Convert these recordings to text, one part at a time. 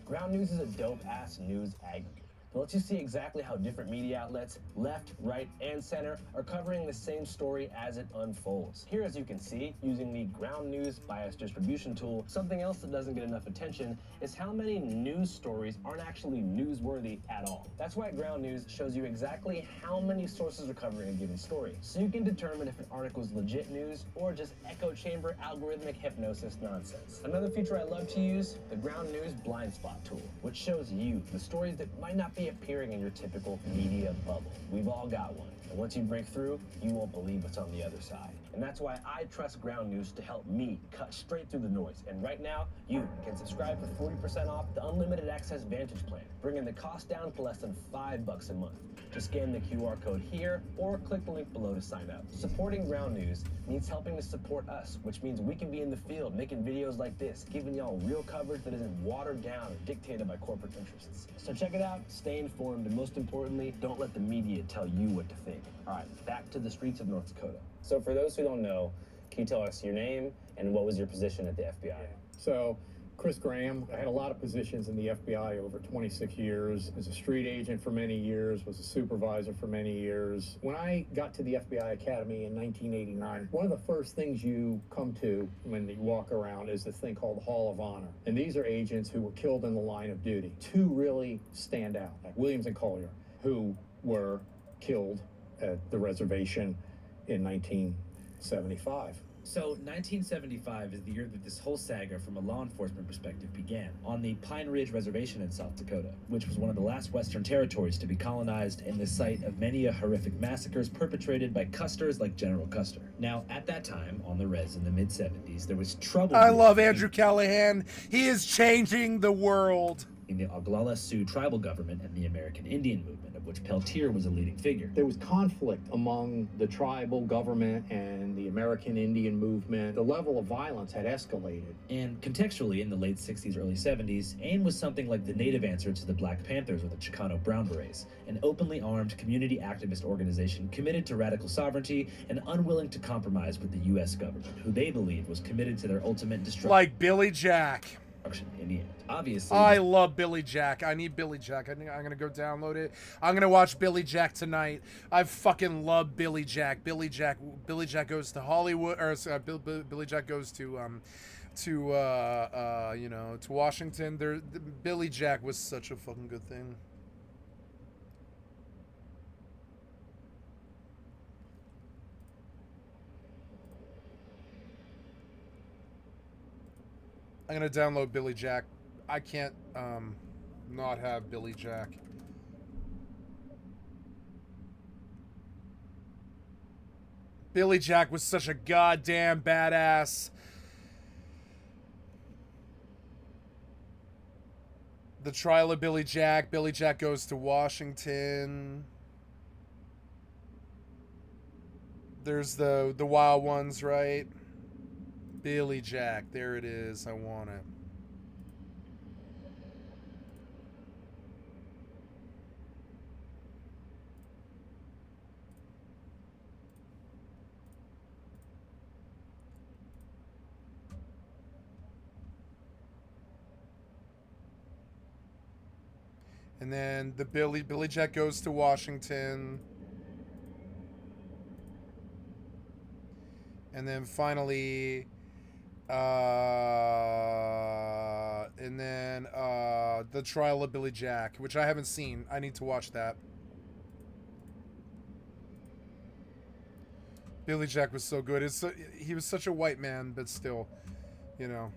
Ground News is a dope-ass news aggregator that lets you see exactly how different media outlets, left, right, and center, are covering the same story as it unfolds. Here, as you can see, using the Ground News bias distribution tool, something else that doesn't get enough attention is how many news stories aren't actually newsworthy at all. That's why Ground News shows you exactly how many sources are covering a given story, so you can determine if an article is legit news or just echo chamber algorithmic hypnosis nonsense. Another feature I love to use, the Ground News blind spot tool, which shows you the stories that might not be appearing in your typical media bubble. We've all got one. And once you break through, you won't believe what's on the other side. And that's why I trust Ground News to help me cut straight through the noise. And right now, you can subscribe for 40% off the Unlimited Access Vantage plan, bringing the cost down to less than $5 a month. Just scan the QR code here or click the link below to sign up. Supporting Ground News means helping to support us, which means we can be in the field making videos like this, giving y'all real coverage that isn't watered down or dictated by corporate interests. So check it out, stay informed, and most importantly, don't let the media tell you what to think. All right, back to the streets of North Dakota. So for those who don't know, can you tell us your name and what was your position at the FBI? So, Chris Graham. I had a lot of positions in the FBI over 26 years. Was a street agent for many years, was a supervisor for many years. When I got to the FBI Academy in 1989, one of the first things you come to when you walk around is this thing called the Hall of Honor. And these are agents who were killed in the line of duty. Two really stand out, like Williams and Collier, who were killed at the reservation in 1975. So 1975 is the year that this whole saga from a law enforcement perspective began, on the Pine Ridge Reservation in South Dakota, which was one of the last Western territories to be colonized and the site of many horrific massacres perpetrated by Custers like General Custer. Now, at that time, on the res in the mid-70s, there was trouble. I love Andrew Callahan. He is changing the world. In the Oglala Sioux tribal government and the American Indian movement, of which Peltier was a leading figure. There was conflict among the tribal government and the American Indian movement. The level of violence had escalated. And contextually, in the late 60s, early 70s, AIM was something like the native answer to the Black Panthers or the Chicano Brown Berets, an openly armed community activist organization committed to radical sovereignty and unwilling to compromise with the U.S. government, who they believed was committed to their ultimate destruction. Like Billy Jack. In the end. Obviously, I love Billy Jack. I need Billy Jack. I'm gonna go download it. I'm gonna watch Billy Jack tonight. I fucking love Billy Jack. Billy Jack goes to Hollywood, or Billy Jack goes to Washington. Billy Jack was such a fucking good thing. I'm gonna download Billy Jack. I can't not have Billy Jack. Billy Jack was such a goddamn badass. The trial of Billy Jack. Billy Jack goes to Washington. There's the wild ones, right? Billy Jack, there it is. I want it. And then the Billy Jack goes to Washington. And then finally, the trial of Billy Jack, which I haven't seen. I need to watch that. Billy Jack was so good. He was such a white man, but still, you know.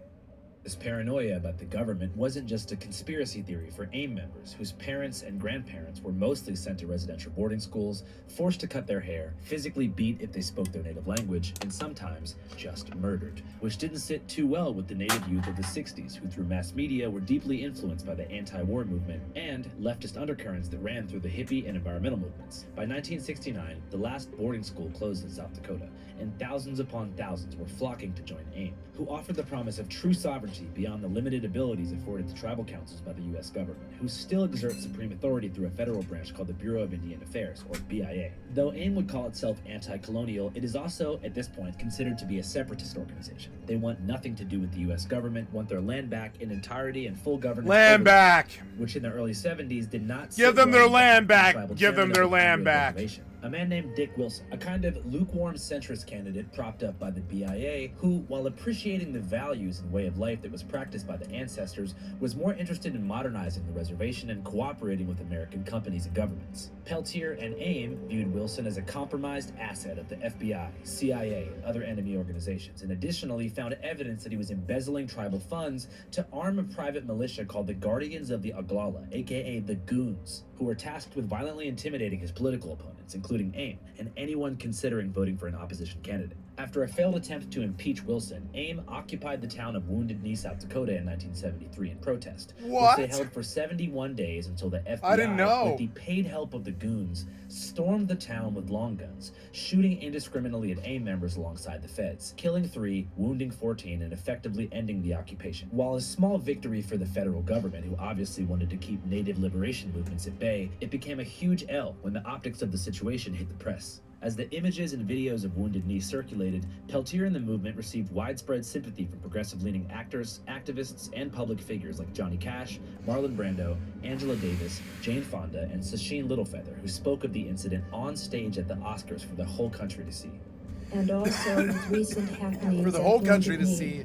This paranoia about the government wasn't just a conspiracy theory for AIM members whose parents and grandparents were mostly sent to residential boarding schools, forced to cut their hair, physically beat if they spoke their native language, and sometimes just murdered, which didn't sit too well with the native youth of the 60s, who through mass media were deeply influenced by the anti-war movement and leftist undercurrents that ran through the hippie and environmental movements. By 1969, the last boarding school closed in South Dakota, and thousands upon thousands were flocking to join AIM, who offered the promise of true sovereignty sovereignty beyond the limited abilities afforded to tribal councils by the U.S. government, who still exert supreme authority through a federal branch called the Bureau of Indian Affairs, or BIA. Though AIM would call itself anti-colonial, it is also, at this point, considered to be a separatist organization. They want nothing to do with the U.S. government, want their land back in entirety and full governance. Land back! Which in the early 70s did not Give them their land back! tribal Give them chairman their of the Pine land Ridge back! Reservation. A man named Dick Wilson, a kind of lukewarm centrist candidate propped up by the BIA, who, while appreciating the values and way of life that was practiced by the ancestors, was more interested in modernizing the reservation and cooperating with American companies and governments. Peltier and AIM viewed Wilson as a compromised asset of the FBI, CIA, and other enemy organizations, and additionally found evidence that he was embezzling tribal funds to arm a private militia called the Guardians of the Oglala, aka the Goons, who were tasked with violently intimidating his political opponents, including AIM, and anyone considering voting for an opposition candidate. After a failed attempt to impeach Wilson, AIM occupied the town of Wounded Knee, South Dakota in 1973 in protest, What? which they held for 71 days until the FBI, I didn't know. with the paid help of the Goons, stormed the town with long guns, shooting indiscriminately at AIM members alongside the feds, killing 3, wounding 14, and effectively ending the occupation. While a small victory for the federal government, who obviously wanted to keep native liberation movements at bay, it became a huge L when the optics of the situation hit the press. As the images and videos of Wounded Knee circulated, Peltier and the movement received widespread sympathy from progressive-leaning actors, activists, and public figures like Johnny Cash, Marlon Brando, Angela Davis, Jane Fonda, and Sacheen Littlefeather, who spoke of the incident on stage at the Oscars for the whole country to see. And also with recent happenings For the at whole country Wounded to Knee. see.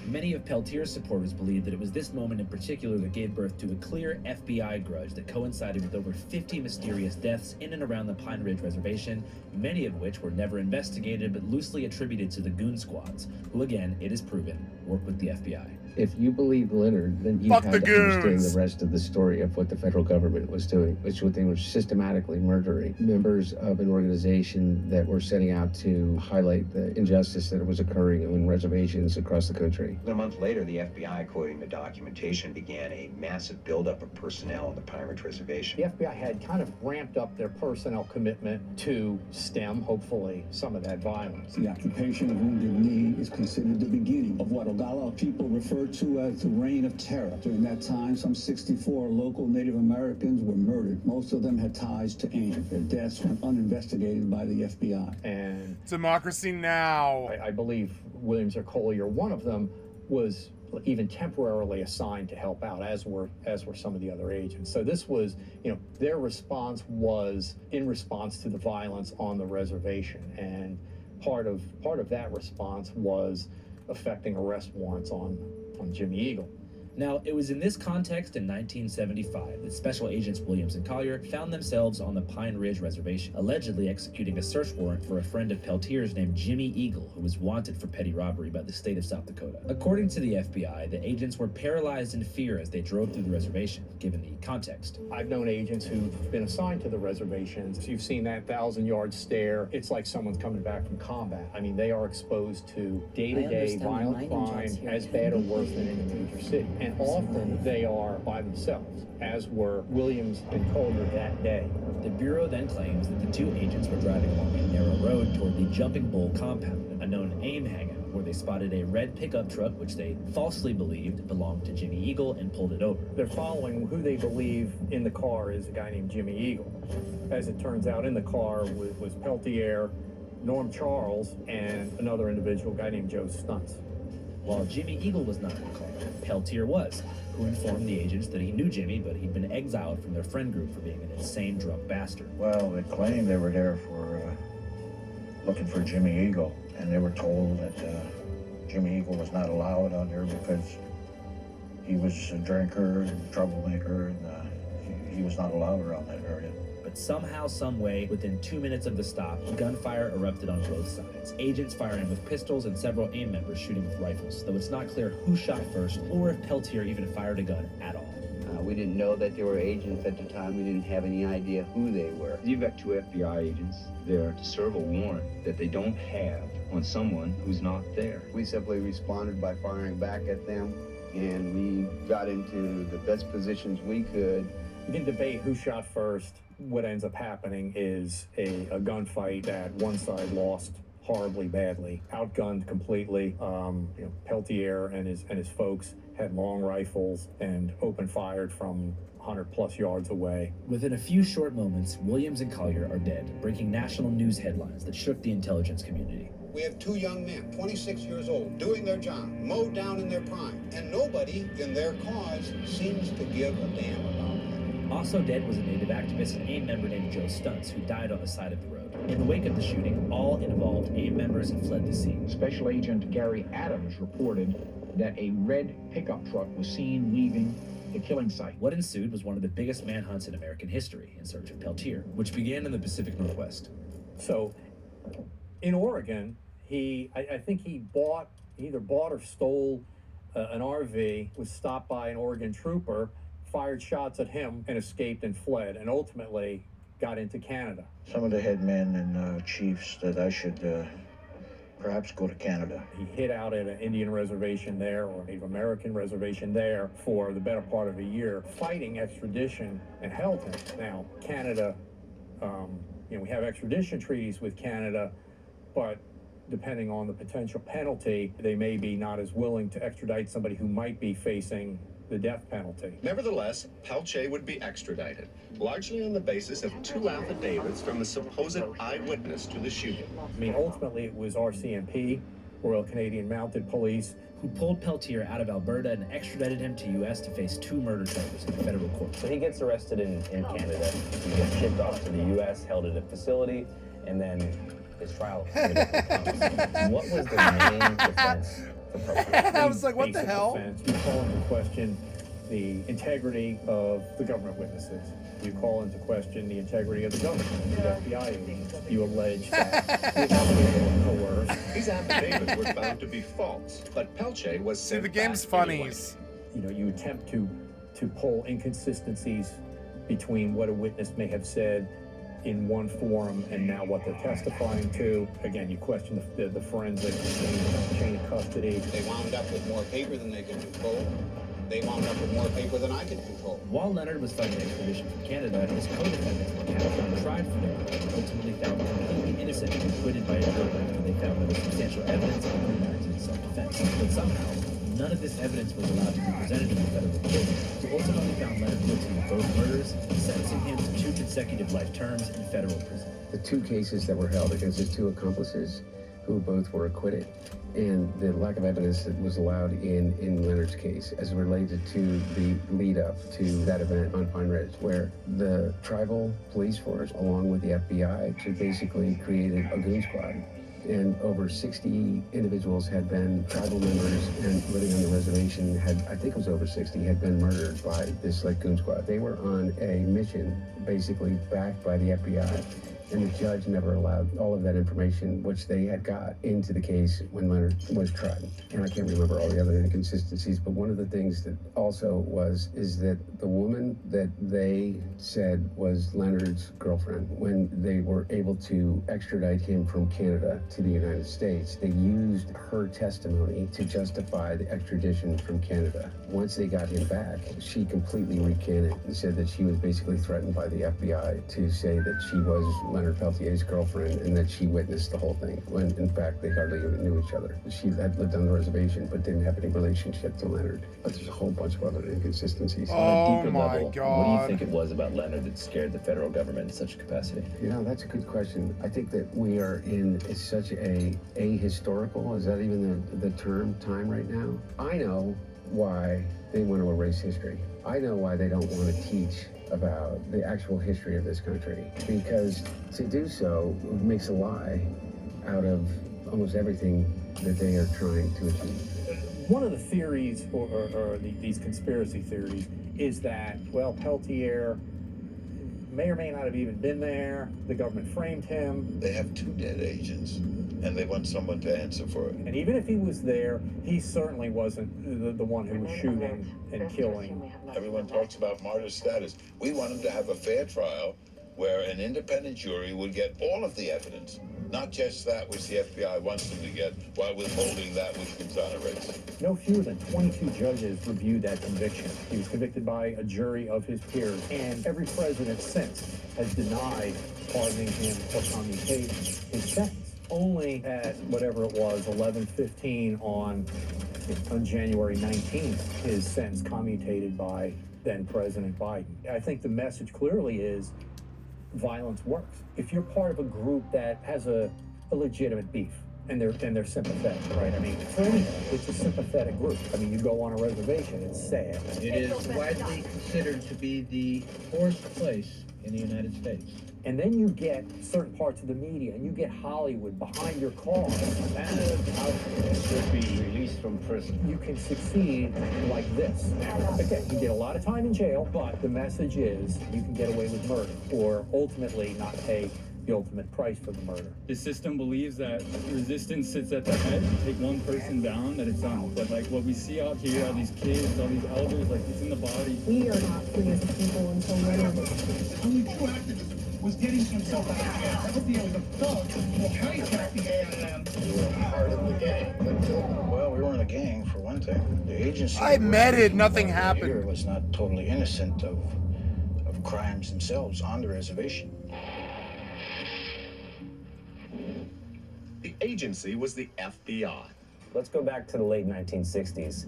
Many of Peltier's supporters believe that it was this moment in particular that gave birth to a clear FBI grudge that coincided with over 50 mysterious deaths in and around the Pine Ridge Reservation, many of which were never investigated but loosely attributed to the Goon Squads, who again, it is proven, work with the FBI. If you believe Leonard, then you Fuck had the to understand goons. the rest of the story of what the federal government was doing, which they were systematically murdering members of an organization that were setting out to highlight the injustice that was occurring on reservations across the country. A month later, the FBI, quoting the documentation, began a massive buildup of personnel on the Pine Ridge Reservation. The FBI had kind of ramped up their personnel commitment to stem, hopefully, some of that violence. The occupation of Wounded Knee is considered the beginning of what Oglala people refer to as the Reign of Terror. During that time, some 64 local Native Americans were murdered. Most of them had ties to AIM. Their deaths went uninvestigated by the FBI. And Democracy now. I believe Williams or Collier, one of them, was even temporarily assigned to help out, as were some of the other agents. So this was, their response was in response to the violence on the reservation, and part of that response was affecting arrest warrants on Jimmy Eagle. Now, it was in this context in 1975 that Special Agents Williams and Collier found themselves on the Pine Ridge Reservation, allegedly executing a search warrant for a friend of Peltier's named Jimmy Eagle, who was wanted for petty robbery by the state of South Dakota. According to the FBI, the agents were paralyzed in fear as they drove through the reservation, given the context. I've known agents who've been assigned to the reservations. You've seen that 1,000-yard stare. It's like someone's coming back from combat. I mean, they are exposed to day-to-day violent crime as bad or worse than in a major city. And often they are by themselves, as were Williams and Collier that day. The Bureau then claims that the two agents were driving along a narrow road toward the Jumping Bull compound, a known AIM hangout, where they spotted a red pickup truck which they falsely believed belonged to Jimmy Eagle and pulled it over. They're following who they believe in the car is a guy named Jimmy Eagle. As it turns out, in the car was Peltier, Norm Charles, and another individual, a guy named Joe Stuntz. While Jimmy Eagle was not in the car, Peltier was, who informed the agents that he knew Jimmy, but he'd been exiled from their friend group for being an insane drunk bastard. Well, they claimed they were there for looking for Jimmy Eagle, and they were told that Jimmy Eagle was not allowed on there because he was a drinker and troublemaker, and he was not allowed around that area. But somehow, someway, within 2 minutes of the stop, gunfire erupted on both sides. Agents firing with pistols and several AIM members shooting with rifles, though it's not clear who shot first or if Peltier even fired a gun at all. We didn't know that they were agents at the time. We didn't have any idea who they were. You've got two FBI agents there to serve a warrant that they don't have on someone who's not there. We simply responded by firing back at them, and we got into the best positions we could. We can debate who shot first. What ends up happening is a gunfight that one side lost horribly badly, outgunned completely. Peltier and his folks had long rifles and open fired from 100+ yards away. Within a few short moments, Williams and Collier are dead, breaking national news headlines that shook the intelligence community. We have two young men, 26 years old, doing their job, mowed down in their prime, and nobody in their cause seems to give a damn about that. Also dead was a Native activist and AIM member named Joe Stuntz, who died on the side of the road. In the wake of the shooting, all involved AIM members had fled the scene. Special Agent Gary Adams reported that a red pickup truck was seen leaving the killing site. What ensued was one of the biggest manhunts in American history in search of Peltier, which began in the Pacific Northwest. So, in Oregon, I think he either bought or stole an RV, was stopped by an Oregon trooper, fired shots at him, and escaped and fled, and ultimately got into Canada. Some of the head men and chiefs that I should perhaps go to Canada. He hid out at an Indian reservation there, or Native American reservation there, for the better part of a year, fighting extradition, and held him. Now, Canada, we have extradition treaties with Canada, but depending on the potential penalty, they may be not as willing to extradite somebody who might be facing the death penalty. Nevertheless, Peltier would be extradited, largely on the basis of two affidavits from a supposed eyewitness to the shooting. I mean, ultimately it was RCMP, Royal Canadian Mounted Police, who pulled Peltier out of Alberta and extradited him to U.S. to face 2 murder charges in federal court. So he gets arrested in Canada, he gets shipped off to the U.S., held at a facility, and then his trial. What was the main defense? I was like, what the hell? You call into question the integrity of the government witnesses. You call into question the integrity of the government, the FBI agents. You allege that coerced. These affidavits were found to be false, but Peltier was sent the game's back funny. Anyway. You attempt to pull inconsistencies between what a witness may have said in one forum and now what they're testifying to. Again, you question the forensic chain of custody. They wound up with more paper than they could control. They wound up with more paper than I could control. While Leonard was fighting extradition from Canada, his co-defendants were captured and tried for their crime, ultimately found completely innocent and acquitted by a jury after they found there was substantial evidence of premeditated self-defense. But somehow, none of this evidence was allowed to be presented in the federal court, who ultimately found Leonard guilty of both murders, sentencing him to 2 consecutive life terms in federal prison. The 2 cases that were held against his 2 accomplices, who both were acquitted, and the lack of evidence that was allowed in Leonard's case as related to the lead up to that event on Pine Ridge, where the tribal police force, along with the FBI, basically created a goon squad. And over 60 individuals had been tribal members and living on the reservation, I think it was over 60, had been murdered by this goon squad. They were on a mission, basically backed by the FBI. And the judge never allowed all of that information, which they had got, into the case when Leonard was tried. And I can't remember all the other inconsistencies, but one of the things that also is that the woman that they said was Leonard's girlfriend, when they were able to extradite him from Canada to the United States, they used her testimony to justify the extradition from Canada. Once they got him back, she completely recanted and said that she was basically threatened by the FBI to say that she was Leonard Peltier's girlfriend and that she witnessed the whole thing, when in fact they hardly even knew each other. She had lived on the reservation but didn't have any relationship to Leonard. But there's a whole bunch of other inconsistencies. Oh my God. What do you think it was about Leonard that scared the federal government in such a capacity? That's a good question. I think that we are in such a ahistorical, is that even the term, time right now? I know why they want to erase history. I know why they don't want to teach about the actual history of this country, because to do so makes a lie out of almost everything that they are trying to achieve. One of the theories, or these conspiracy theories, is that, well, Peltier may or may not have even been there. The government framed him. They have 2 dead agents, and they want someone to answer for it. And even if he was there, he certainly wasn't the one who was shooting and killing. Everyone talks about martyr status. We want him to have a fair trial where an independent jury would get all of the evidence, not just that which the FBI wants them to get, while withholding that which exonerates. No fewer than 22 judges reviewed that conviction. He was convicted by a jury of his peers, and every president since has denied pardoning him or commuting his sentence. Only at whatever it was, 11:15 on January 19th, his sentence commutated by then President Biden. I think the message clearly is violence works. If you're part of a group that has a legitimate beef, and they're sympathetic, right? I mean, for anyone, it's a sympathetic group. I mean, you go on a reservation, it's sad. It is widely considered to be the worst place in the United States. And then you get certain parts of the media, and you get Hollywood behind your cause. That should be released from prison. You can succeed like this. Now, again, you get a lot of time in jail, but the message is you can get away with murder, or ultimately not pay the ultimate price for the murder. The system believes that resistance sits at the head. Take one person down, that it's done. But like what we see out here, all these kids, all these elders, like it's in the body. We are not free as a people until Leonard is. Only true activism was getting himself out of jail. That was the other thug who hijacked the AIM. We were part of the gang, but well, we weren't a gang for one thing. The agency. I admitted nothing happened. Here was not totally innocent of crimes themselves on the reservation. The agency was the FBI. Let's go back to the late 1960s.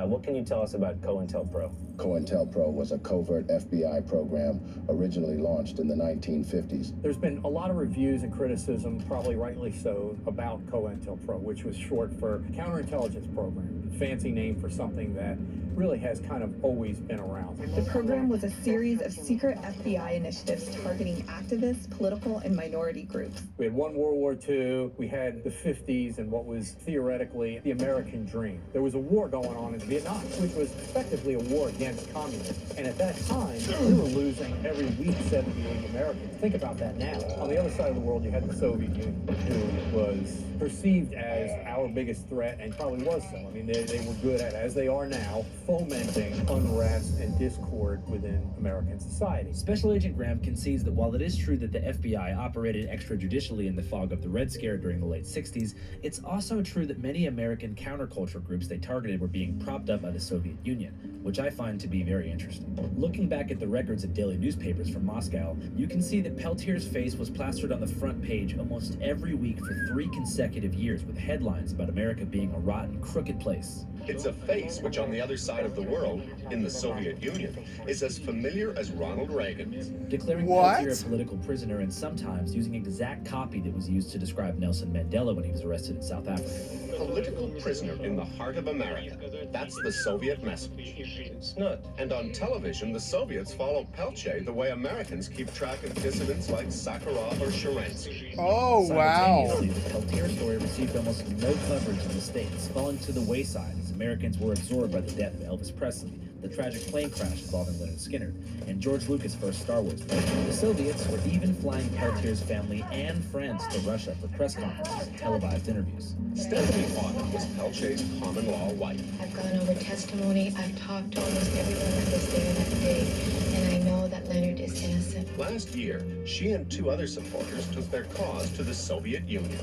What can you tell us about COINTELPRO? COINTELPRO was a covert FBI program originally launched in the 1950s. There's been a lot of reviews and criticism, probably rightly so, about COINTELPRO, which was short for Counterintelligence Program, a fancy name for something that really has kind of always been around. The program was a series of secret FBI initiatives targeting activists, political, and minority groups. We had one World War II, we had the 50s and what was theoretically the American dream. There was a war going on in Vietnam, which was effectively a war against communism. And at that time, we were losing every week 70, 80 Americans. Think about that now. On the other side of the world, you had the Soviet Union, who was perceived as our biggest threat, and probably was so. I mean, they were good at, as they are now, fomenting unrest and discord within American society. Special Agent Graham concedes that while it is true that the FBI operated extrajudicially in the fog of the Red Scare during the late 60s, it's also true that many American counterculture groups they targeted were being propped up by the Soviet Union, which I find to be very interesting. Looking back at the records of daily newspapers from Moscow, you can see that Peltier's face was plastered on the front page almost every week for 3 consecutive years with headlines about America being a rotten, crooked place. It's a face which on the other side of the world, in the Soviet Union, is as familiar as Ronald Reagan's. Declaring Peltier a political prisoner and sometimes using an exact copy that was used to describe Nelson Mandela when he was arrested in South Africa. Political prisoner in the heart of America. That's the Soviet message. It's not. And on television, the Soviets follow Peltier the way Americans keep track of dissidents like Sakharov or Sharansky. Oh, wow. Simultaneously, the Peltier story received almost no coverage in the States, falling to the wayside as Americans were absorbed by the death of Elvis Presley, the tragic plane crash involving Leonard Skinner, and George Lucas' first Star Wars movie. The Soviets were even flying Peltier's family and friends to Russia for press conferences and televised interviews. Stephanie Autumn was Peltier's common-law wife. I've gone over testimony. I've talked to almost everyone that was there that day, and I know that Leonard is innocent. Last year, she and 2 other supporters took their cause to the Soviet Union.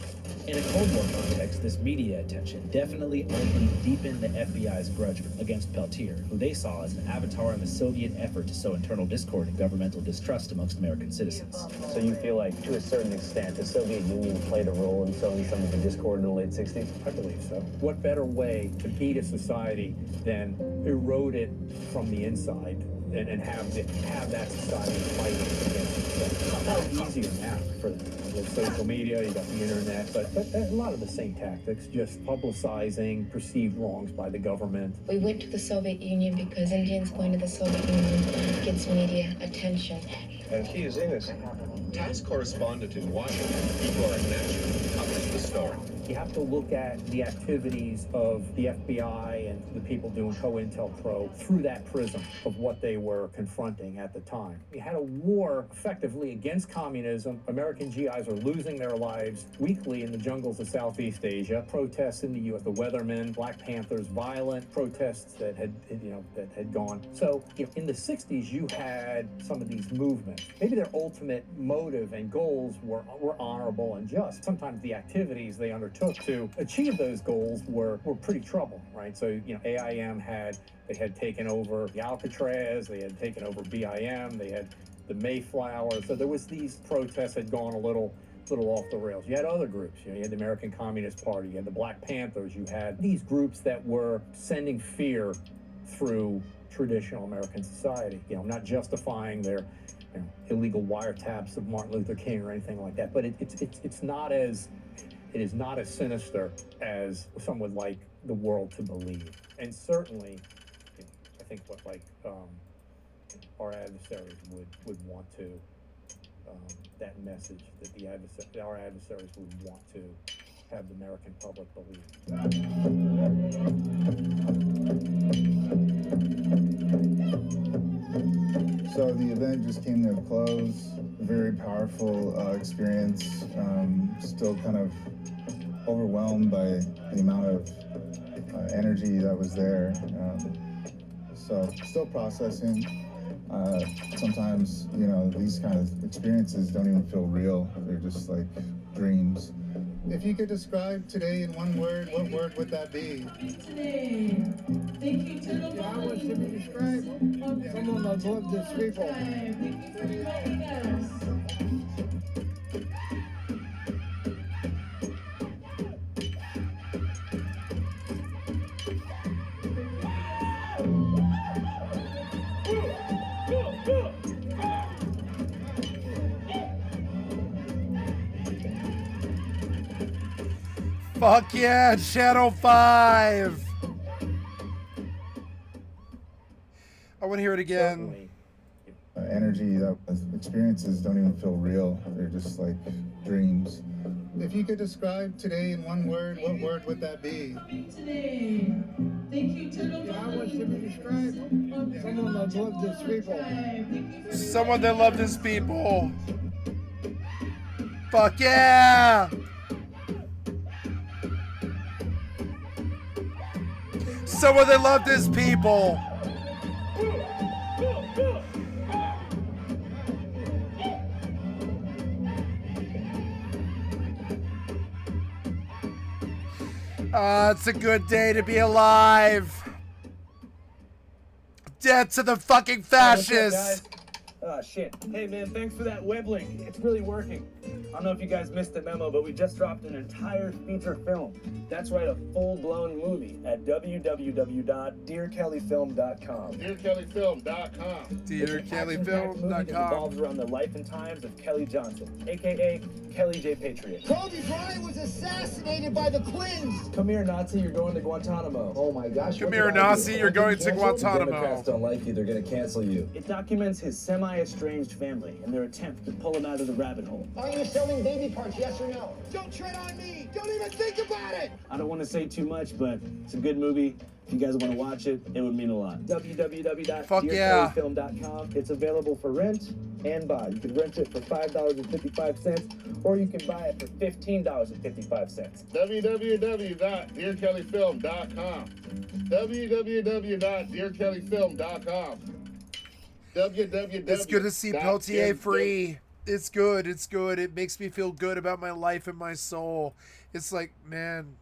In a Cold War context, this media attention definitely only deepened the FBI's grudge against Peltier, who they saw as an avatar in the Soviet effort to sow internal discord and governmental distrust amongst American citizens. So you feel like, to a certain extent, the Soviet Union played a role in sowing some of the discord in the late 60s? I believe so. What better way to beat a society than erode it from the inside and have that society fighting against itself? It's a lot easier now for with social media, you got the internet, but a lot of the same tactics, just publicizing perceived wrongs by the government. We went to the Soviet Union because Indians going to the Soviet Union gets media attention. And he is innocent. Task correspondent in Washington, Igor Ignatius, covers the story. You have to look at the activities of the FBI and the people doing COINTELPRO through that prism of what they were confronting at the time. You had a war effectively against communism. American GIs are losing their lives weekly in the jungles of Southeast Asia. Protests in the U.S., the Weathermen, Black Panthers, violent protests that had gone. So in the 60s, you had some of these movements. Maybe their ultimate motive and goals were honorable and just. Sometimes the activities they undertook to achieve those goals were pretty troubling, right? So, AIM had taken over the Alcatraz, they had taken over BIM, they had the Mayflower. So there was these protests had gone a little little off the rails. You had other groups. You had the American Communist Party, you had the Black Panthers, you had these groups that were sending fear through traditional American society. I'm not justifying their illegal wiretaps of Martin Luther King or anything like that, but it is not as sinister as some would like the world to believe. And certainly, I think what our adversaries would want to, that message that our adversaries would want to have the American public believe. So the event just came to a close. Very powerful experience. Still kind of overwhelmed by the amount of energy that was there. So still processing. Sometimes, these kind of experiences don't even feel real. They're just like dreams. If you could describe today in one word, what word would that be? Today, thank you to the I want you to describe someone that loved his people. Thank you to the Lakers. Fuck yeah, Channel 5! I want to hear it again. Energy, experiences don't even feel real. They're just like dreams. If you could describe today in one word, what word would that be? Today, thank you to the I want you to describe someone that loved his people. Someone that loved his people. Fuck yeah! Someone that loved his people. It's a good day to be alive. Death to the fucking fascists. Oh, shit. Hey, man, thanks for that web link. It's really working. I don't know if you guys missed the memo, but we just dropped an entire feature film. That's right, a full-blown movie at www.dearkellyfilm.com. DearKellyFilm.com. DearKellyFilm.com. It revolves around the life and times of Kelly Johnson, a.k.a. Kelly J. Patriot. Kobe Bryant was assassinated by the Quins. Come here, Nazi, you're going to Guantanamo. Oh, my gosh. Come here, Nazi, you're going to Guantanamo. Democrats don't like you, they're going to cancel you. It documents his semi-estranged family and their attempt to pull him out of the rabbit hole. Are you selling baby parts, yes or no? Don't tread on me. Don't even think about it. I don't want to say too much, but it's a good movie. If you guys want to watch it, it would mean a lot. www.dearkellyfilm.com. It's available for rent and buy. You can rent it for $5.55, or you can buy it for $15.55. www.dearkellyfilm.com. www.dearkellyfilm.com. It's good to see Peltier free. It's good. It's good. It makes me feel good about my life and my soul. It's like, man.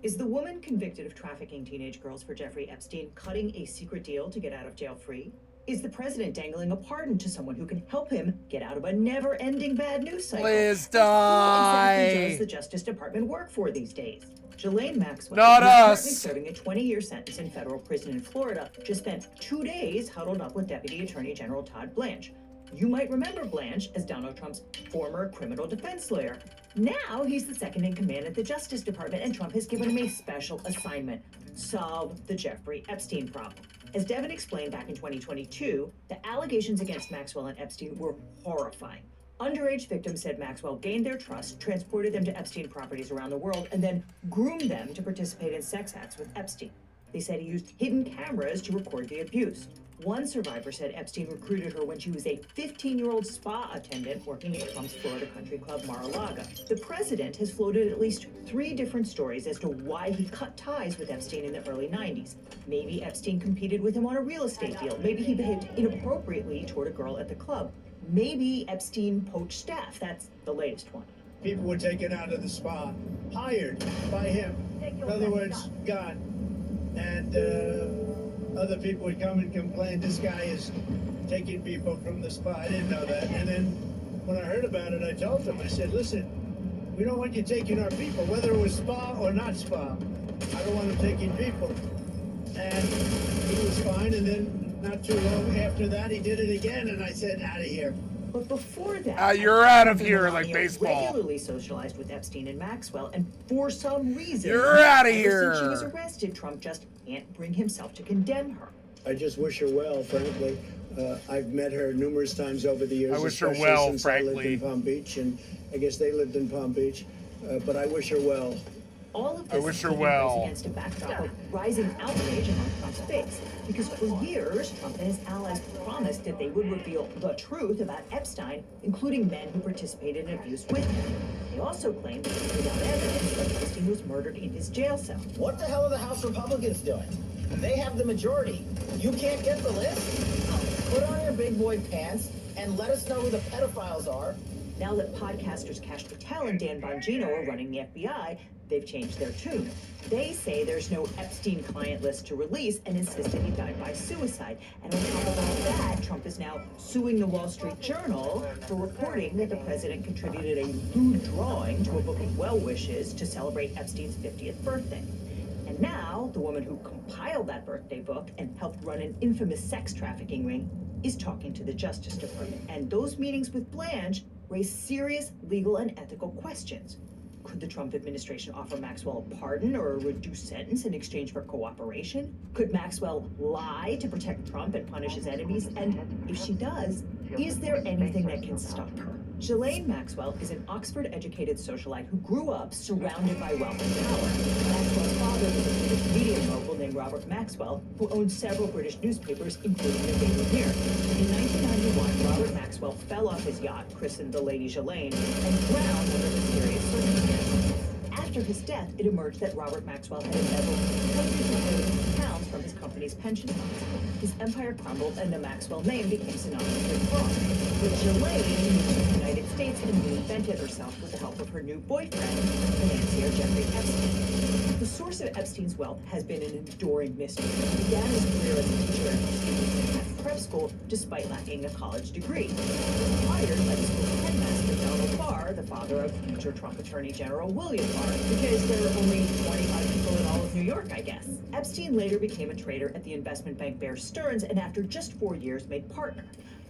Is the woman convicted of trafficking teenage girls for Jeffrey Epstein cutting a secret deal to get out of jail free? Is the president dangling a pardon to someone who can help him get out of a never-ending bad news cycle? Please die! Who exactly does the Justice Department work for these days? Ghislaine Maxwell, Not who's us. currently serving a 20-year sentence in federal prison in Florida, just spent 2 days huddled up with Deputy Attorney General Todd Blanche. You might remember Blanche as Donald Trump's former criminal defense lawyer. Now he's the second in command at the Justice Department, and Trump has given him a special assignment: solve the Jeffrey Epstein problem. As Devin explained back in 2022, the allegations against Maxwell and Epstein were horrifying. Underage victims said Maxwell gained their trust, transported them to Epstein properties around the world, and then groomed them to participate in sex acts with Epstein. They said he used hidden cameras to record the abuse. One survivor said Epstein recruited her when she was a 15-year-old spa attendant working at Trump's Florida country club Mar-a-Lago. The president has floated at least 3 different stories as to why he cut ties with Epstein in the early 90s. Maybe Epstein competed with him on a real estate deal. Maybe he behaved inappropriately toward a girl at the club. Maybe Epstein poached staff. That's the latest one. People were taken out of the spa, hired by him. In other words, gone. And other people would come and complain, this guy is taking people from the spa. I didn't know that. And then when I heard about it, I told them, I said, listen, we don't want you taking our people, whether it was spa or not spa. I don't want him taking people. And he was fine, and then not too long after that, he did it again, and I said, out of here. But before that, you're out of here like baseball. Regularly socialized with Epstein and Maxwell, and for some reason, you're out of ever since she here. was arrested, Trump just can't bring himself to condemn her. I just wish her well, frankly. I've met her numerous times over the years. I wish her especially well, since frankly. I lived in Palm Beach, and I guess they lived in Palm Beach. But I wish her well. All of I this wish is her taking well. place against a backdrop of rising outrage among Trump's base. Because for years, Trump and his allies promised that they would reveal the truth about Epstein, including men who participated in abuse with him. They also claimed that without evidence that Epstein was murdered in his jail cell. What the hell are the House Republicans doing? They have the majority. You can't get the list? Put on your big boy pants and let us know who the pedophiles are. Now that podcasters Kash Patel and Dan Bongino are running the FBI, they've changed their tune. They say there's no Epstein client list to release and insist that he died by suicide. And on top of all that, Trump is now suing the Wall Street Journal for reporting that the president contributed a lewd drawing to a book of well wishes to celebrate Epstein's 50th birthday. And now, the woman who compiled that birthday book and helped run an infamous sex trafficking ring is talking to the Justice Department. And those meetings with Blanche raise serious legal and ethical questions. Could the Trump administration offer Maxwell a pardon or a reduced sentence in exchange for cooperation? Could Maxwell lie to protect Trump and punish his enemies? And if she does, is there anything that can stop her? Ghislaine Maxwell is an Oxford-educated socialite who grew up surrounded by wealth and power. Maxwell's father was a British media mogul named Robert Maxwell, who owned several British newspapers, including the Daily Mirror. In 1991, Robert Maxwell fell off his yacht, christened the Lady Ghislaine, and drowned under mysterious circumstances. After his death, it emerged that Robert Maxwell had embezzled hundreds of millions of pounds from his company's pension funds. His empire crumbled, and the Maxwell name became synonymous with fraud. But Ghislaine moved to the United States and reinvented herself with the help of her new boyfriend, financier Jeffrey Epstein. The source of Epstein's wealth has been an enduring mystery. He began his career as a teacher at prep school despite lacking a college degree. He was hired by the school's headmaster, Donald Barr, the father of future Trump Attorney General William Barr, because there were only 25 people in all of New York, I guess. Epstein later became a trader at the investment bank Bear Stearns, and after just 4 years made partner.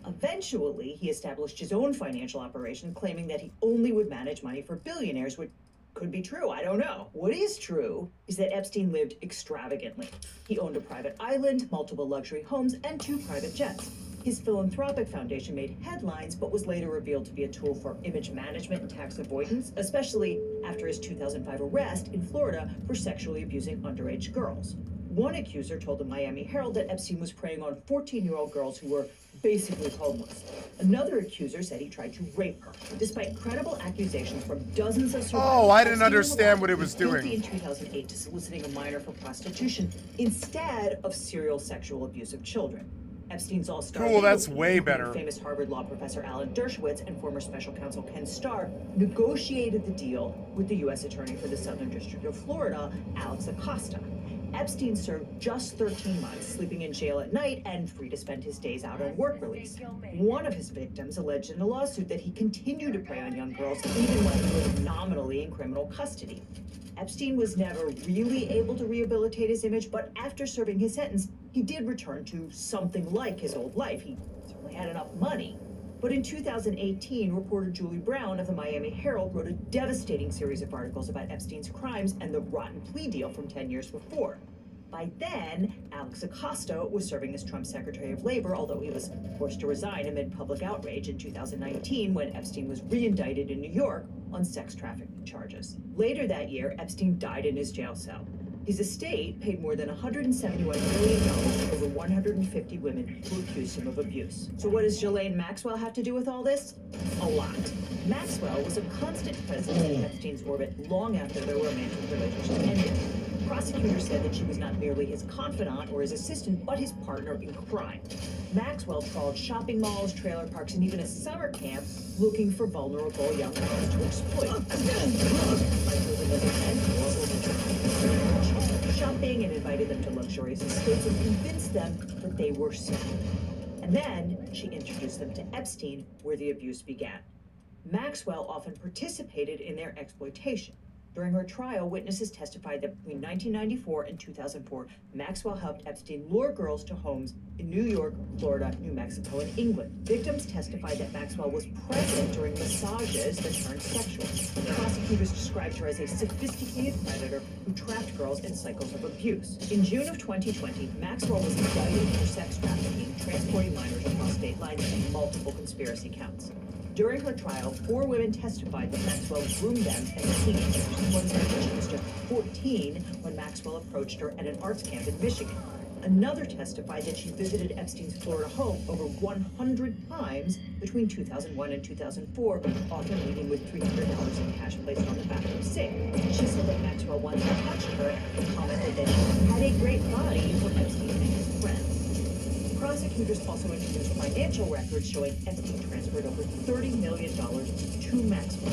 Eventually, he established his own financial operation, claiming that he only would manage money for billionaires, which could be true, I don't know. What is true is that Epstein lived extravagantly. He owned a private island, multiple luxury homes, and 2 private jets. His philanthropic foundation made headlines, but was later revealed to be a tool for image management and tax avoidance, especially after his 2005 arrest in Florida for sexually abusing underage girls. One accuser told the Miami Herald that Epstein was preying on 14-year-old girls who were basically homeless. Another accuser said he tried to rape her. Despite credible accusations from dozens of survivors, Oh, I didn't Epstein understand what it was was doing. guilty in 2008 to soliciting a minor for prostitution instead of serial sexual abuse of children. Epstein's all-star Cool, legal that's team, way including better. Famous Harvard law professor Alan Dershowitz and former special counsel Ken Starr negotiated the deal with the U.S. Attorney for the Southern District of Florida, Alex Acosta. Epstein served just 13 months, sleeping in jail at night and free to spend his days out on work release. One of his victims alleged in a lawsuit that he continued to prey on young girls even when he was nominally in criminal custody. Epstein was never really able to rehabilitate his image, but after serving his sentence, he did return to something like his old life. He certainly had enough money. But in 2018, reporter Julie Brown of the Miami Herald wrote a devastating series of articles about Epstein's crimes and the rotten plea deal from 10 years before. By then, Alex Acosta was serving as Trump's Secretary of Labor, although he was forced to resign amid public outrage in 2019 when Epstein was re-indicted in New York on sex trafficking charges. Later that year, Epstein died in his jail cell. His estate paid more than $171 million to over 150 women who accused him of abuse. So what does Ghislaine Maxwell have to do with all this? A lot. Maxwell was a constant presence in Epstein's orbit long after their romantic relationship ended. Prosecutors said that she was not merely his confidant or his assistant, but his partner in crime. Maxwell trawled shopping malls, trailer parks, and even a summer camp looking for vulnerable young girls to exploit. shopping and invited them to luxurious estates and convinced them that they were safe. And then she introduced them to Epstein, where the abuse began. Maxwell often participated in their exploitation. During her trial, witnesses testified that between 1994 and 2004, Maxwell helped Epstein lure girls to homes in New York, Florida, New Mexico, and England. Victims testified that Maxwell was present during massages that turned sexual. Prosecutors described her as a sophisticated predator who trapped girls in cycles of abuse. In June of 2020, Maxwell was indicted for sex trafficking, transporting minors across state lines, and multiple conspiracy counts. During her trial, 4 women testified that Maxwell groomed them as teenagers. One said that she was just 14 when Maxwell approached her at an arts camp in Michigan. Another testified that she visited Epstein's Florida home over 100 times between 2001 and 2004, often leaving with $300 in cash placed on the bathroom sink. She said that Maxwell once touched her and commented that she had a great body for Epstein and his friends. Prosecutors also introduced financial records showing Epstein transferred over $30 million to Maxwell.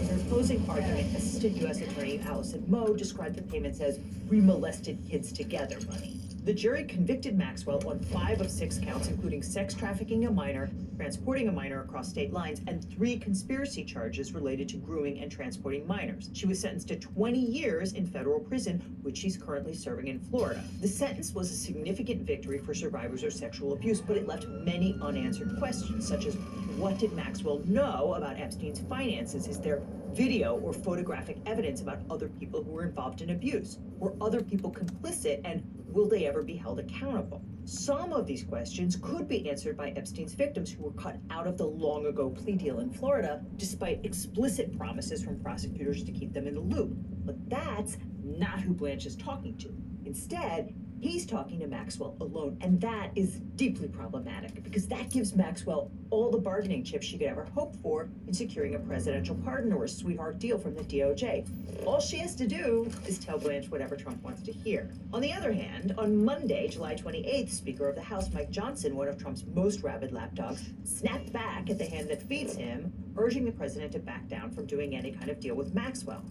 In her closing argument, Assistant U.S. Attorney Allison Moe described the payments as "we-molested kids together" money. The jury convicted Maxwell on 5 of 6 counts, including sex trafficking a minor, transporting a minor across state lines, and 3 conspiracy charges related to grooming and transporting minors. She was sentenced to 20 years in federal prison, which she's currently serving in Florida. The sentence was a significant victory for survivors of sexual abuse, but it left many unanswered questions, such as what did Maxwell know about Epstein's finances? Is there video or photographic evidence about other people who were involved in abuse? Were other people complicit, and will they ever be held accountable? Some of these questions could be answered by Epstein's victims, who were cut out of the long-ago plea deal in Florida, despite explicit promises from prosecutors to keep them in the loop. But that's not who Blanche is talking to. Instead, he's talking to Maxwell alone, and that is deeply problematic because that gives Maxwell all the bargaining chips she could ever hope for in securing a presidential pardon or a sweetheart deal from the DOJ. All she has to do is tell Blanche whatever Trump wants to hear. On the other hand, on Monday, July 28th, Speaker of the House Mike Johnson, one of Trump's most rabid lapdogs, snapped back at the hand that feeds him, urging the president to back down from doing any kind of deal with Maxwell.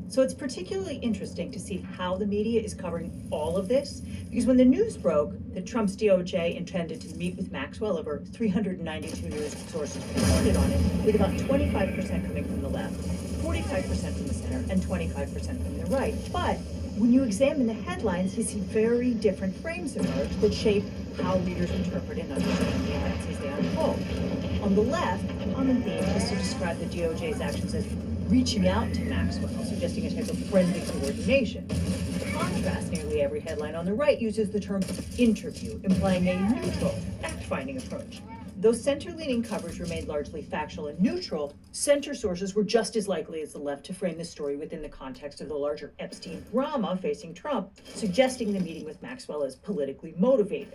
So it's particularly interesting to see how the media is covering all of this, because when the news broke that Trump's DOJ intended to meet with Maxwell, over 392 news sources reported on it, with about 25% coming from the left, 45% from the center, and 25% from the right. But when you examine the headlines, you see very different frames emerge that shape how readers interpret and understand the events as they unfold. On the left, the common theme is to describe the DOJ's actions as reaching out to Maxwell, suggesting a type of friendly coordination. In contrast, nearly every headline on the right uses the term interview, implying a neutral, fact-finding approach. Though center-leaning coverage remained largely factual and neutral, center sources were just as likely as the left to frame the story within the context of the larger Epstein drama facing Trump, suggesting the meeting with Maxwell as politically motivated.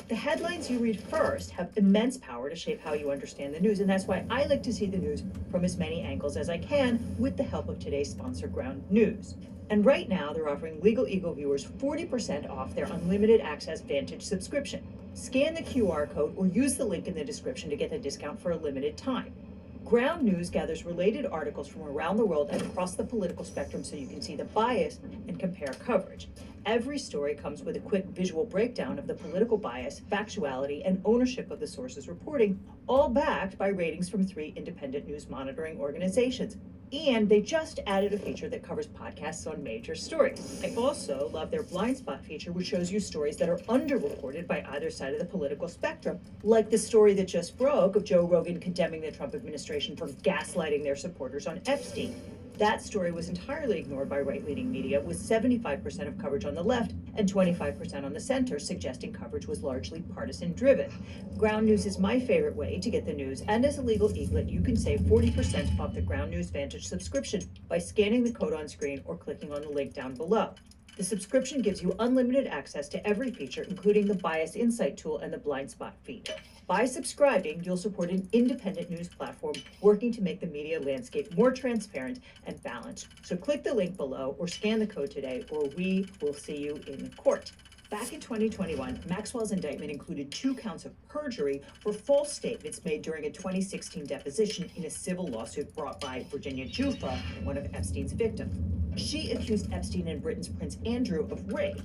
The headlines you read first have immense power to shape how you understand the news, and that's why I like to see the news from as many angles as I can with the help of today's sponsor, Ground News. And right now, they're offering Legal Eagle viewers 40% off their unlimited access Vantage subscription. Scan the QR code or use the link in the description to get the discount for a limited time. Ground News gathers related articles from around the world and across the political spectrum so you can see the bias and compare coverage. Every story comes with a quick visual breakdown of the political bias, factuality, and ownership of the sources reporting, all backed by ratings from 3 independent news monitoring organizations. And they just added a feature that covers podcasts on major stories. I also love their blind spot feature, which shows you stories that are underreported by either side of the political spectrum, like the story that just broke of Joe Rogan condemning the Trump administration for gaslighting their supporters on Epstein. That story was entirely ignored by right-leaning media, with 75% of coverage on the left and 25% on the center, suggesting coverage was largely partisan-driven. Ground News is my favorite way to get the news, and as a legal eaglet, you can save 40% off the Ground News Vantage subscription by scanning the code on screen or clicking on the link down below. The subscription gives you unlimited access to every feature, including the Bias Insight tool and the Blind Spot feed. By subscribing, you'll support an independent news platform working to make the media landscape more transparent and balanced. So click the link below or scan the code today, or we will see you in court. Back in 2021, Maxwell's indictment included 2 counts of perjury for false statements made during a 2016 deposition in a civil lawsuit brought by Virginia Giuffa, one of Epstein's victims. She accused Epstein and Britain's Prince Andrew of rape.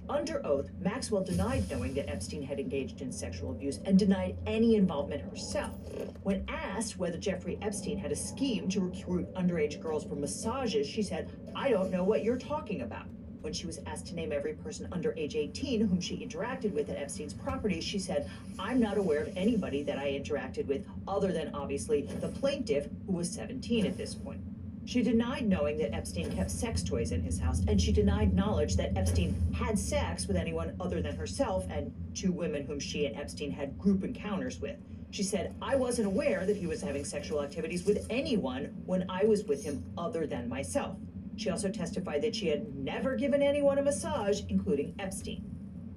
Under oath, Maxwell denied knowing that Epstein had engaged in sexual abuse and denied any involvement herself. When asked whether Jeffrey Epstein had a scheme to recruit underage girls for massages, she said, "I don't know what you're talking about." When she was asked to name every person under age 18 whom she interacted with at Epstein's property, she said, "I'm not aware of anybody that I interacted with other than, obviously, the plaintiff, who was 17 at this point." She denied knowing that Epstein kept sex toys in his house, and she denied knowledge that Epstein had sex with anyone other than herself and two women whom she and Epstein had group encounters with. She said, "I wasn't aware that he was having sexual activities with anyone when I was with him other than myself." She also testified that she had never given anyone a massage, including Epstein.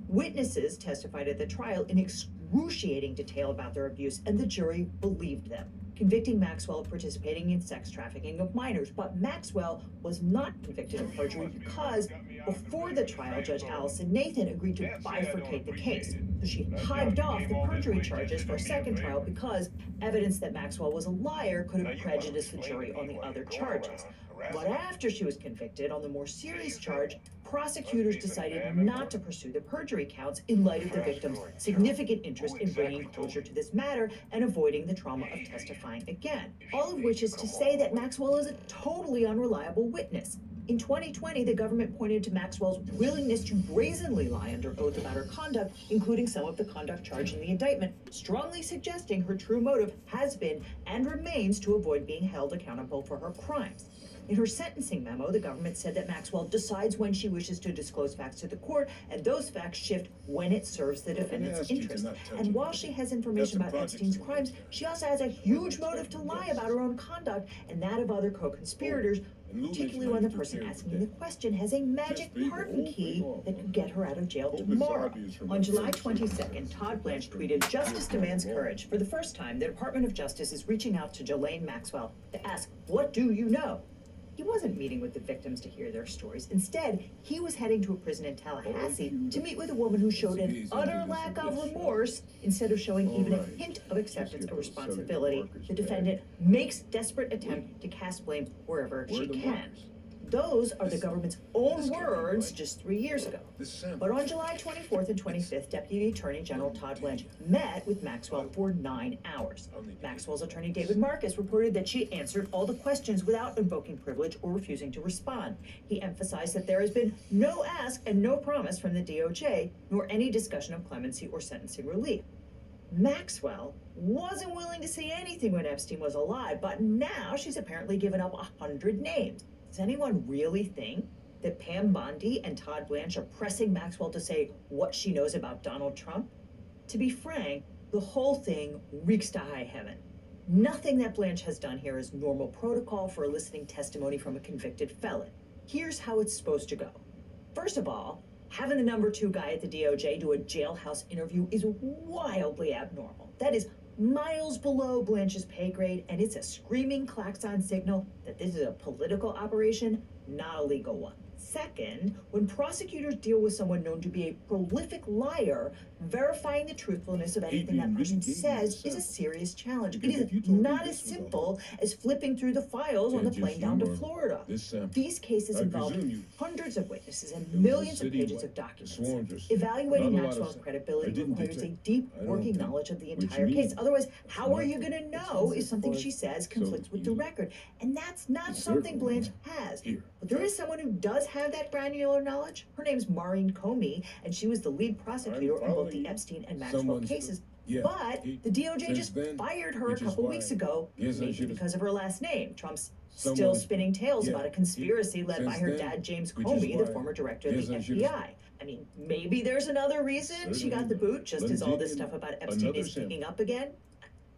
Witnesses testified at the trial in excruciating detail about their abuse, and the jury believed them, convicting Maxwell of participating in sex trafficking of minors. But Maxwell was not convicted of perjury because before the trial, Judge Allison Nathan agreed to bifurcate the case. So she hived off the perjury charges for a second trial because evidence that Maxwell was a liar could have prejudiced the jury on the other charges. But after she was convicted on the more serious charge, prosecutors decided not to pursue the perjury counts in light of the victim's significant interest in bringing closure to this matter and avoiding the trauma of testifying again. All of which is to say that Maxwell is a totally unreliable witness. In 2020, the government pointed to Maxwell's willingness to brazenly lie under oath about her conduct, including some of the conduct charged in the indictment, strongly suggesting her true motive has been and remains to avoid being held accountable for her crimes. In her sentencing memo, the government said that Maxwell decides when she wishes to disclose facts to the court, and those facts shift when it serves the defendant's interest. And while she has information about Epstein's crimes, she also has a huge motive to lie about her own conduct and that of other co-conspirators, particularly when the person asking the question has a magic pardon key that could get her out of jail tomorrow. On July 22nd, Todd Blanche tweeted, "Justice demands courage. For the first time, the Department of Justice is reaching out to Ghislaine Maxwell to ask, 'What do you know?'" He wasn't meeting with the victims to hear their stories. Instead, he was heading to a prison in Tallahassee to meet with a woman who showed an utter lack of remorse instead of showing even a hint of acceptance of responsibility. The defendant makes desperate attempt to cast blame wherever she can. Those are the government's own words just 3 years ago. But on July 24th and 25th, Deputy Attorney General Todd Blanche met with Maxwell for 9 hours. Maxwell's attorney David Marcus reported that she answered all the questions without invoking privilege or refusing to respond. He emphasized that there has been no ask and no promise from the DOJ, nor any discussion of clemency or sentencing relief. Maxwell wasn't willing to say anything when Epstein was alive, but now she's apparently given up 100 names. Does anyone really think that Pam Bondi and Todd Blanche are pressing Maxwell to say what she knows about Donald Trump? To be frank, the whole thing reeks to high heaven. Nothing that Blanche has done here is normal protocol for eliciting testimony from a convicted felon. Here's how it's supposed to go. First of all, having the number 2 guy at the DOJ do a jailhouse interview is wildly abnormal. That is miles below Blanche's pay grade, and it's a screaming klaxon signal that this is a political operation, not a legal one. Second, when prosecutors deal with someone known to be a prolific liar, verifying the truthfulness of anything that person says is a serious challenge. It is not as simple as flipping through the files on the plane down to Florida. These cases involve hundreds of witnesses and millions of pages of documents. Evaluating Maxwell's credibility requires a deep working knowledge of the entire case. Otherwise, how are you going to know if something she says conflicts with the record? And that's not something Blanche has. But there is someone who does have that granular knowledge. Her name's Maureen Comey, and she was the lead prosecutor on both the Epstein and Maxwell cases. But the DOJ just fired her a couple weeks ago, maybe because of her last name. Trump's still spinning tales about a conspiracy led by her dad, James Comey, the former director of the FBI. I mean, maybe there's another reason she got the boot, just as all this stuff about Epstein is picking up again.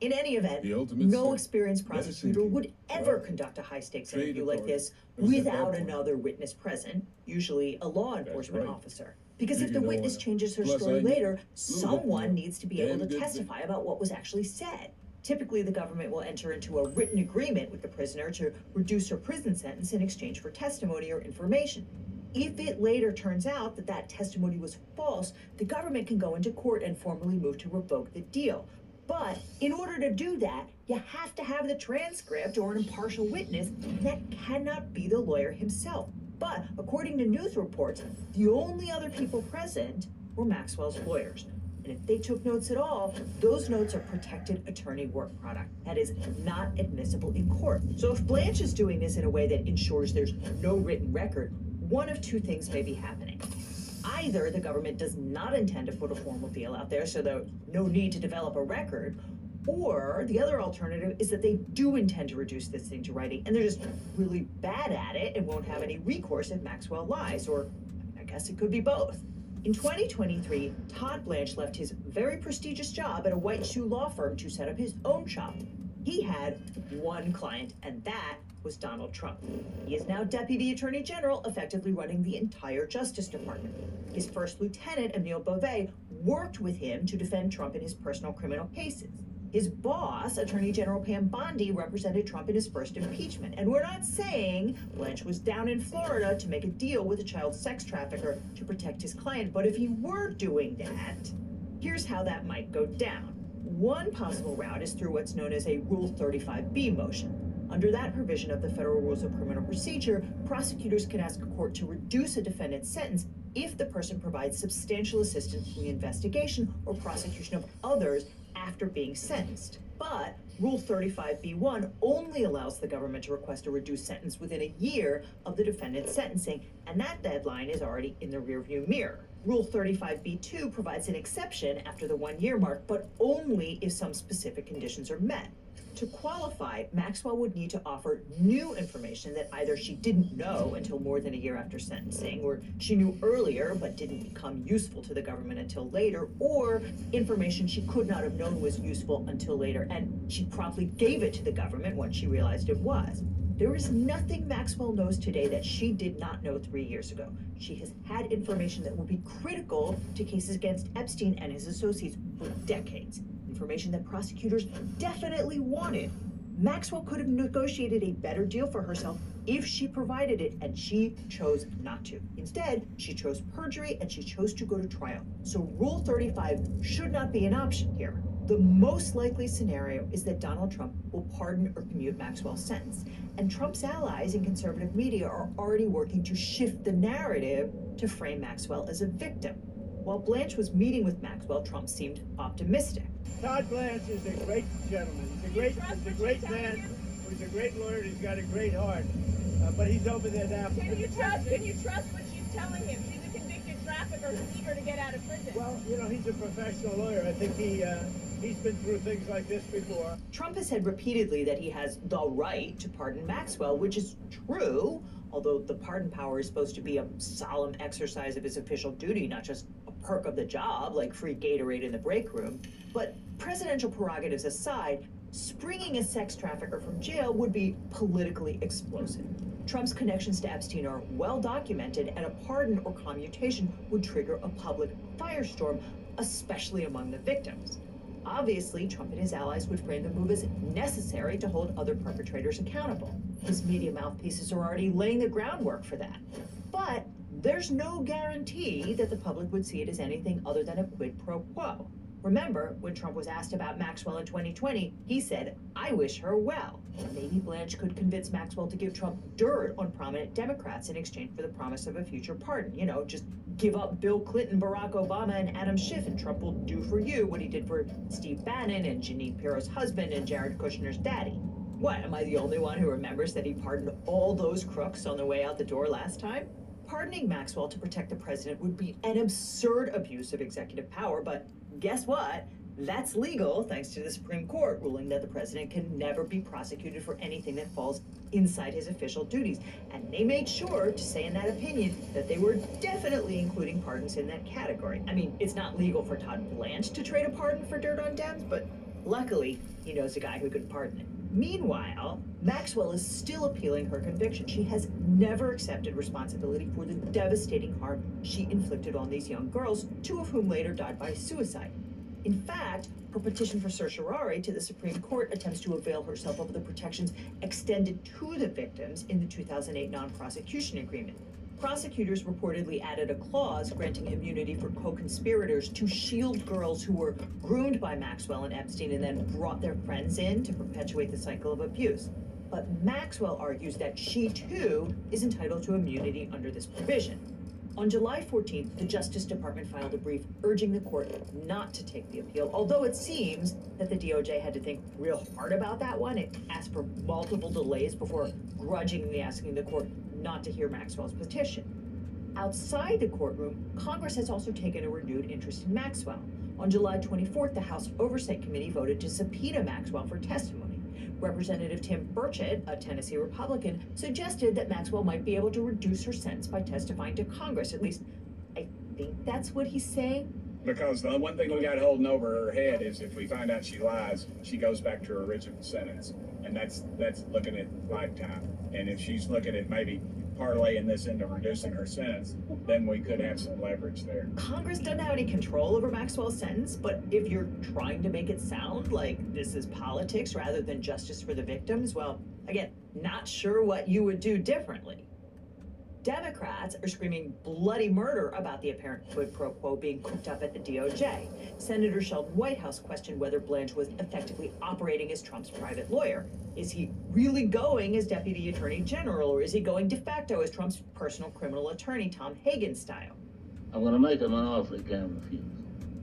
In any event, no experienced prosecutor would ever conduct a high-stakes interview like this without another witness present, usually a law enforcement officer. Because if the witness changes her story later, someone needs to be able to testify about what was actually said. Typically, the government will enter into a written agreement with the prisoner to reduce her prison sentence in exchange for testimony or information. If it later turns out that that testimony was false, the government can go into court and formally move to revoke the deal. But in order to do that, you have to have the transcript or an impartial witness, and that cannot be the lawyer himself. But according to news reports, the only other people present were Maxwell's lawyers. And if they took notes at all, those notes are protected attorney work product. That is not admissible in court. So if Blanche is doing this in a way that ensures there's no written record, one of two things may be happening. Either the government does not intend to put a formal deal out there, so there's no need to develop a record, or the other alternative is that they do intend to reduce this thing to writing, and they're just really bad at it and won't have any recourse if Maxwell lies, or I guess it could be both. In 2023, Todd Blanche left his very prestigious job at a white shoe law firm to set up his own shop. He had one client, and that was Donald Trump. He is now Deputy Attorney General, effectively running the entire Justice Department. His first lieutenant, Emile Beauvais, worked with him to defend Trump in his personal criminal cases. His boss, Attorney General Pam Bondi, represented Trump in his first impeachment. And we're not saying Blanche was down in Florida to make a deal with a child sex trafficker to protect his client, but if he were doing that, here's how that might go down. One possible route is through what's known as a Rule 35B motion. Under that provision of the Federal Rules of Criminal Procedure, prosecutors can ask a court to reduce a defendant's sentence if the person provides substantial assistance in the investigation or prosecution of others after being sentenced. But Rule 35B1 only allows the government to request a reduced sentence within a year of the defendant's sentencing, and that deadline is already in the rearview mirror. Rule 35B2 provides an exception after the 1-year mark, but only if some specific conditions are met. To qualify, Maxwell would need to offer new information that either she didn't know until more than a year after sentencing, or she knew earlier but didn't become useful to the government until later, or information she could not have known was useful until later, and she promptly gave it to the government once she realized it was. There is nothing Maxwell knows today that she did not know 3 years ago. She has had information that will be critical to cases against Epstein and his associates for decades. Information that prosecutors definitely wanted. Maxwell could have negotiated a better deal for herself if she provided it, and she chose not to. Instead, she chose perjury and she chose to go to trial. So Rule 35 should not be an option here. The most likely scenario is that Donald Trump will pardon or commute Maxwell's sentence. And Trump's allies in conservative media are already working to shift the narrative to frame Maxwell as a victim. While Blanche was meeting with Maxwell, Trump seemed optimistic. Todd Blanche is a great gentleman. He's a great man. He's a great lawyer. He's got a great heart. But he's over there now. Can you trust what she's telling him? She's a convicted trafficker who's eager to get out of prison. Well, you know, he's a professional lawyer. I think he's been through things like this before. Trump has said repeatedly that he has the right to pardon Maxwell, which is true, although the pardon power is supposed to be a solemn exercise of his official duty, not just a perk of the job, like free Gatorade in the break room. But presidential prerogatives aside, springing a sex trafficker from jail would be politically explosive. Trump's connections to Epstein are well documented, and a pardon or commutation would trigger a public firestorm, especially among the victims. Obviously, Trump and his allies would frame the move as necessary to hold other perpetrators accountable. His media mouthpieces are already laying the groundwork for that. But there's no guarantee that the public would see it as anything other than a quid pro quo. Remember, when Trump was asked about Maxwell in 2020, he said, "I wish her well." Maybe Blanche could convince Maxwell to give Trump dirt on prominent Democrats in exchange for the promise of a future pardon. You know, just give up Bill Clinton, Barack Obama, and Adam Schiff, and Trump will do for you what he did for Steve Bannon and Jeanine Pirro's husband and Jared Kushner's daddy. What, am I the only one who remembers that he pardoned all those crooks on the way out the door last time? Pardoning Maxwell to protect the president would be an absurd abuse of executive power, but guess what? That's legal thanks to the Supreme Court ruling that the president can never be prosecuted for anything that falls inside his official duties. And they made sure to say in that opinion that they were definitely including pardons in that category. I mean, it's not legal for Todd Blanche to trade a pardon for dirt on Dems, but luckily he knows a guy who could pardon it. Meanwhile, Maxwell is still appealing her conviction. She has never accepted responsibility for the devastating harm she inflicted on these young girls, 2 of whom later died by suicide. In fact, her petition for certiorari to the Supreme Court attempts to avail herself of the protections extended to the victims in the 2008 non-prosecution agreement. Prosecutors reportedly added a clause granting immunity for co-conspirators to shield girls who were groomed by Maxwell and Epstein and then brought their friends in to perpetuate the cycle of abuse. But Maxwell argues that she, too, is entitled to immunity under this provision. On July 14th, the Justice Department filed a brief urging the court not to take the appeal, although it seems that the DOJ had to think real hard about that one. It asked for multiple delays before grudgingly asking the court not to hear Maxwell's petition. Outside the courtroom, Congress has also taken a renewed interest in Maxwell. On July 24th, the House Oversight Committee voted to subpoena Maxwell for testimony. Representative Tim Burchett, a Tennessee Republican, suggested that Maxwell might be able to reduce her sentence by testifying to Congress. At least, I think that's what he's saying. Because the one thing we got holding over her head is if we find out she lies, she goes back to her original sentence. And that's looking at lifetime. And if she's looking at maybe parlaying this into reducing her sentence, then we could have some leverage there. Congress doesn't have any control over Maxwell's sentence, but if you're trying to make it sound like this is politics rather than justice for the victims, well, again, not sure what you would do differently. Democrats are screaming bloody murder about the apparent quid pro quo being cooked up at the DOJ. Senator Sheldon Whitehouse questioned whether Blanche was effectively operating as Trump's private lawyer. Is he really going as Deputy Attorney General, or is he going de facto as Trump's personal criminal attorney, Tom Hagen style? I'm going to make him an offer he can't refuse.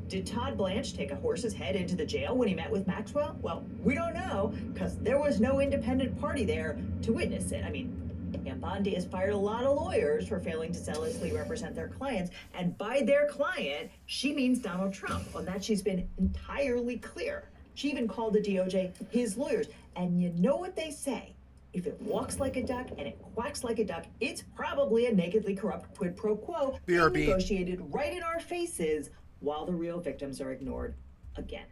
Did Todd Blanche take a horse's head into the jail when he met with Maxwell? Well, we don't know, because there was no independent party there to witness it. I mean, Pam Bondi has fired a lot of lawyers for failing to zealously represent their clients, and by their client, she means Donald Trump. On that, she's been entirely clear. She even called the DOJ his lawyers, and you know what they say. If it walks like a duck and it quacks like a duck, it's probably a nakedly corrupt quid pro quo being negotiated right in our faces while the real victims are ignored again.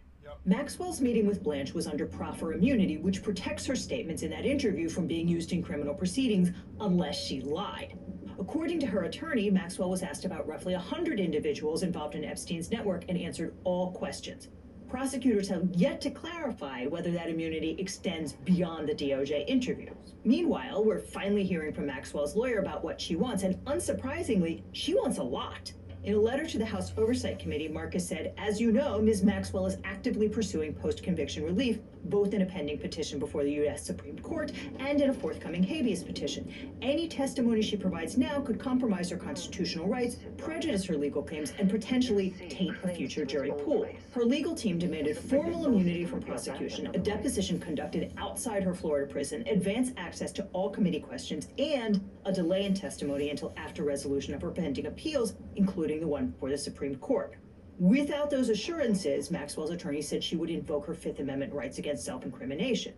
Maxwell's meeting with Blanche was under proffer immunity, which protects her statements in that interview from being used in criminal proceedings unless she lied. According to her attorney, Maxwell was asked about roughly 100 individuals involved in Epstein's network and answered all questions. Prosecutors have yet to clarify whether that immunity extends beyond the DOJ interviews. Meanwhile, we're finally hearing from Maxwell's lawyer about what she wants, and unsurprisingly, she wants a lot. In a letter to the House Oversight Committee, Marcus said, as you know, Ms. Maxwell is actively pursuing post-conviction relief, both in a pending petition before the U.S. Supreme Court and in a forthcoming habeas petition. Any testimony she provides now could compromise her constitutional rights, prejudice her legal claims, and potentially taint a future jury pool. Her legal team demanded formal immunity from prosecution, a deposition conducted outside her Florida prison, advance access to all committee questions, and a delay in testimony until after resolution of her pending appeals, including the one before the Supreme Court. Without those assurances, Maxwell's attorney said she would invoke her Fifth Amendment rights against self-incrimination.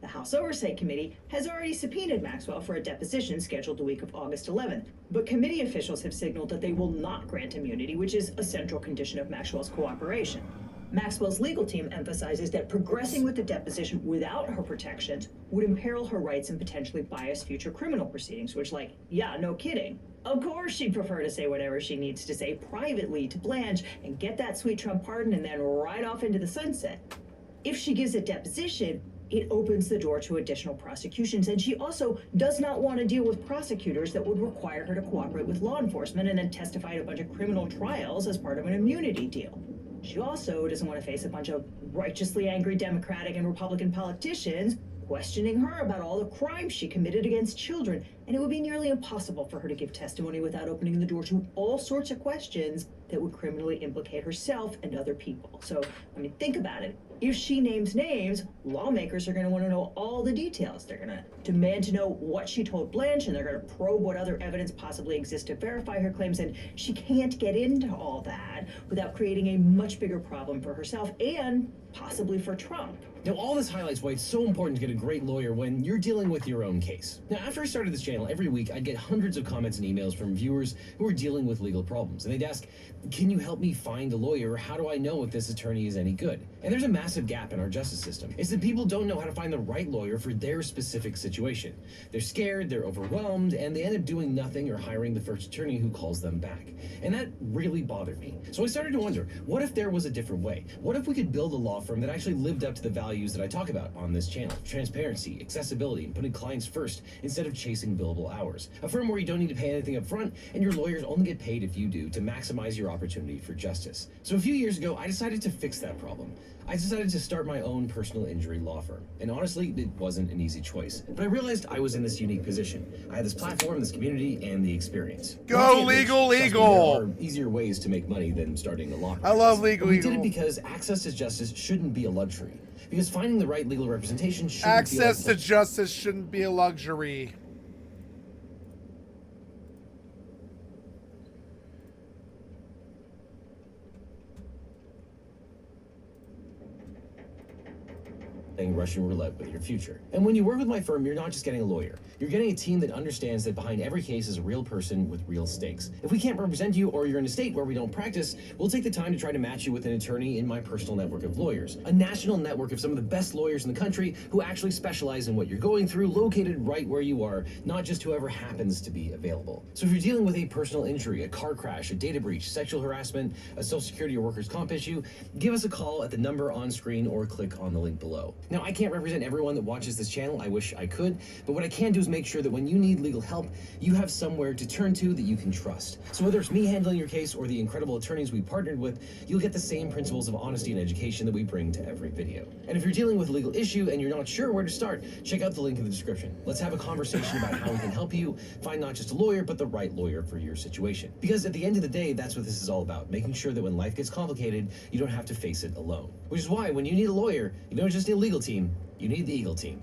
The House Oversight Committee has already subpoenaed Maxwell for a deposition scheduled the week of August 11th, but committee officials have signaled that they will not grant immunity, which is a central condition of Maxwell's cooperation. Maxwell's legal team emphasizes that progressing with the deposition without her protections would imperil her rights and potentially bias future criminal proceedings, which, like, yeah, no kidding. Of course she'd prefer to say whatever she needs to say privately to Blanche and get that sweet Trump pardon and then ride off into the sunset. If she gives a deposition, it opens the door to additional prosecutions, and she also does not want to deal with prosecutors that would require her to cooperate with law enforcement and then testify at a bunch of criminal trials as part of an immunity deal. She also doesn't want to face a bunch of righteously angry Democratic and Republican politicians questioning her about all the crimes she committed against children, and it would be nearly impossible for her to give testimony without opening the door to all sorts of questions that would criminally implicate herself and other people. So, I mean, think about it. If she names names, lawmakers are going to want to know all the details. They're going to demand to know what she told Blanche, and they're going to probe what other evidence possibly exists to verify her claims, and she can't get into all that without creating a much bigger problem for herself and possibly for Trump. Now, all this highlights why it's so important to get a great lawyer when you're dealing with your own case. Now, after I started this channel, every week I'd get hundreds of comments and emails from viewers who are dealing with legal problems. And they'd ask, can you help me find a lawyer? Or how do I know if this attorney is any good? And there's a massive gap in our justice system. It's that people don't know how to find the right lawyer for their specific situation. They're scared, they're overwhelmed, and they end up doing nothing or hiring the first attorney who calls them back. And that really bothered me. So I started to wonder, what if there was a different way? What if we could build a law firm that actually lived up to the values that I talk about on this channel? Transparency, accessibility, and putting clients first instead of chasing bills. billable hours. A firm where you don't need to pay anything up front, and your lawyers only get paid if you do, to maximize your opportunity for justice. So a few years ago, I decided to fix that problem. I decided to start my own personal injury law firm. And honestly, it wasn't an easy choice. But I realized I was in this unique position. I had this platform, this community, and the experience. Go legal, legal! There are easier ways to make money than starting a law firm. I love legal, We legal. did it because access to justice shouldn't be a luxury. Because finding the right legal representation shouldn't Access be to justice shouldn't be a luxury. playing Russian roulette with your future. And when you work with my firm, you're not just getting a lawyer. You're getting a team that understands that behind every case is a real person with real stakes. If we can't represent you, or you're in a state where we don't practice, we'll take the time to try to match you with an attorney in my personal network of lawyers. A national network of some of the best lawyers in the country who actually specialize in what you're going through, located right where you are, not just whoever happens to be available. So if you're dealing with a personal injury, a car crash, a data breach, sexual harassment, a social security or workers' comp issue, give us a call at the number on screen or click on the link below. Now, I can't represent everyone that watches this channel. I wish I could, but what I can do is make sure that when you need legal help, you have somewhere to turn to that you can trust. So whether it's me handling your case or the incredible attorneys we partnered with, you'll get the same principles of honesty and education that we bring to every video. And if you're dealing with a legal issue and you're not sure where to start, check out the link in the description. Let's have a conversation about how we can help you find not just a lawyer, but the right lawyer for your situation. Because at the end of the day, that's what this is all about, making sure that when life gets complicated, you don't have to face it alone. Which is why when you need a lawyer, you don't just need a legal team, you need the Eagle team.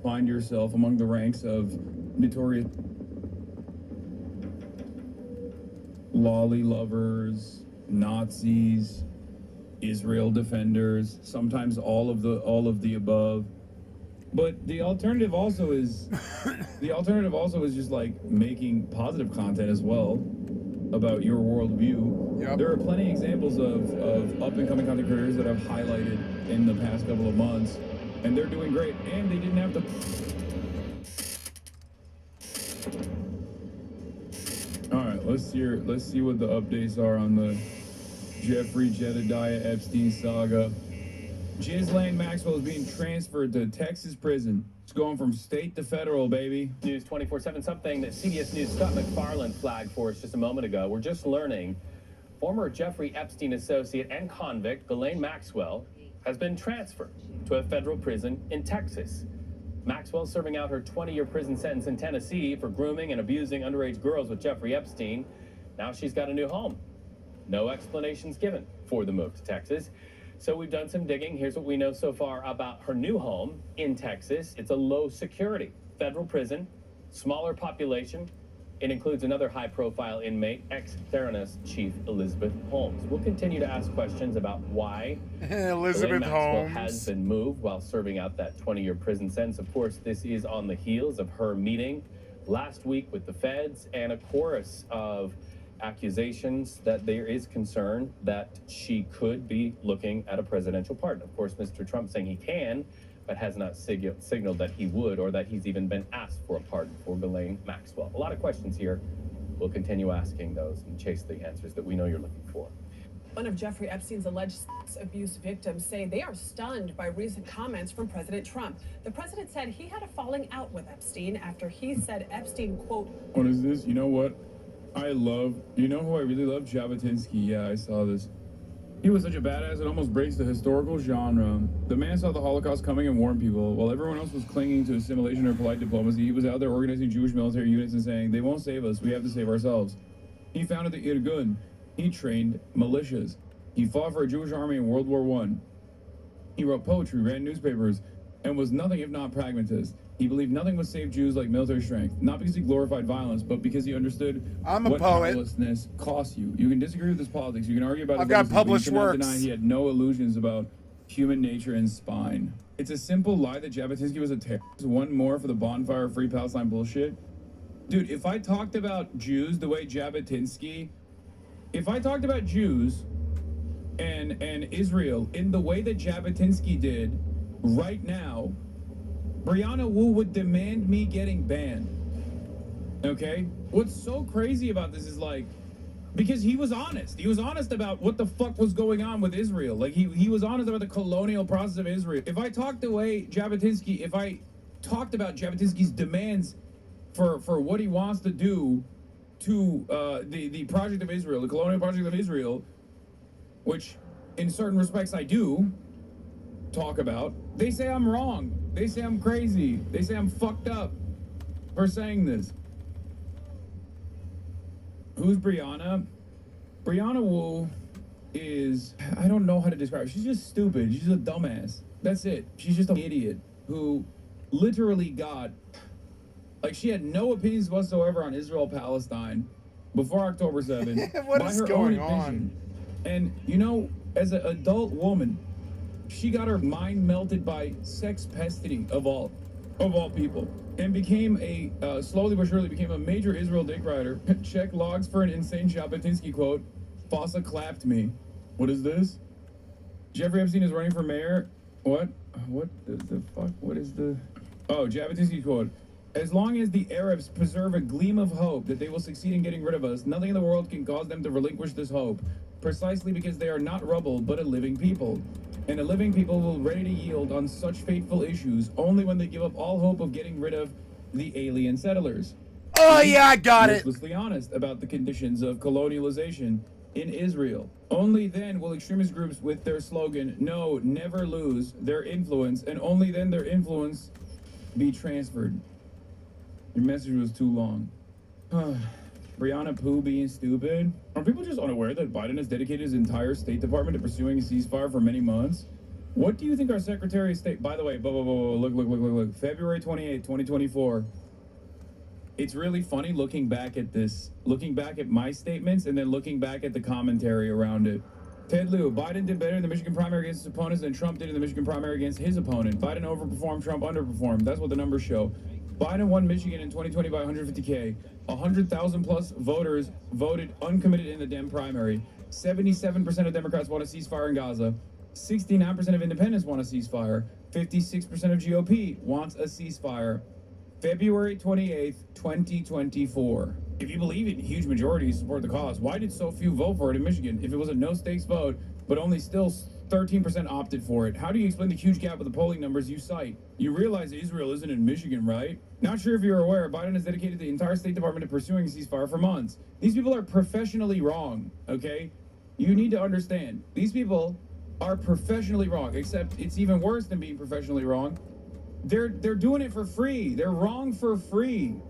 Find yourself among the ranks of notorious lolly lovers, Nazis, Israel defenders, sometimes all of the above. But the alternative also is just like making positive content as well about your worldview. Yep. There are plenty of examples of up and coming content creators that I've highlighted in the past couple of months. And they're doing great, and they didn't have to. All right, let's see what the updates are on the Jeffrey Jedediah Epstein saga. Ghislaine Maxwell is being transferred to Texas prison. It's going from state to federal, baby. News 24/7, something that CBS News' Scott McFarland flagged for us just a moment ago. We're just learning former Jeffrey Epstein associate and convict Ghislaine Maxwell has been transferred to a federal prison in Texas. Maxwell serving out her 20-year prison sentence in Tennessee for grooming and abusing underage girls with Jeffrey Epstein. Now she's got a new home. No explanations given for the move to Texas. So we've done some digging. Here's what we know so far about her new home in Texas. It's a low security federal prison, smaller population, It includes another high-profile inmate, ex-Theranos chief Elizabeth Holmes. We'll continue to ask questions about why Elizabeth Maxwell Holmes has been moved while serving out that 20-year prison sentence. Of course, this is on the heels of her meeting last week with the feds and a chorus of accusations that there is concern that she could be looking at a presidential pardon. Of course, Mr. Trump saying he can, but has not signaled that he would or that he's even been asked for a pardon for Ghislaine Maxwell. A lot of questions here. We'll continue asking those and chase the answers that we know you're looking for. One of Jeffrey Epstein's alleged sex abuse victims say they are stunned by recent comments from President Trump. The president said he had a falling out with Epstein after he said Epstein, quote, What is this? You know what? You know who I really love? Jabotinsky. Yeah, I saw this. He was such a badass, it almost breaks the historical genre. The man saw the Holocaust coming and warned people. While everyone else was clinging to assimilation or polite diplomacy, he was out there organizing Jewish military units and saying, they won't save us, we have to save ourselves. He founded the Irgun. He trained militias. He fought for a Jewish army in World War I. He wrote poetry, ran newspapers, and was nothing if not pragmatist. He believed nothing would save Jews like military strength, not because he glorified violence, but because he understood what powerlessness costs you. You can disagree with his politics, you can argue about his got published but you cannot works. deny he had no illusions about human nature and spine. It's a simple lie that Jabotinsky was a terrorist. One more for the bonfire of free Palestine bullshit. Dude, if I talked about Jews the way Jabotinsky, if I talked about Jews and Israel in the way that Jabotinsky did right now, Brianna Wu would demand me getting banned. Okay? What's so crazy about this is like, because he was honest. He was honest about what the fuck was going on with Israel. Like, he was honest about the colonial process of Israel. If I talked about Jabotinsky's demands for what he wants to do to the project of Israel, the colonial project of Israel, which in certain respects I do talk about, they say I'm wrong. They say I'm crazy. They say I'm fucked up for saying this. Who's Brianna? Brianna Wu is, I don't know how to describe her. She's just stupid. She's a dumbass. That's it. She's just an idiot who literally got, like, she had no opinions whatsoever on Israel-Palestine before October 7th. What by is her going own admission. And, you know, as an adult woman, she got her mind melted by sex pestity of all people, and became slowly but surely became a major Israel dick rider. Check logs for an insane Jabotinsky quote. Fossa clapped me. What is this? Jeffrey Epstein is running for mayor. What the fuck? What is the... Oh, Jabotinsky quote. As long as the Arabs preserve a gleam of hope that they will succeed in getting rid of us, nothing in the world can cause them to relinquish this hope, precisely because they are not rubble, but a living people. And a living people will ready to yield on such fateful issues only when they give up all hope of getting rid of the alien settlers. Oh yeah, I got it. Ruthlessly honest about the conditions of colonialization in Israel. Only then will extremist groups with their slogan, "No, never lose," their influence, and only then their influence be transferred. Your message was too long. Brianna Pooh being stupid. Are people just unaware that Biden has dedicated his entire State Department to pursuing a ceasefire for many months? What do you think our Secretary of State... By the way, look. February 28, 2024. It's really funny looking back at this, looking back at my statements and then looking back at the commentary around it. Ted Lieu, Biden did better in the Michigan primary against his opponents than Trump did in the Michigan primary against his opponent. Biden overperformed, Trump underperformed. That's what the numbers show. Biden won Michigan in 2020 by 150K. 100,000 plus voters voted uncommitted in the Dem primary. 77% of Democrats want a ceasefire in Gaza. 69% of independents want a ceasefire. 56% of GOP wants a ceasefire. February 28th, 2024. If you believe in huge majorities support the cause, why did so few vote for it in Michigan? If it was a no-stakes vote, but only still 13% opted for it, how do you explain the huge gap with the polling numbers you cite? You realize Israel isn't in Michigan, right? Not sure if you're aware, Biden has dedicated the entire State Department to pursuing a ceasefire for months. These people are professionally wrong, okay? You need to understand. These people are professionally wrong, except it's even worse than being professionally wrong. They're doing it for free. They're wrong for free.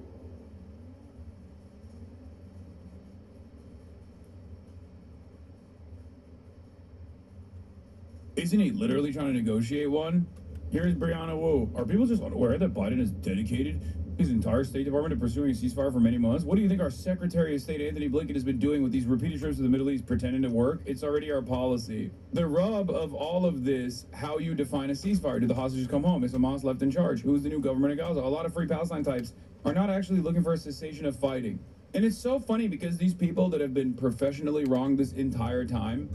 Isn't he literally trying to negotiate one? Here's Brianna Wu. Are people just unaware that Biden has dedicated His entire State Department is pursuing a ceasefire for many months. What do you think our Secretary of State, Anthony Blinken, has been doing with these repeated trips to the Middle East pretending to work? It's already our policy. The rub of all of this, how you define a ceasefire. Do the hostages come home? Is Hamas left in charge? Who's the new government of Gaza? A lot of Free Palestine types are not actually looking for a cessation of fighting. And it's so funny because these people that have been professionally wrong this entire time,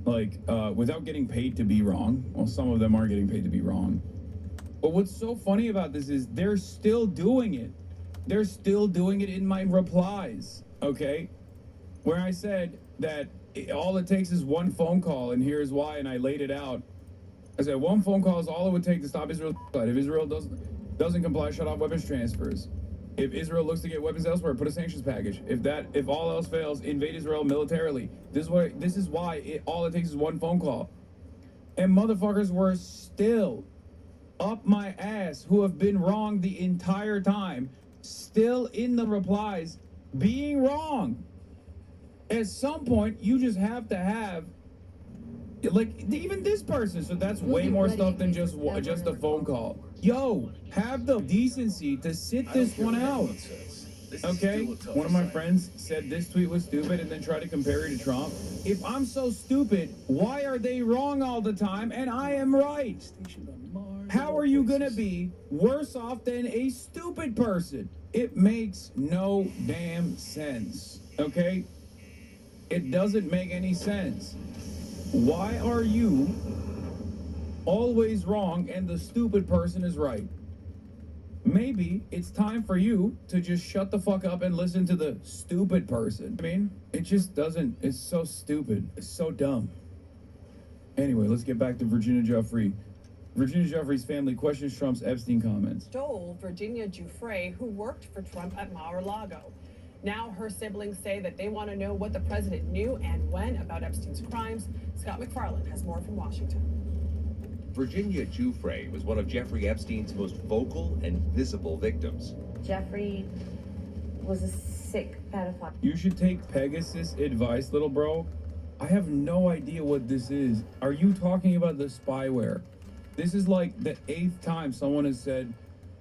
like, without getting paid to be wrong, well, some of them are getting paid to be wrong. But what's so funny about this is they're still doing it. They're still doing it in my replies, okay? Where I said that all it takes is one phone call, and here's why, and I laid it out. I said one phone call is all it would take to stop Israel. If Israel doesn't comply, shut off weapons transfers. If Israel looks to get weapons elsewhere, put a sanctions package. If all else fails, invade Israel militarily. This is why all it takes is one phone call. And motherfuckers were still up my ass, who have been wrong the entire time, still in the replies being wrong. At some point, you just have to have, like, even this person. So that's way more stuff than just a phone call. Yo, have the decency to sit this one out. Okay? One of my friends said this tweet was stupid and then tried to compare it to Trump. If I'm so stupid, why are they wrong all the time and I am right? How are you gonna be worse off than a stupid person? It makes no damn sense, okay? It doesn't make any sense. Why are you always wrong and the stupid person is right? Maybe it's time for you to just shut the fuck up and listen to the stupid person. I mean, it just doesn't, it's so stupid. It's so dumb. Anyway, let's get back to Virginia Giuffre. Virginia Giuffre's family questions Trump's Epstein comments. Stole Virginia Giuffre, who worked for Trump at Mar-a-Lago. Now her siblings say that they want to know what the president knew and when about Epstein's crimes. Scott McFarland has more from Washington. Virginia Giuffre was one of Jeffrey Epstein's most vocal and visible victims. Jeffrey was a sick pedophile. You should take Pegasus advice, little bro. I have no idea what this is. Are you talking about the spyware? This is like the 8th time someone has said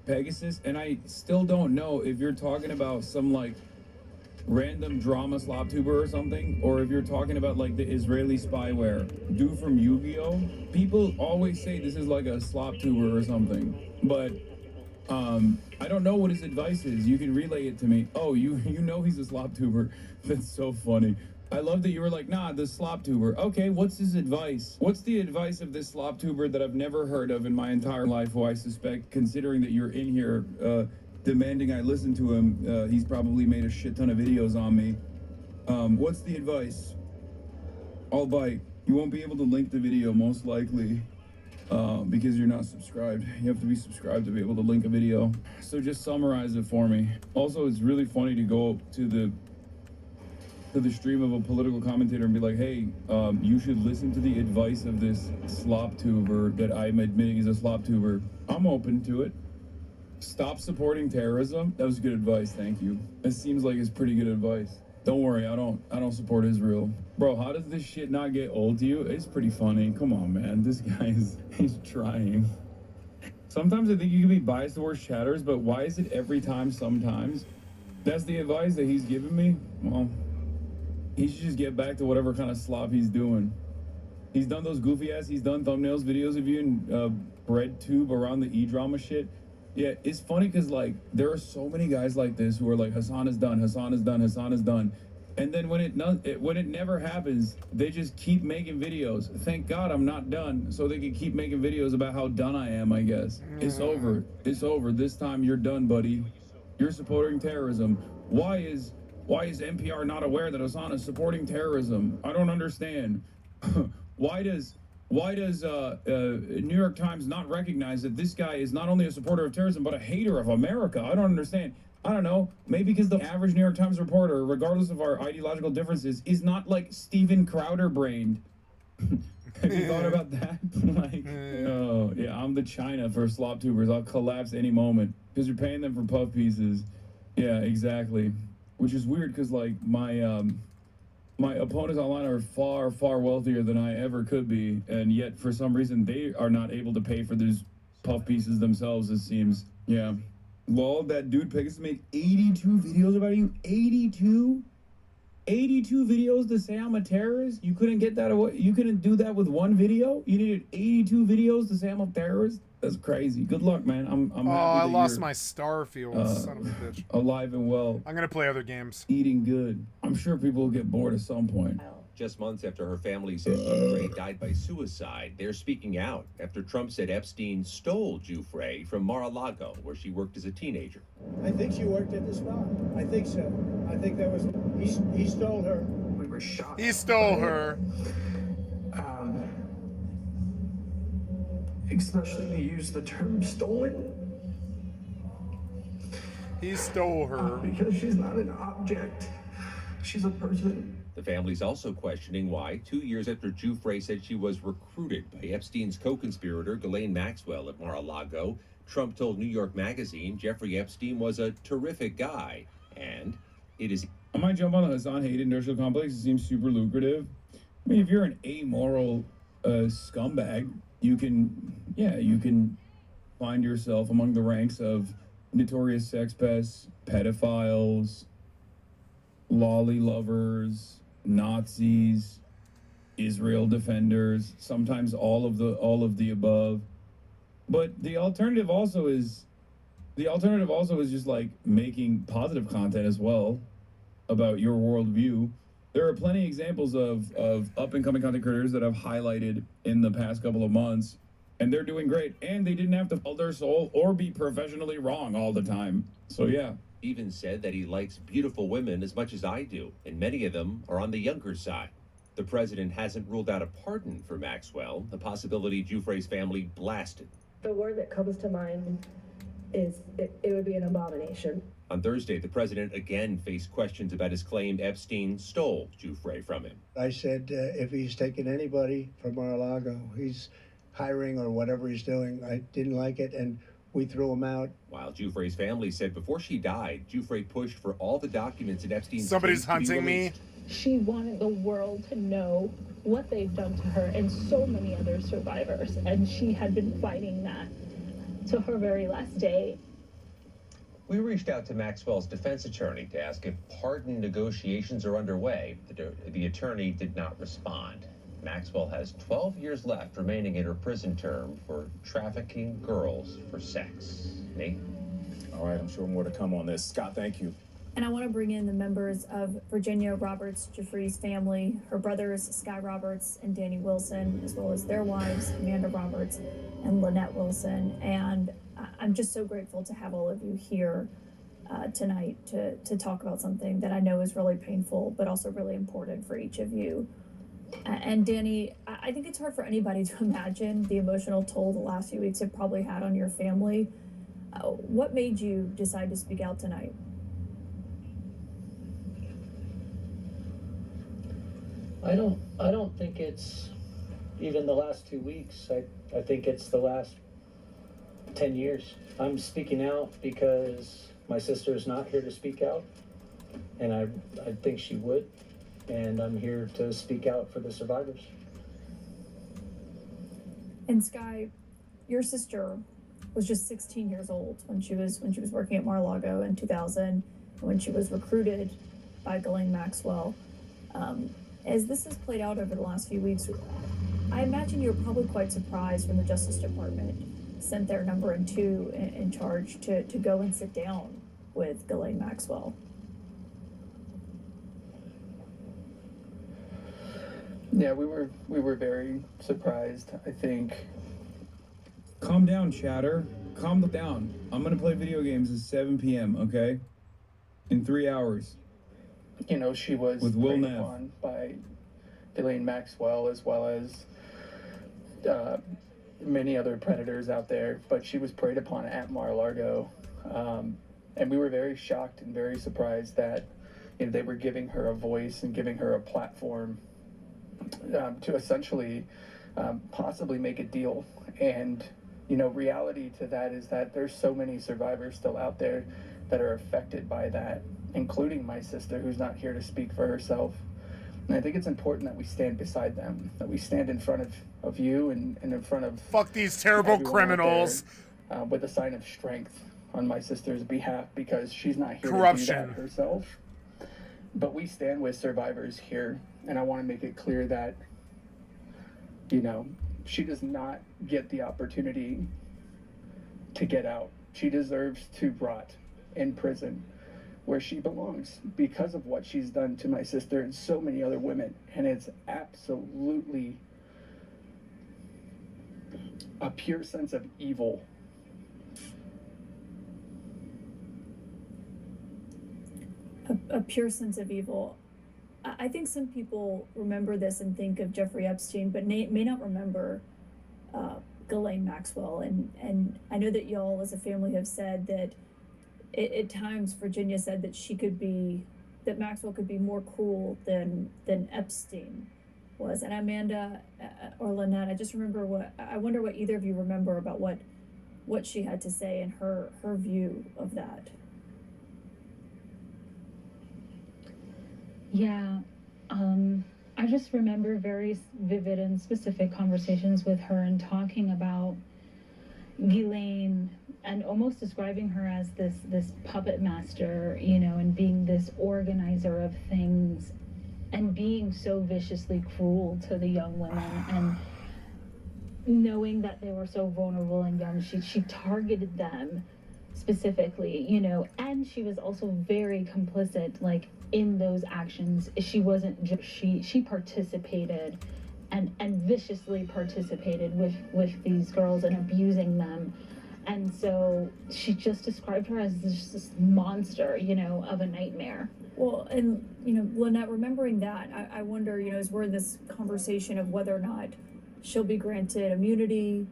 Pegasus, and I still don't know if you're talking about some like random drama slop tuber or something, or if you're talking about like the Israeli spyware. Dude from Yu-Gi-Oh! People always say this is like a slop tuber or something, but I don't know what his advice is. You can relay it to me. Oh, you know he's a slop tuber. That's so funny. I love that you were like, nah, the slop tuber. Okay, what's his advice? What's the advice of this slop tuber that I've never heard of in my entire life, who I suspect, considering that you're in here demanding I listen to him, he's probably made a shit ton of videos on me. What's the advice? I'll bite. You won't be able to link the video, most likely, because you're not subscribed. You have to be subscribed to be able to link a video. So just summarize it for me. Also, it's really funny to go to the stream of a political commentator and be like, hey, you should listen to the advice of this slop tuber that I'm admitting is a slop tuber. I'm open to it. Stop supporting terrorism. That was good advice, thank you. It seems like it's pretty good advice. Don't worry, I don't support Israel. Bro, how does this shit not get old to you? It's pretty funny. Come on, man. This guy he's trying. Sometimes I think you can be biased towards chatters, but why is it every time sometimes? That's the advice that he's giving me? Well, he should just get back to whatever kind of slop he's doing. He's done those goofy ass, he's done thumbnails, videos of you in bread tube around the E-drama shit. Yeah, it's funny because, like, there are so many guys like this who are like, Hassan is done, Hassan is done, Hassan is done. And then when it never happens, they just keep making videos. Thank God I'm not done, so they can keep making videos about how done I am, I guess. It's over. It's over. This time you're done, buddy. You're supporting terrorism. Why is NPR not aware that Hassan is supporting terrorism? I don't understand. Why does New York Times not recognize that this guy is not only a supporter of terrorism, but a hater of America? I don't understand. I don't know. Maybe because the average New York Times reporter, regardless of our ideological differences, is not like Steven Crowder brained. Have you thought about that? Like, oh, yeah, I'm the China for slop tubers. I'll collapse any moment because you're paying them for puff pieces. Yeah, exactly. Which is weird because, like, my opponents online are far, far wealthier than I ever could be, and yet for some reason they are not able to pay for these puff pieces themselves, it seems. Yeah. Lol, that dude picked us to make 82 videos about you. 82? 82 videos to say I'm a terrorist? You couldn't get that away? You couldn't do that with one video? You needed 82 videos to say I'm a terrorist? That's crazy. Good luck, man. I'm happy I that lost you're, my Starfield, son of a bitch. alive and well. I'm gonna play other games. Eating good. I'm sure people will get bored at some point. Just months after her family said Giuffre died by suicide, they're speaking out after Trump said Epstein stole Giuffre from Mar-a-Lago, where she worked as a teenager. I think she worked at the spa. I think so. I think that was he stole her. We were shocked. He stole her. Especially to use the term stolen. He stole her. Because she's not an object. She's a person. The family's also questioning why, 2 years after Giuffre said she was recruited by Epstein's co-conspirator Ghislaine Maxwell at Mar-a-Lago, Trump told New York Magazine Jeffrey Epstein was a terrific guy, and it is... I might jump on the Hassan Haidt industrial complex. It seems super lucrative. I mean, if you're an amoral scumbag, you can find yourself among the ranks of notorious sex pests, pedophiles, lolly lovers, Nazis, Israel defenders, sometimes all of the above. But the alternative also is just like making positive content as well about your worldview. There are plenty of examples of up and coming content creators that I've highlighted in the past couple of months, and they're doing great, and they didn't have to sell their soul or be professionally wrong all the time. So yeah. Even said that he likes beautiful women as much as I do, and many of them are on the younger side. The president hasn't ruled out a pardon for Maxwell, a possibility Giuffre's family blasted. The word that comes to mind is it would be an abomination. On Thursday, the president again faced questions about his claim Epstein stole Giuffre from him. I said, if he's taking anybody from Mar-a-Lago, he's hiring or whatever he's doing. I didn't like it, and we threw him out. While Giuffre's family said before she died, Giuffre pushed for all the documents in Epstein's Somebody's case to be hunting me. released. She wanted the world to know what they've done to her and so many other survivors, and she had been fighting that to her very last day. We reached out to Maxwell's defense attorney to ask if pardon negotiations are underway. The attorney did not respond. Maxwell has 12 years left remaining in her prison term for trafficking girls for sex. Nate? All right, I'm sure more to come on this. Scott, thank you. And I want to bring in the members of Virginia Roberts Giuffre's family, her brothers Sky Roberts and Danny Wilson, as well as their wives Amanda Roberts and Lynette Wilson. And I'm just so grateful to have all of you here tonight to talk about something that I know is really painful, but also really important for each of you. And Danny, I think it's hard for anybody to imagine the emotional toll the last few weeks have probably had on your family. What made you decide to speak out tonight? I don't think it's even the last 2 weeks. I think it's the last 10 years. I'm speaking out because my sister is not here to speak out, and I think she would, and I'm here to speak out for the survivors. And Sky, your sister was just 16 years old when she was working at Mar-a-Lago in 2000, when she was recruited by Ghislaine Maxwell. As this has played out over the last few weeks, I imagine you're probably quite surprised when the Justice Department sent their number 2 in charge to go and sit down with Ghislaine Maxwell. Yeah, we were very surprised, I think. Calm down, chatter. Calm down. I'm gonna play video games at 7 p.m., okay? In 3 hours. You know, she was with Will preyed Neff upon by Ghislaine Maxwell, as well as many other predators out there, but she was preyed upon at Mar-a-Lago. And we were very shocked and very surprised that they were giving her a voice and giving her a platform to essentially possibly make a deal. And, reality to that is that there's so many survivors still out there that are affected by that, including my sister, who's not here to speak for herself. And I think it's important that we stand beside them, that we stand in front of you and in front of... Fuck these terrible criminals. With a sign of strength on my sister's behalf because she's not here Corruption. to do that herself. But we stand with survivors here, and I want to make it clear that, you know, she does not get the opportunity to get out. She deserves to rot in prison where she belongs because of what she's done to my sister and so many other women. And it's absolutely a pure sense of evil. A pure sense of evil. I think some people remember this and think of Jeffrey Epstein, but may not remember Ghislaine Maxwell. And I know that y'all as a family have said that at times Virginia said that Maxwell could be more cruel than Epstein was. And Amanda or Lynette, I wonder what either of you remember about what she had to say and her view of that. Yeah, I just remember very vivid and specific conversations with her and talking about Ghislaine and almost describing her as this puppet master, you know, and being this organizer of things and being so viciously cruel to the young women and knowing that they were so vulnerable and young. She targeted them specifically, you know, and she was also very complicit, like, in those actions. She wasn't just, she participated and viciously participated with these girls and abusing them. And so she just described her as this monster, you know, of a nightmare. Well, and, you know, Lynette, remembering that, I wonder, you know, as we're in this conversation of whether or not she'll be granted immunity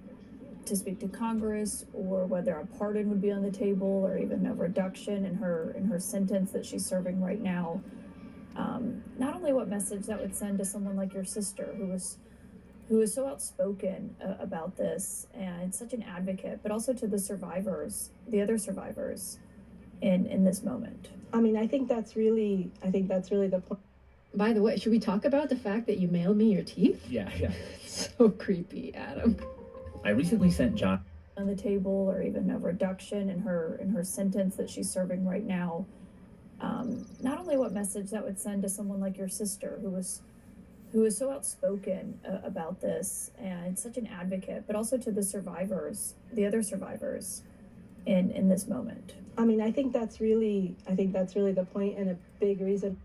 to speak to Congress, or whether a pardon would be on the table, or even a reduction in her sentence that she's serving right now. Not only what message that would send to someone like your sister, who was so outspoken about this and such an advocate, but also to the survivors, the other survivors in this moment. I mean, I think that's really the point. By the way, should we talk about the fact that you mailed me your teeth? Yeah. So creepy, Adam. I recently sent John On the table, or even a reduction in her sentence that she's serving right now. Not only what message that would send to someone like your sister, who was so outspoken about this and such an advocate, but also to the survivors, the other survivors in this moment. I mean, I think that's really the point, and a big reason.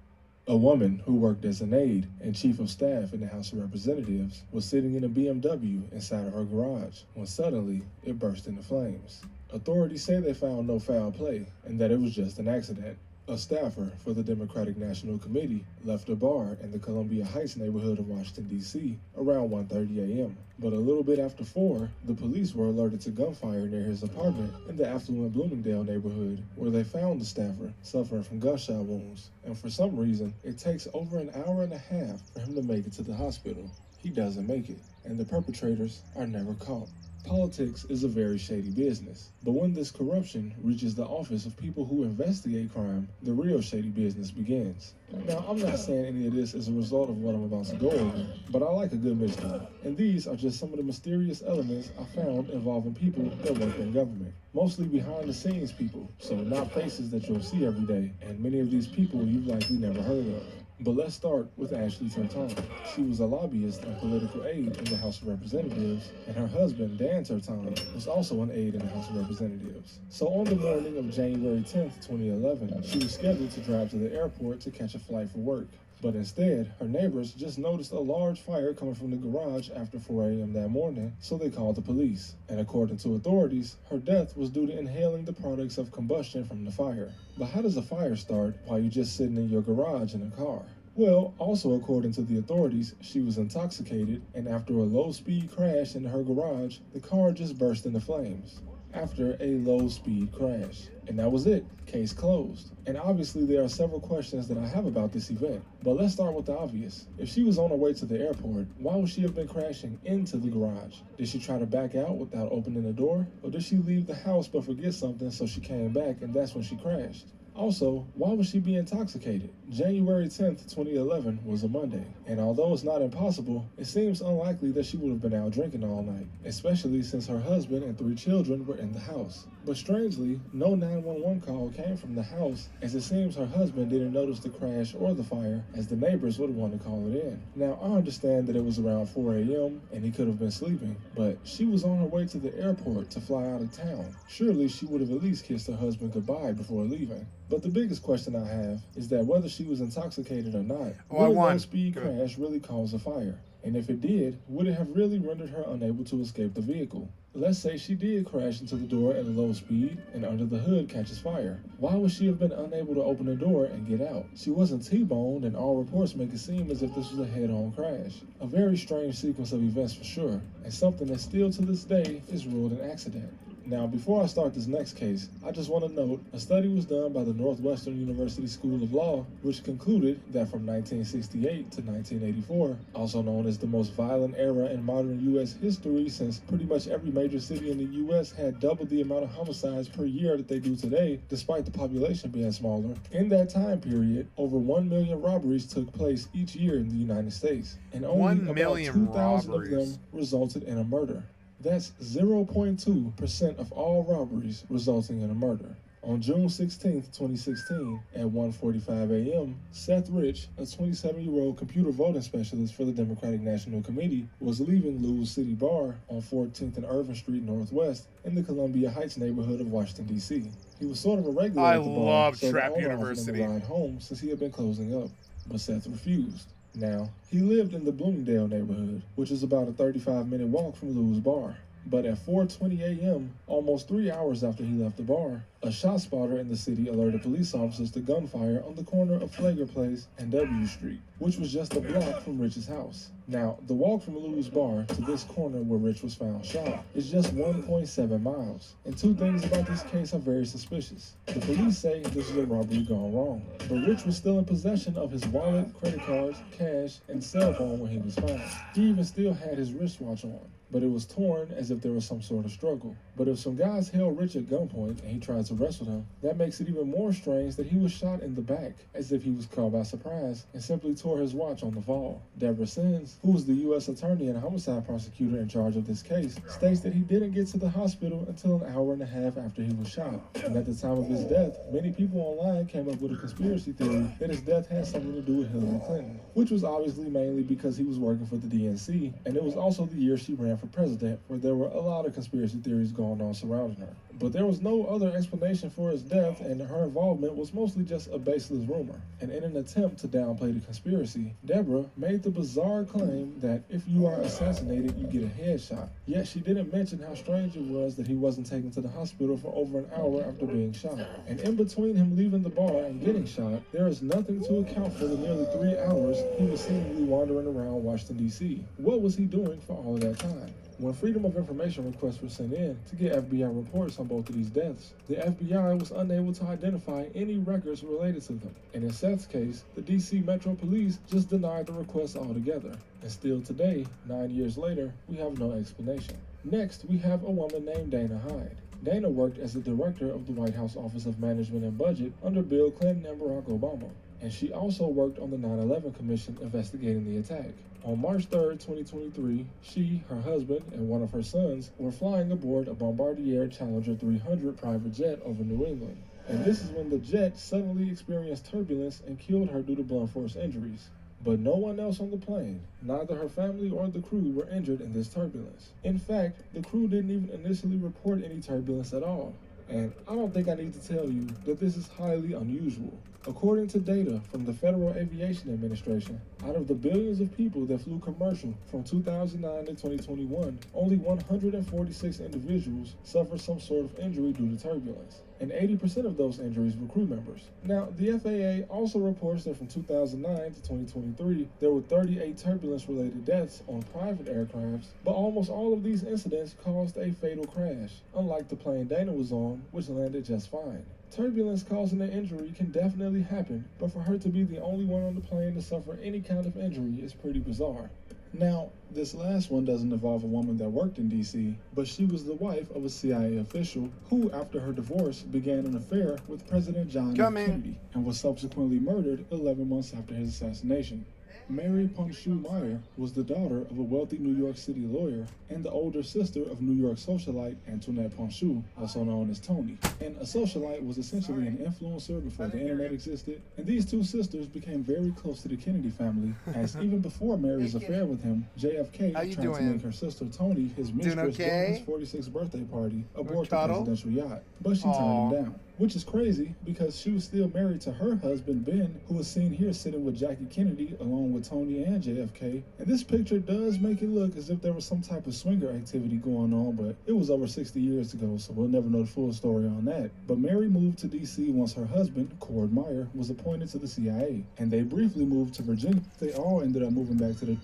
A woman who worked as an aide and chief of staff in the House of Representatives was sitting in a BMW inside of her garage when suddenly it burst into flames. Authorities say they found no foul play and that it was just an accident. A staffer for the Democratic National Committee left a bar in the Columbia Heights neighborhood of Washington, D.C. around 1:30 a.m. But a little bit after 4, the police were alerted to gunfire near his apartment in the affluent Bloomingdale neighborhood, where they found the staffer suffering from gunshot wounds. And for some reason, it takes over an hour and a half for him to make it to the hospital. He doesn't make it, and the perpetrators are never caught. Politics is a very shady business, but when this corruption reaches the office of people who investigate crime, the real shady business begins. Now, I'm not saying any of this is a result of what I'm about to go over, but I like a good mystery, and these are just some of the mysterious elements I found involving people that work in government. Mostly behind-the-scenes people, so not faces that you'll see every day, and many of these people you've likely never heard of. But let's start with Ashley Turton. She was a lobbyist and political aide in the House of Representatives, and her husband, Dan Turton, was also an aide in the House of Representatives. So on the morning of January 10th, 2011, she was scheduled to drive to the airport to catch a flight for work. But instead, her neighbors just noticed a large fire coming from the garage after 4 a.m. that morning, so they called the police. And according to authorities, her death was due to inhaling the products of combustion from the fire. But how does a fire start while you're just sitting in your garage in a car? Well, also according to the authorities, she was intoxicated, and after a low-speed crash in her garage, the car just burst into flames. After a low-speed crash. And that was it. Case closed. And obviously there are several questions that I have about this event. But let's start with the obvious. If she was on her way to the airport, why would she have been crashing into the garage? Did she try to back out without opening the door? Or did she leave the house but forget something so she came back and that's when she crashed? Also, why would she be intoxicated? January 10th, 2011 was a Monday, and although it's not impossible, it seems unlikely that she would have been out drinking all night, especially since her husband and 3 children were in the house. But strangely, no 911 call came from the house, as it seems her husband didn't notice the crash or the fire, as the neighbors would want to call it in. Now, I understand that it was around 4 a.m. and he could have been sleeping, but she was on her way to the airport to fly out of town. Surely she would have at least kissed her husband goodbye before leaving. But the biggest question I have is that whether she was intoxicated or not, would a low-speed crash really cause a fire? And if it did, would it have really rendered her unable to escape the vehicle? Let's say she did crash into the door at a low speed and under the hood catches fire. Why would she have been unable to open the door and get out? She wasn't T-boned, and all reports make it seem as if this was a head-on crash. A very strange sequence of events for sure, and something that still to this day is ruled an accident. Now, before I start this next case, I just want to note a study was done by the Northwestern University School of Law, which concluded that from 1968 to 1984, also known as the most violent era in modern U.S. history, since pretty much every major city in the U.S. had double the amount of homicides per year that they do today, despite the population being smaller. In that time period, over 1 million robberies took place each year in the United States, and only about 2,000 of them resulted in a murder. That's 0.2% of all robberies resulting in a murder. On June 16, 2016, at 1:45 a.m., Seth Rich, a 27-year-old computer voting specialist for the Democratic National Committee, was leaving Lou's City Bar on 14th and Irvin Street Northwest in the Columbia Heights neighborhood of Washington, D.C. He was sort of a regular at the bar, love so Trap the owner offered University. him a ride home since he had been closing up, but Seth refused. Now, he lived in the Bloomingdale neighborhood, which is about a 35-minute walk from Lou's bar. But at 4:20 a.m., almost 3 hours after he left the bar, a shot spotter in the city alerted police officers to gunfire on the corner of Flagler Place and W Street, which was just a block from Rich's house. Now, the walk from Lou's bar to this corner where Rich was found shot is just 1.7 miles. And two things about this case are very suspicious. The police say this is a robbery gone wrong, but Rich was still in possession of his wallet, credit cards, cash, and cell phone when he was found. He even still had his wristwatch on, but it was torn as if there was some sort of struggle. But if some guys held Rich at gunpoint and he tried to wrestle him, that makes it even more strange that he was shot in the back, as if he was caught by surprise and simply tore his watch on the fall. Deborah Sins, who is the U.S. attorney and homicide prosecutor in charge of this case, states that he didn't get to the hospital until an hour and a half after he was shot. And at the time of his death, many people online came up with a conspiracy theory that his death had something to do with Hillary Clinton, which was obviously mainly because he was working for the DNC, and it was also the year she ran for president, where there were a lot of conspiracy theories going on surrounding her. But there was no other explanation for his death, and her involvement was mostly just a baseless rumor. And in an attempt to downplay the conspiracy, Deborah made the bizarre claim that if you are assassinated, you get a headshot. Yet she didn't mention how strange it was that he wasn't taken to the hospital for over an hour after being shot. And in between him leaving the bar and getting shot, there is nothing to account for the nearly 3 hours he was seemingly wandering around Washington, D.C. What was he doing for all of that time? When Freedom of Information requests were sent in to get FBI reports on both of these deaths, the FBI was unable to identify any records related to them. And in Seth's case, the DC Metro Police just denied the request altogether. And still today, 9 years later, we have no explanation. Next, we have a woman named Dana Hyde. Dana worked as the director of the White House Office of Management and Budget under Bill Clinton and Barack Obama. And she also worked on the 9/11 Commission investigating the attack. On March 3, 2023, she, her husband, and one of her sons were flying aboard a Bombardier Challenger 300 private jet over New England. And this is when the jet suddenly experienced turbulence and killed her due to blunt force injuries. But no one else on the plane, neither her family or the crew, were injured in this turbulence. In fact, the crew didn't even initially report any turbulence at all. And I don't think I need to tell you that this is highly unusual. According to data from the Federal Aviation Administration, out of the billions of people that flew commercial from 2009 to 2021, only 146 individuals suffered some sort of injury due to turbulence. And 80% of those injuries were crew members. Now, the FAA also reports that from 2009 to 2023, there were 38 turbulence-related deaths on private aircrafts, but almost all of these incidents caused a fatal crash, unlike the plane Dana was on, which landed just fine. Turbulence causing an injury can definitely happen, but for her to be the only one on the plane to suffer any kind of injury is pretty bizarre. Now, this last one doesn't involve a woman that worked in D.C., but she was the wife of a CIA official who, after her divorce, began an affair with President John F. Kennedy and was subsequently murdered 11 months after his assassination. Mary Ponshu Meyer was the daughter of a wealthy New York City lawyer and the older sister of New York socialite Antoinette Ponshu, also known as Tony. And a socialite was essentially an influencer before the internet existed, and these two sisters became very close to the Kennedy family, as even before Mary's affair with him, JFK tried to make her sister Tony his mistress during his 46th birthday party aboard the presidential yacht, but she turned him down. Which is crazy because she was still married to her husband Ben, who was seen here sitting with Jackie Kennedy along with Tony and JFK. And this picture does make it look as if there was some type of swinger activity going on, but it was over 60 years ago, so we'll never know the full story on that. But Mary moved to DC once her husband, Cord Meyer, was appointed to the CIA, and they briefly moved to Virginia. They all ended up moving back to the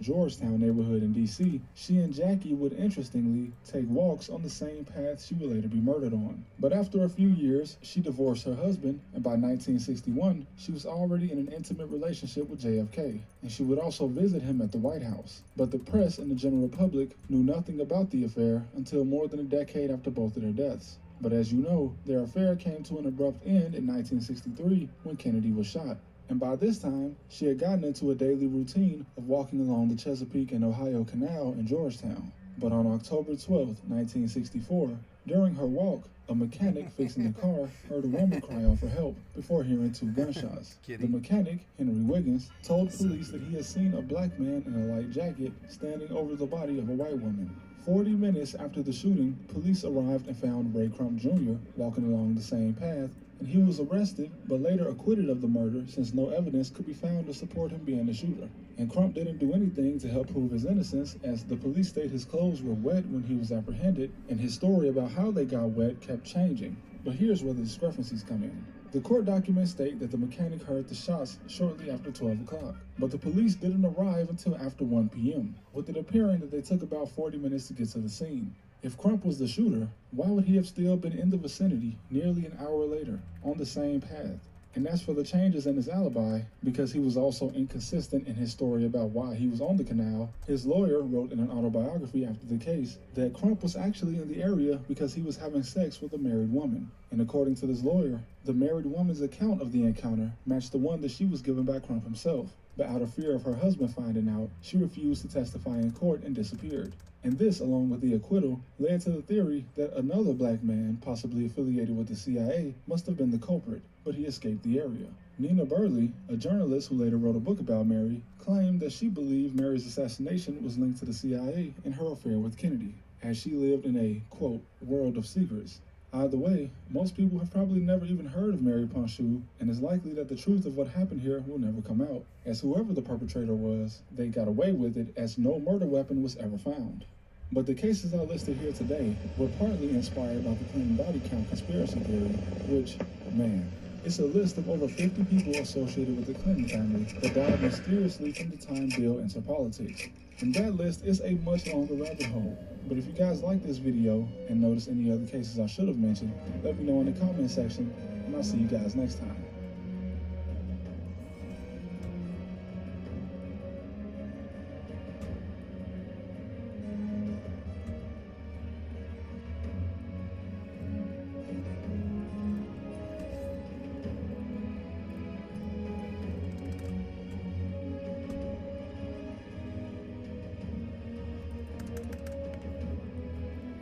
Georgetown neighborhood in DC, she and Jackie would interestingly take walks on the same path she would later be murdered on. But after a few years, she divorced her husband, and by 1961, she was already in an intimate relationship with JFK, and she would also visit him at the White House. But the press and the general public knew nothing about the affair until more than a decade after both of their deaths. But as you know, their affair came to an abrupt end in 1963 when Kennedy was shot. And by this time, she had gotten into a daily routine of walking along the Chesapeake and Ohio Canal in Georgetown. But on October 12, 1964, during her walk, a mechanic fixing the car heard a woman cry out for help before hearing 2 gunshots. The mechanic, Henry Wiggins, told police that he had seen a black man in a light jacket standing over the body of a white woman. 40 minutes after the shooting, police arrived and found Ray Crump Jr. walking along the same path, and he was arrested but later acquitted of the murder since no evidence could be found to support him being the shooter. And Crump didn't do anything to help prove his innocence, as the police state his clothes were wet when he was apprehended, and his story about how they got wet kept changing. But here's where the discrepancies come in. The court documents state that the mechanic heard the shots shortly after 12 o'clock, but the police didn't arrive until after 1 p.m., with it appearing that they took about 40 minutes to get to the scene. If Crump was the shooter, why would he have still been in the vicinity nearly an hour later, on the same path? And as for the changes in his alibi, because he was also inconsistent in his story about why he was on the canal, his lawyer wrote in an autobiography after the case that Crump was actually in the area because he was having sex with a married woman. And according to this lawyer, the married woman's account of the encounter matched the one that she was given by Crump himself. but out of fear of her husband finding out, she refused to testify in court and disappeared. And this, along with the acquittal, led to the theory that another black man, possibly affiliated with the CIA, must have been the culprit, but he escaped the area. Nina Burley, a journalist who later wrote a book about Mary, claimed that she believed Mary's assassination was linked to the CIA and her affair with Kennedy, as she lived in a, quote, world of secrets. Either way, most people have probably never even heard of Mary Ponchou, and it's likely that the truth of what happened here will never come out, as whoever the perpetrator was, they got away with it as no murder weapon was ever found. But the cases I listed here today were partly inspired by the Clinton body count conspiracy theory, which, man, it's a list of over 50 people associated with the Clinton family that died mysteriously from the time Bill entered politics. And that list is a much longer rabbit hole. But if you guys like this video and notice any other cases I should have mentioned, let me know in the comment section, and I'll see you guys next time.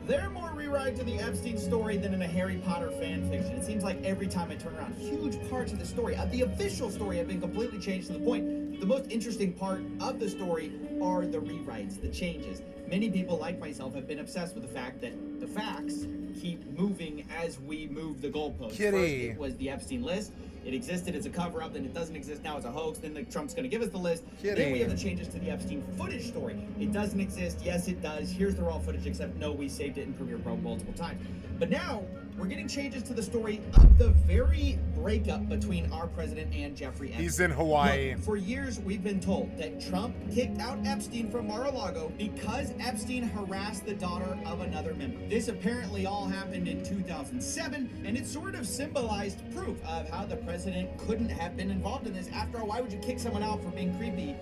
There are more rewrites of the Epstein story than in a Harry Potter fan fiction. It seems like every time I turn around, huge parts of the story, the official story, have been completely changed to the point. The most interesting part of the story are the rewrites, the changes. Many people, like myself, have been obsessed with the fact that the facts keep moving as we move the goalposts. Kitty. First, it was the Epstein list. It existed as a cover-up, then it doesn't exist, now it's a hoax, then Trump's going to give us the list. Kitty. Then we have the changes to the Epstein footage story. It doesn't exist, yes it does, here's the raw footage, except no, we saved it in Premiere Pro multiple times. But now, we're getting changes to the story of the very breakup between our president and Jeffrey Epstein. He's in Hawaii. Look, for years, we've been told that Trump kicked out Epstein from Mar-a-Lago because Epstein harassed the daughter of another member. This apparently all happened in 2007, and it sort of symbolized proof of how the president couldn't have been involved in this. After all, why would you kick someone out for being creepy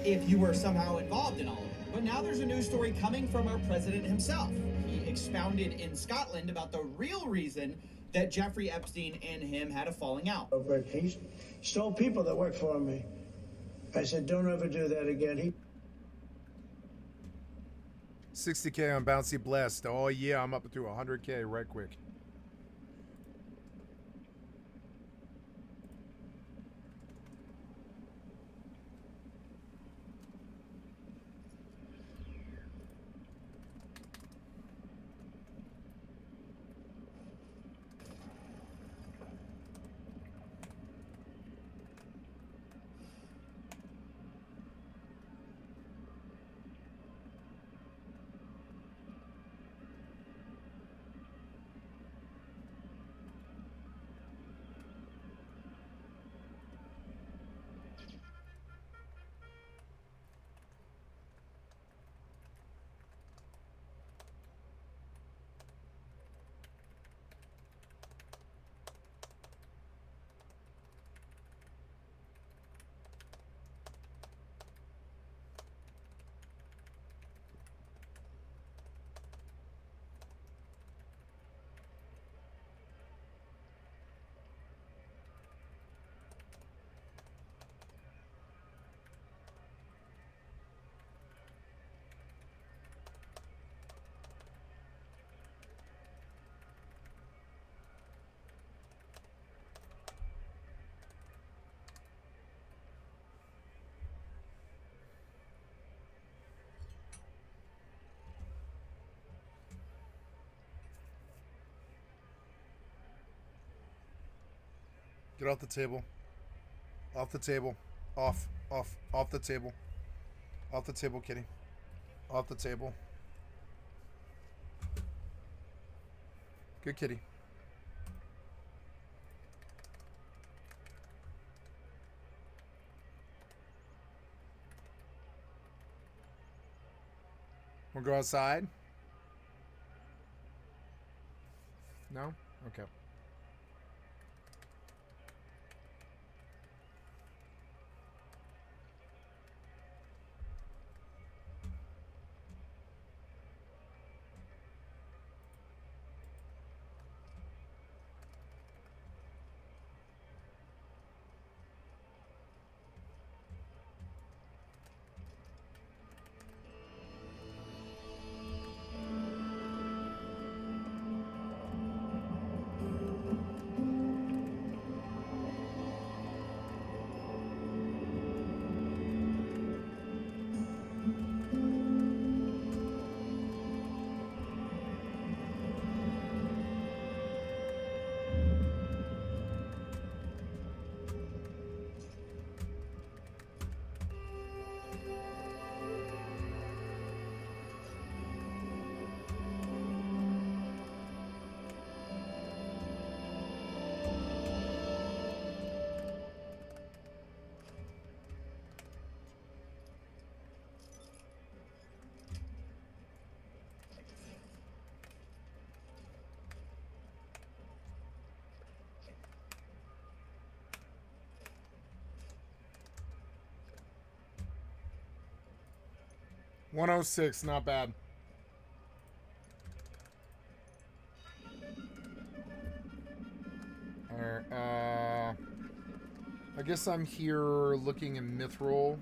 if you were somehow involved in all of it? But now there's a news story coming from our president himself. He expounded in Scotland about the real reason that Jeffrey Epstein and him had a falling out. He stole people that worked for me. I said, don't ever do that again. 60K on Bouncy Blessed. Oh yeah, I'm up to 100K right quick. Get off the table. Off the table. Off the table. Off the table, kitty. Off the table. Good kitty. Wanna go outside? No? Okay. 106, not bad. Alright, I guess I'm here looking in Mithril.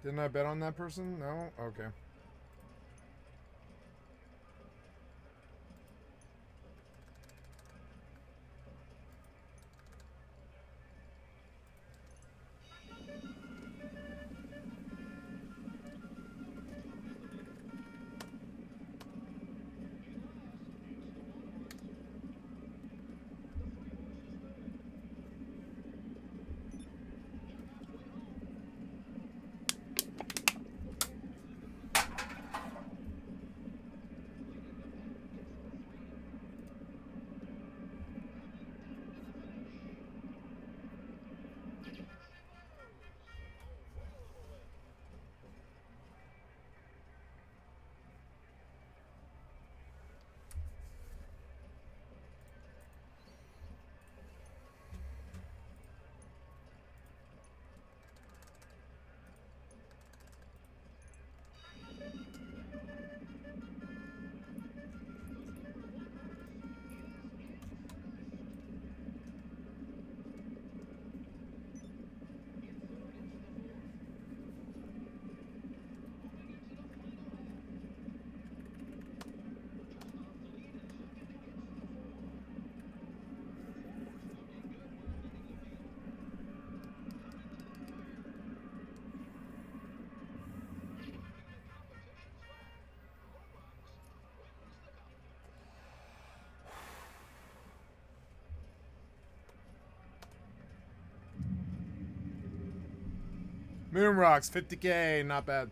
Didn't I bet on that person? No? Okay. Moon Rocks, 50K, not bad.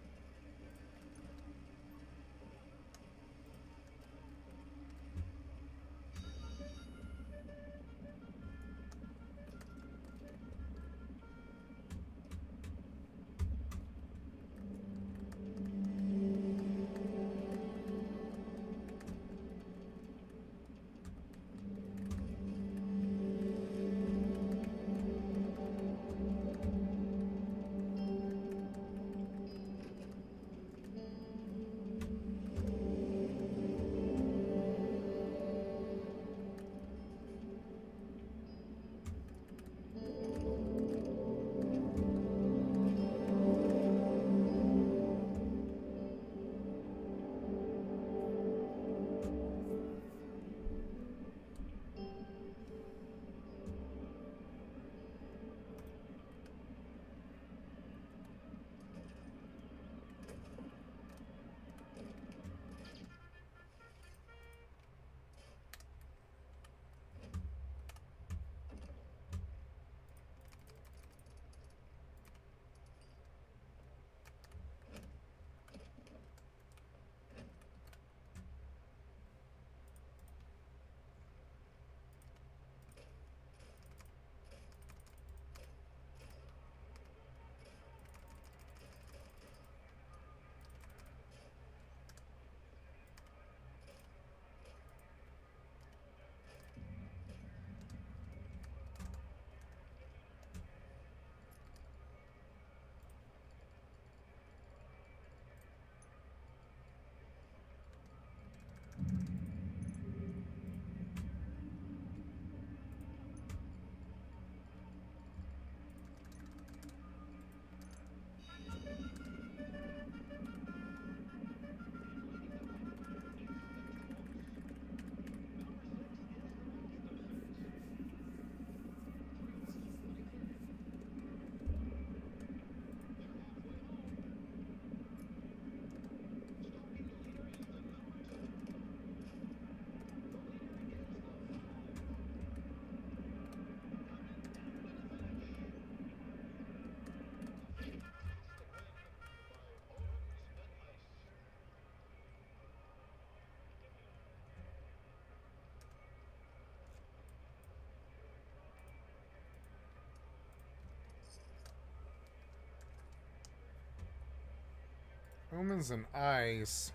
Humans and ice.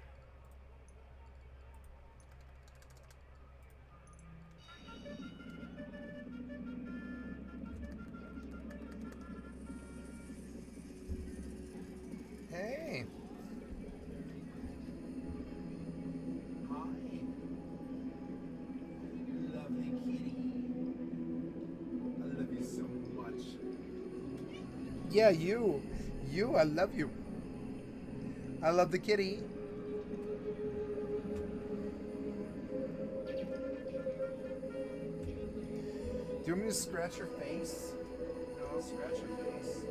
Hey. Lovely kitty. I love you so much. Yeah, you, I love you. I love the kitty. Do you want me to scratch your face? No, I'll scratch your face.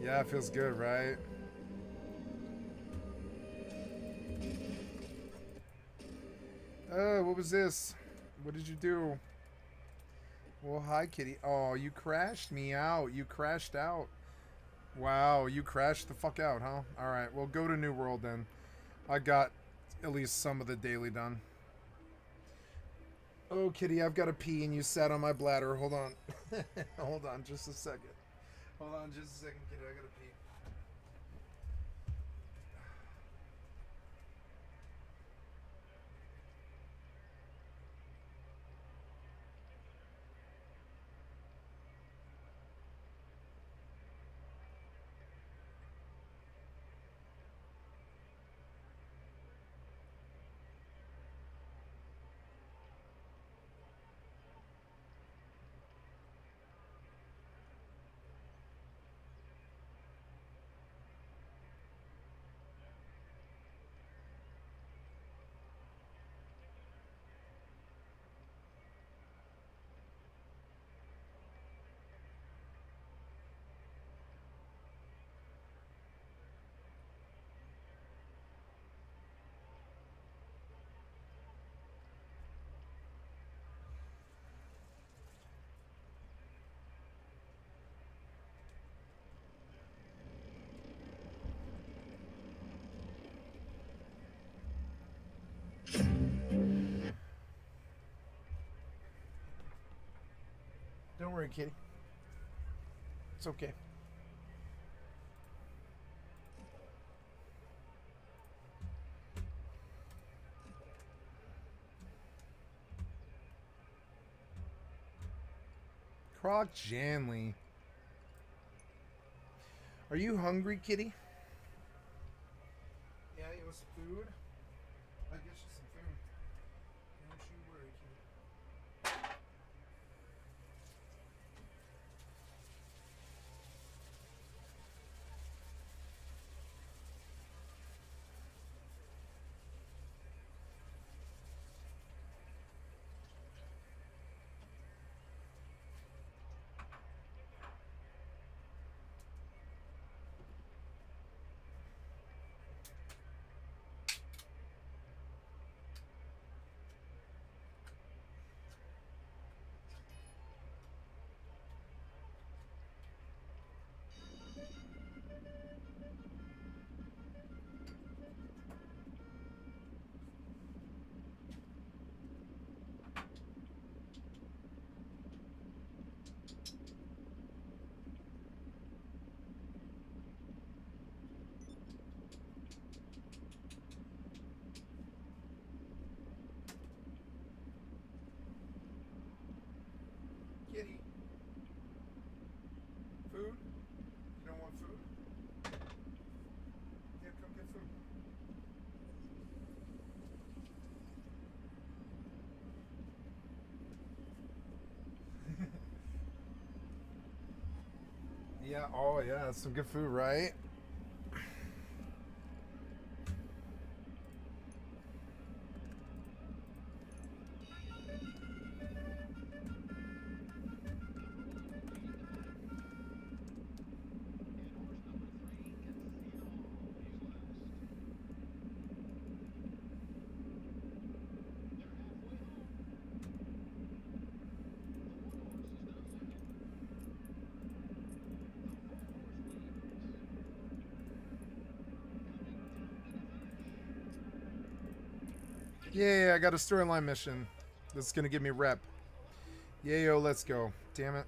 Yeah, it feels good, right? What was this? What did you do? Well, hi, kitty. Oh, you crashed me out. You crashed out. Wow, you crashed the fuck out, huh? Alright, well, go to New World then. I got at least some of the daily done. Oh, kitty, I've got to pee and you sat on my bladder. Hold on. Hold on just a second. Hold on just a second, kitty. I got to pee. Don't worry, kitty. It's okay. Croc Janley. Are you hungry, kitty? Yeah, you want some food? I'll get you some food. Don't you worry, kitty. Kitty. Food? You don't want food? Yeah, come get food. Yeah, oh yeah, that's some good food, right? Yeah, I got a storyline mission. That's gonna give me rep. Yayo, let's go. Damn it.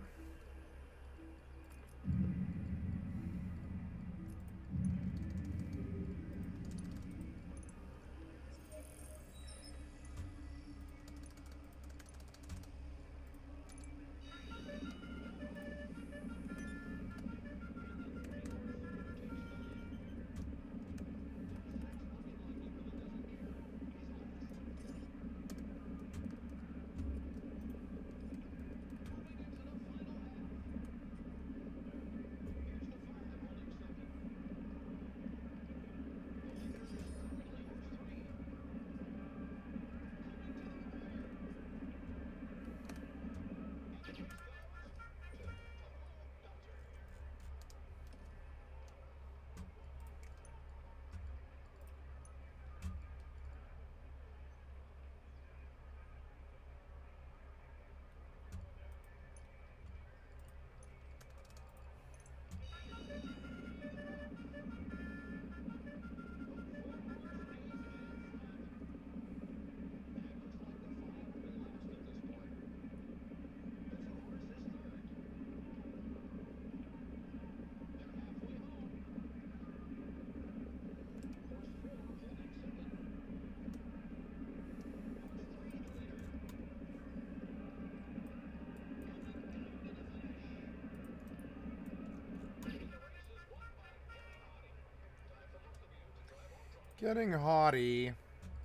Getting haughty.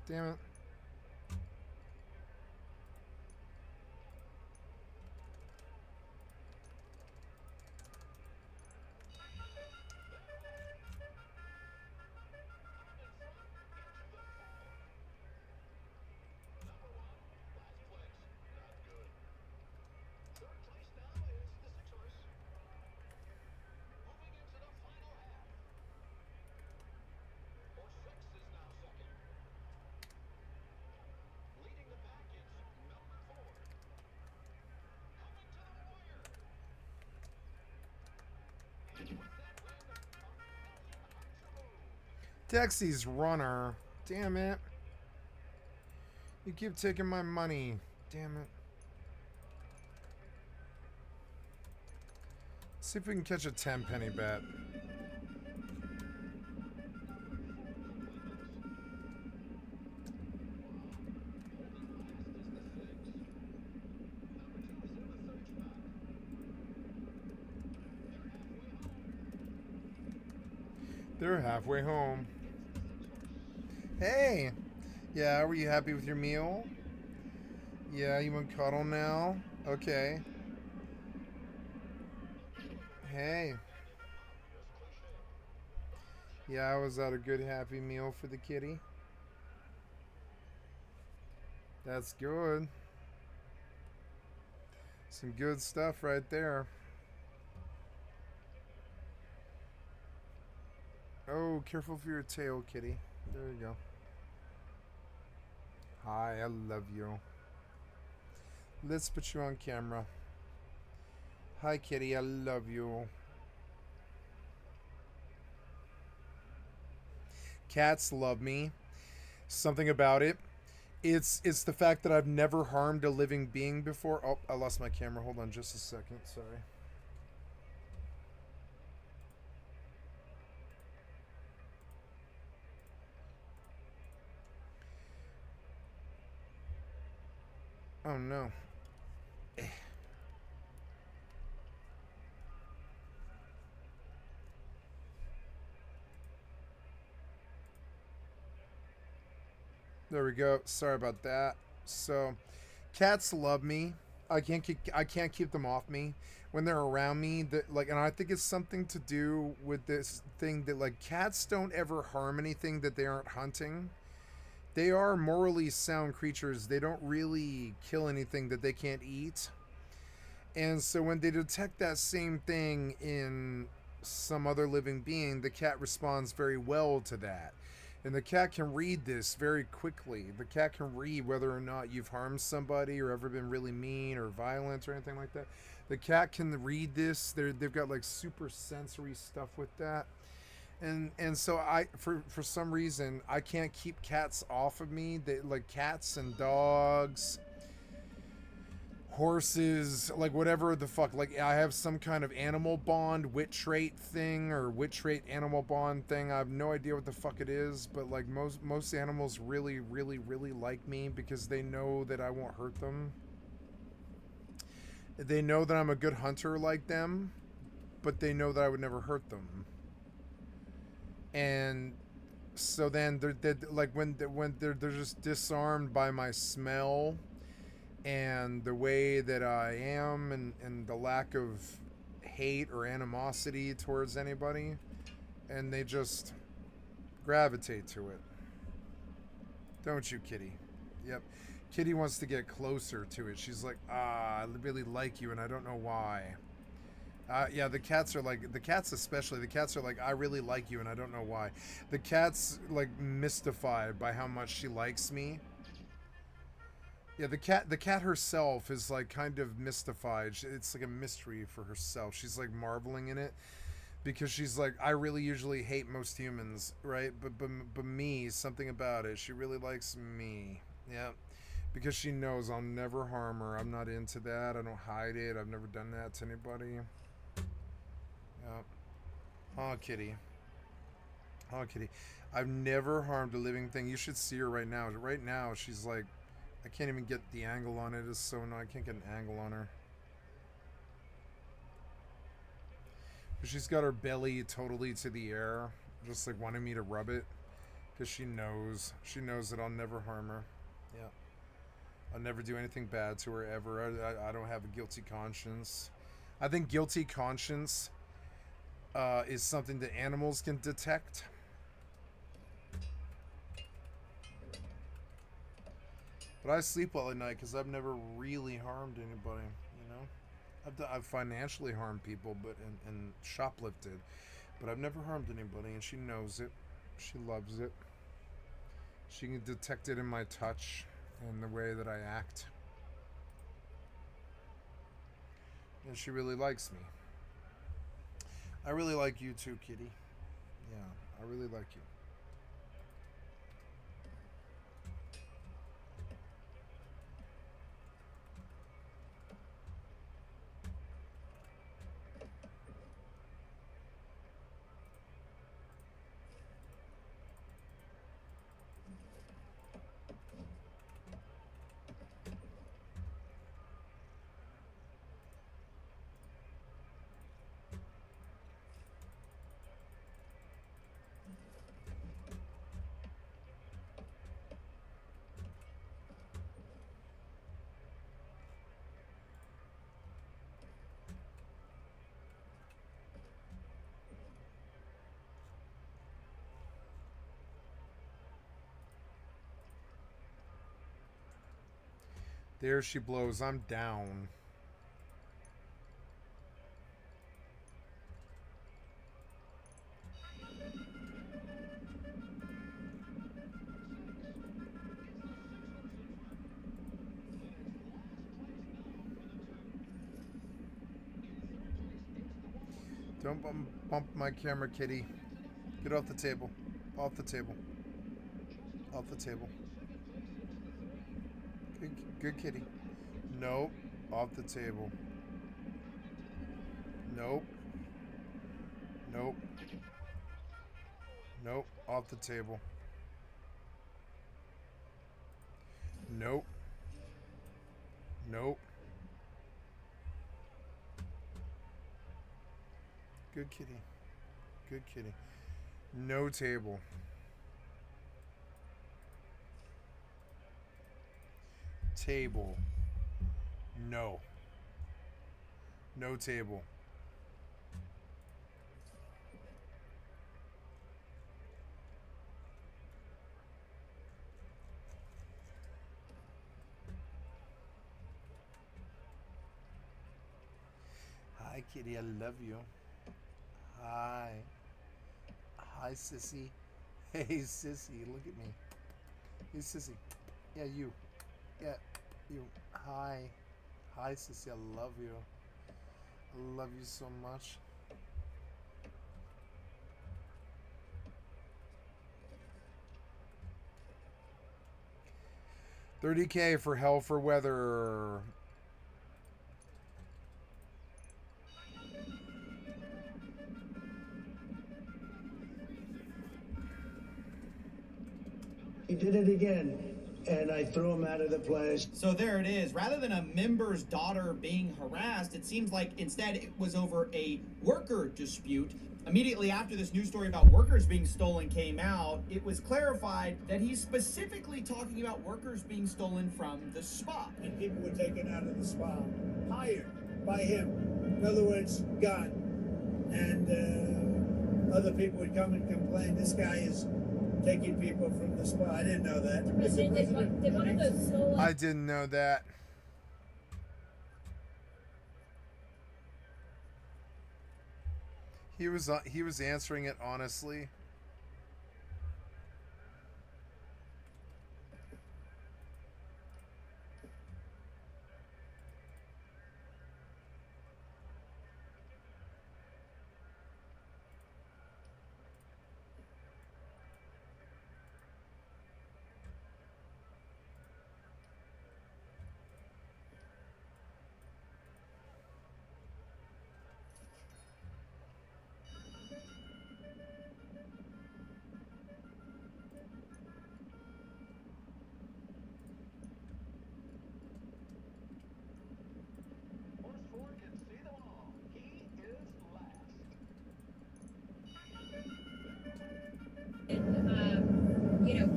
Damn it. Dexy's runner. Damn it. You keep taking my money. Damn it. Let's see if we can catch a 10-penny bet. They're halfway home. Hey! Yeah, were you happy with your meal? Yeah, you want cuddle now? Okay. Hey. Yeah, was that a good happy meal for the kitty? That's good. Some good stuff right there. Oh, careful for your tail, kitty. There you go. Hi, I love you. Let's put you on camera. Hi, kitty, I love you. Cats love me. Something about it. It's the fact that I've never harmed a living being before. Oh, I lost my camera. Hold on just a second. Sorry. Oh no. There we go. Sorry about that. So, cats love me. I can't keep them off me when they're around me. That like, and I think it's something to do with this thing that like cats don't ever harm anything that they aren't hunting. They are morally sound creatures. They don't really kill anything that they can't eat. And so when they detect that same thing in some other living being, the cat responds very well to that. And the cat can read this very quickly. The cat can read whether or not you've harmed somebody or ever been really mean or violent or anything like that. The cat can read this. They've got like super sensory stuff with that. And so for some reason I can't keep cats off of me. They like cats and dogs, horses, like whatever the fuck. Like I have some kind of animal bond, wit trait thing, or wit trait animal bond thing. I have no idea what the fuck it is, but like most animals really like me because they know that I won't hurt them. They know that I'm a good hunter like them, but they know that I would never hurt them. And so then they're like when they're just disarmed by my smell and the way that I am, and the lack of hate or animosity towards anybody, and they just gravitate to it. Don't you, Kitty? Yep. Kitty wants to get closer to it. She's like, I really like you and I don't know why. Yeah, the cats are like, the cats especially, the cats are like, I really like you and I don't know why. The cat's like mystified by how much she likes me. Yeah, the cat herself is like kind of mystified. It's like a mystery for herself. She's like marveling in it because she's like, I really usually hate most humans, right? But me, something about it. She really likes me. Yeah. Because she knows I'll never harm her. I'm not into that. I don't hide it. I've never done that to anybody. Yeah. Oh, Kitty. Oh, Kitty. I've never harmed a living thing. You should see her right now. Right now, she's like, I can't even get the angle on it. It's so annoying. I can't get an angle on her. But she's got her belly totally to the air, just like wanting me to rub it. Because she knows that I'll never harm her. Yeah. I'll never do anything bad to her ever. I don't have a guilty conscience. I think guilty conscience is something that animals can detect. But I sleep well at night because I've never really harmed anybody, you know? I've financially harmed people and shoplifted, but I've never harmed anybody, and she knows it. She loves it. She can detect it in my touch and the way that I act. And she really likes me. I really like you too, Kitty. Yeah, I really like you. There she blows. I'm down. Don't bump my camera, Kitty. Get off the table. Off the table. Off the table. Good kitty. Nope. Off the table. Nope. Nope. Nope. Off the table. Nope. Nope. Good kitty. Good kitty. No table. Table. No. No table. Hi, kitty. I love you. Hi. Hi, sissy. Hey, sissy. Look at me. Hey, sissy. Yeah, you. Yeah, you. Hi. Hi, sissy. I love you. I love you so much. $30K for Hell for Weather. He did it again, and I threw him out of the place. So there it is. Rather than a member's daughter being harassed, it seems like instead it was over a worker dispute. Immediately after this news story about workers being stolen came out, it was clarified that he's specifically talking about workers being stolen from the spa. And people were taken out of the spa, hired by him. In other words, gone. And other people would come and complain, this guy is taking people from the spa. I didn't know that. Did one of those stolen? I didn't know that. He was answering it honestly.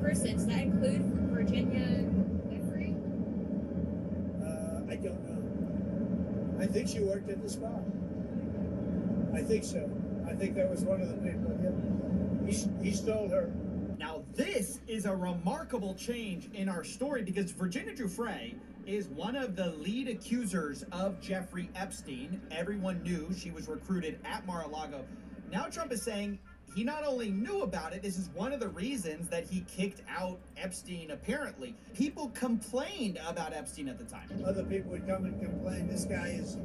Persons that include Virginia Jeffrey? I don't know. I think she worked at the spa. I think so. I think that was one of the people. Yeah. He stole her. Now this is a remarkable change in our story because Virginia Giuffre is one of the lead accusers of Jeffrey Epstein. Everyone knew she was recruited at Mar-a-Lago. Now Trump is saying he not only knew about it, this is one of the reasons that he kicked out Epstein, apparently. People complained about Epstein at the time. Other people would come and complain, this guy is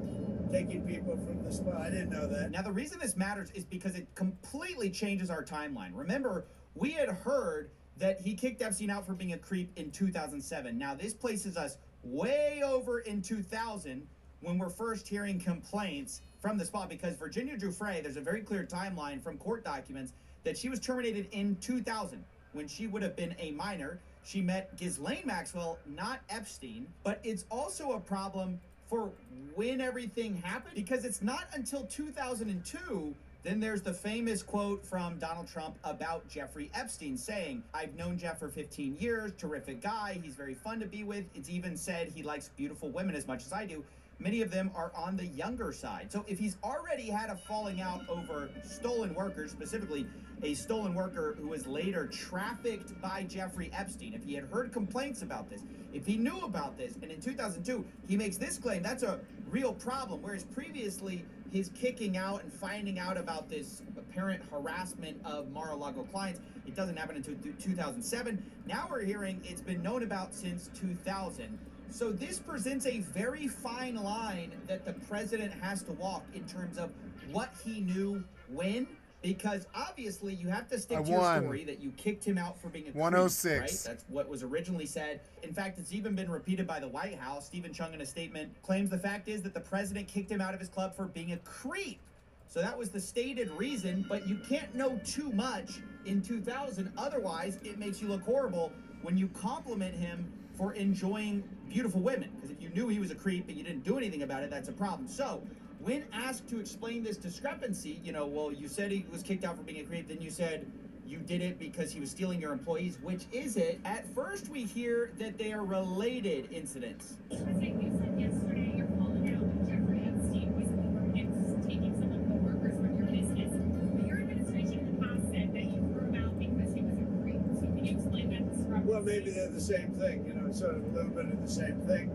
taking people from the spa. I didn't know that. Now, the reason this matters is because it completely changes our timeline. Remember, we had heard that he kicked Epstein out for being a creep in 2007. Now, this places us way over in 2000 when we're first hearing complaints from the spa, because Virginia Giuffre, there's a very clear timeline from court documents that she was terminated in 2000 when she would have been a minor. She met Ghislaine Maxwell, not Epstein, but it's also a problem for when everything happened, because it's not until 2002 then there's the famous quote from Donald Trump about Jeffrey Epstein saying, I've known Jeff for 15 years, terrific guy, he's very fun to be with. It's even said he likes beautiful women as much as I do. Many of them are on the younger side. So if he's already had a falling out over stolen workers, specifically a stolen worker who was later trafficked by Jeffrey Epstein, if he had heard complaints about this, if he knew about this, and in 2002 he makes this claim, that's a real problem. Whereas previously his kicking out and finding out about this apparent harassment of Mar-a-Lago clients, it doesn't happen until 2007. Now we're hearing it's been known about since 2000. So this presents a very fine line that the president has to walk in terms of what he knew when, because obviously you have to stick to your story that you kicked him out for being a 106. creep, right? That's what was originally said. In fact, it's even been repeated by the White House. Stephen Chung, in a statement, claims the fact is that the president kicked him out of his club for being a creep. So that was the stated reason, but you can't know too much in 2000. Otherwise, it makes you look horrible when you compliment him for enjoying beautiful women. Because if you knew he was a creep and you didn't do anything about it, that's a problem. So when asked to explain this discrepancy, well, you said he was kicked out for being a creep, then you said you did it because he was stealing your employees. Which is it? At first, we hear that they are related incidents. President, you said yesterday you're calling out that Jeffrey Epstein was against taking some of the workers from your business. But your administration in the past said that you threw him out because he was a creep. So can you explain that discrepancy? Well, maybe they're the same thing, sort of a little bit of the same thing.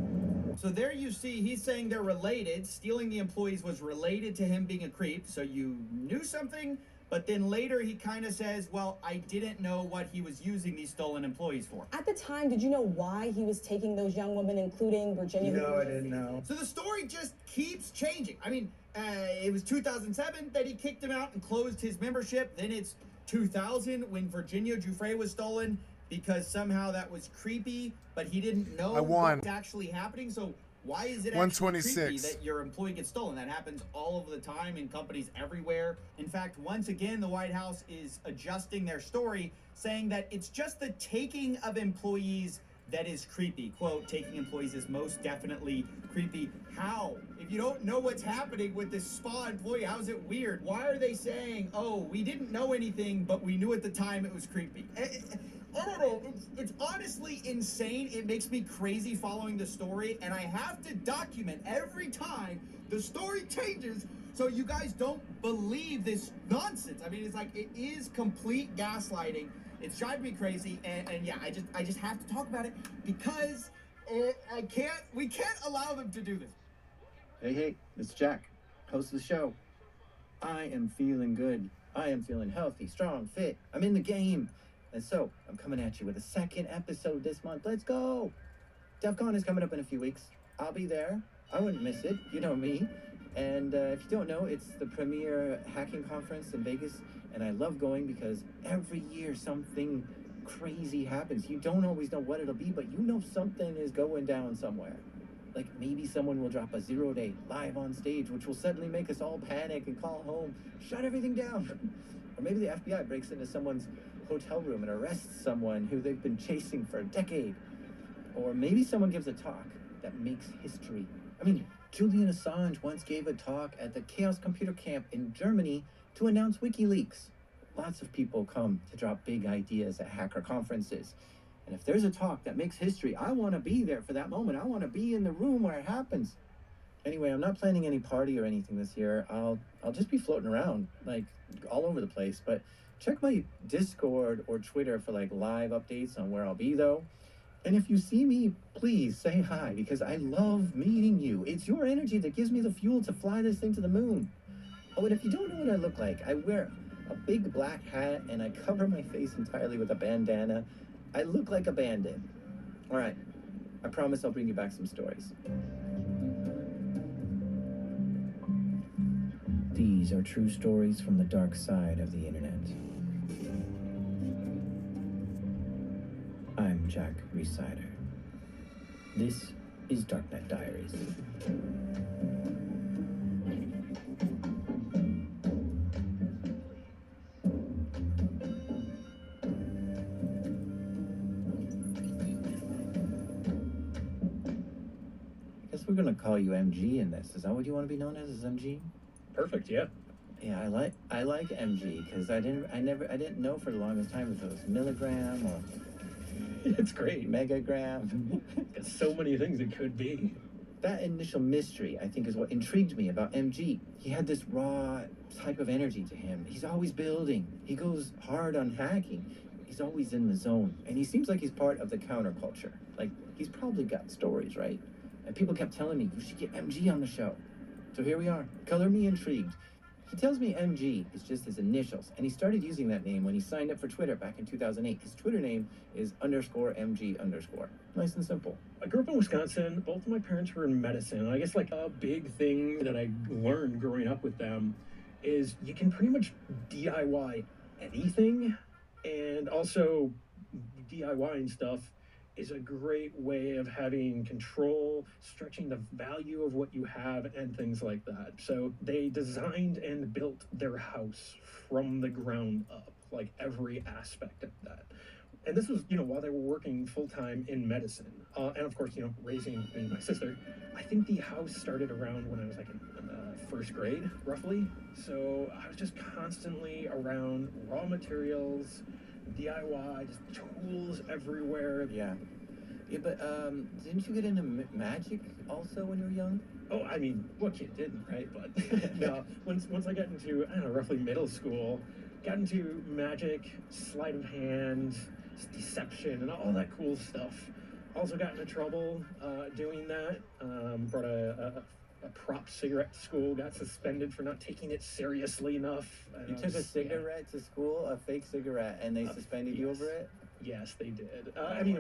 So there you see, he's saying they're related. Stealing the employees was related to him being a creep. So you knew something, but then later he kind of says, well, I didn't know what he was using these stolen employees for. At the time, did you know why he was taking those young women, including Virginia? No, I didn't know. So the story just keeps changing. I mean, it was 2007 that he kicked him out and closed his membership. Then it's 2000 when Virginia Giuffre was stolen. because somehow that was creepy, but he didn't know I won. what was actually happening. So why is it actually creepy 126. that your employee gets stolen? That happens all over the time in companies everywhere. In fact, once again, the White House is adjusting their story, saying that it's just the taking of employees that is creepy. Quote, taking employees is most definitely creepy. How? If you don't know what's happening with this spa employee, how is it weird? Why are they saying, oh, we didn't know anything, but we knew at the time it was creepy? I don't know. It's honestly insane. It makes me crazy following the story, and I have to document every time the story changes so you guys don't believe this nonsense. I mean, it's like, it is complete gaslighting. It's driving me crazy, and yeah, I just have to talk about it because we can't allow them to do this. Hey, it's Jack, host of the show. I am feeling good. I am feeling healthy, strong, fit. I'm in the game. And so, I'm coming at you with a second episode this month. Let's go! DEF CON is coming up in a few weeks. I'll be there. I wouldn't miss it. You know me. And if you don't know, it's the premier hacking conference in Vegas. And I love going because every year something crazy happens. You don't always know what it'll be, but you know something is going down somewhere. Like maybe someone will drop a 0-day live on stage, which will suddenly make us all panic and call home, shut everything down. Or maybe the FBI breaks into someone's hotel room and arrests someone who they've been chasing for a decade. Or maybe someone gives a talk that makes history. I mean, Julian Assange once gave a talk at the Chaos Computer Camp in Germany to announce WikiLeaks. Lots of people come to drop big ideas at hacker conferences. And if there's a talk that makes history, I want to be there for that moment. I want to be in the room where it happens. Anyway, I'm not planning any party or anything this year. I'll just be floating around, like, all over the place. But check my Discord or Twitter for, like, live updates on where I'll be, though. And if you see me, please say hi, because I love meeting you. It's your energy that gives me the fuel to fly this thing to the moon. Oh, and if you don't know what I look like, I wear a big black hat, and I cover my face entirely with a bandana. I look like a bandit. All right, I promise I'll bring you back some stories. These are true stories from the dark side of the internet. I'm Jack Resider. This is Darknet Diaries. I guess we're gonna call you MG in this. Is that what you want to be known as MG? Perfect, yeah. Yeah, I like MG because I didn't know for the longest time if it was milligram or It's great. megagram. Got so many things it could be. That initial mystery, I think, is what intrigued me about MG. He had this raw type of energy to him. He's always building. He goes hard on hacking. He's always in the zone. And he seems like he's part of the counterculture. Like, he's probably got stories, right? And people kept telling me, you should get MG on the show. So here we are. Color me intrigued. He tells me MG is just his initials, and he started using that name when he signed up for Twitter back in 2008. His Twitter name is _MG_. Nice and simple. I grew up in Wisconsin. Both of my parents were in medicine. And I guess like a big thing that I learned growing up with them is you can pretty much DIY anything, and also DIYing stuff is a great way of having control, stretching the value of what you have, and things like that. So they designed and built their house from the ground up, like every aspect of that. And this was, while they were working full-time in medicine. And of course, raising me and my sister. I think the house started around when I was like in first grade, roughly. So I was just constantly around raw materials, DIY, just tools everywhere. Yeah, but didn't you get into magic also when you were young? Oh, I mean, what kid didn't, right? But no, once I got into, I don't know, roughly middle school, got into magic, sleight of hand, deception, and all that cool stuff. Also got into trouble doing that. Brought a prop cigarette to school, got suspended for not taking it seriously enough. You took a cigarette to school, a fake cigarette, and they suspended you over it? Yes, they did. I mean,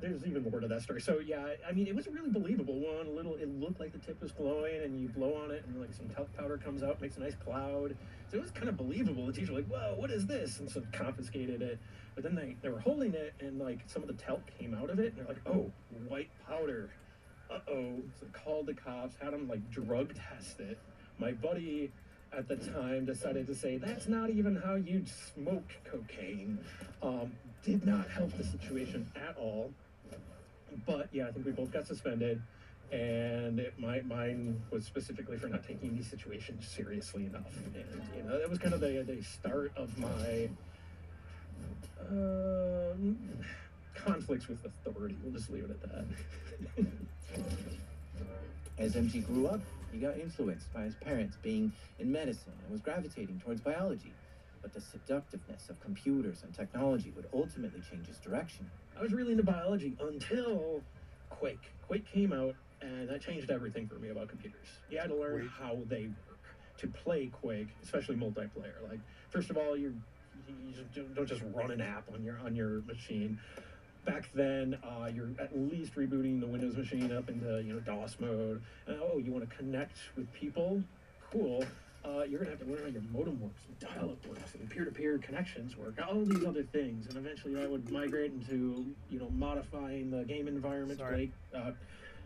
there's even more to that story. So yeah, I mean, it was really believable. It looked like the tip was glowing, and you blow on it, and like some talc powder comes out, makes a nice cloud. So it was kind of believable. The teacher was like, whoa, what is this? And so confiscated it. But then they were holding it, and like some of the talc came out of it, and they're like, oh, white powder. Uh-oh. So they called the cops, had them like drug test it. My buddy at the time decided to say, that's not even how you'd smoke cocaine. Did not help the situation at all. But yeah, I think we both got suspended, and mine was specifically for not taking these situations seriously enough. And that was kind of the start of my conflicts with authority. We'll just leave it at that. As MG grew up, he got influenced by his parents being in medicine and was gravitating towards biology. But the seductiveness of computers and technology would ultimately change his direction. I was really into biology until Quake. Quake came out, and that changed everything for me about computers. You had to learn how they work to play Quake, especially multiplayer. Like, first of all, you don't just run an app on your machine. Back then, you're at least rebooting the Windows machine up into DOS mode. You want to connect with people? Cool. You're gonna have to learn how your modem works, and dial-up works, and peer-to-peer connections work. All these other things, and eventually that would migrate into modifying the game environment to play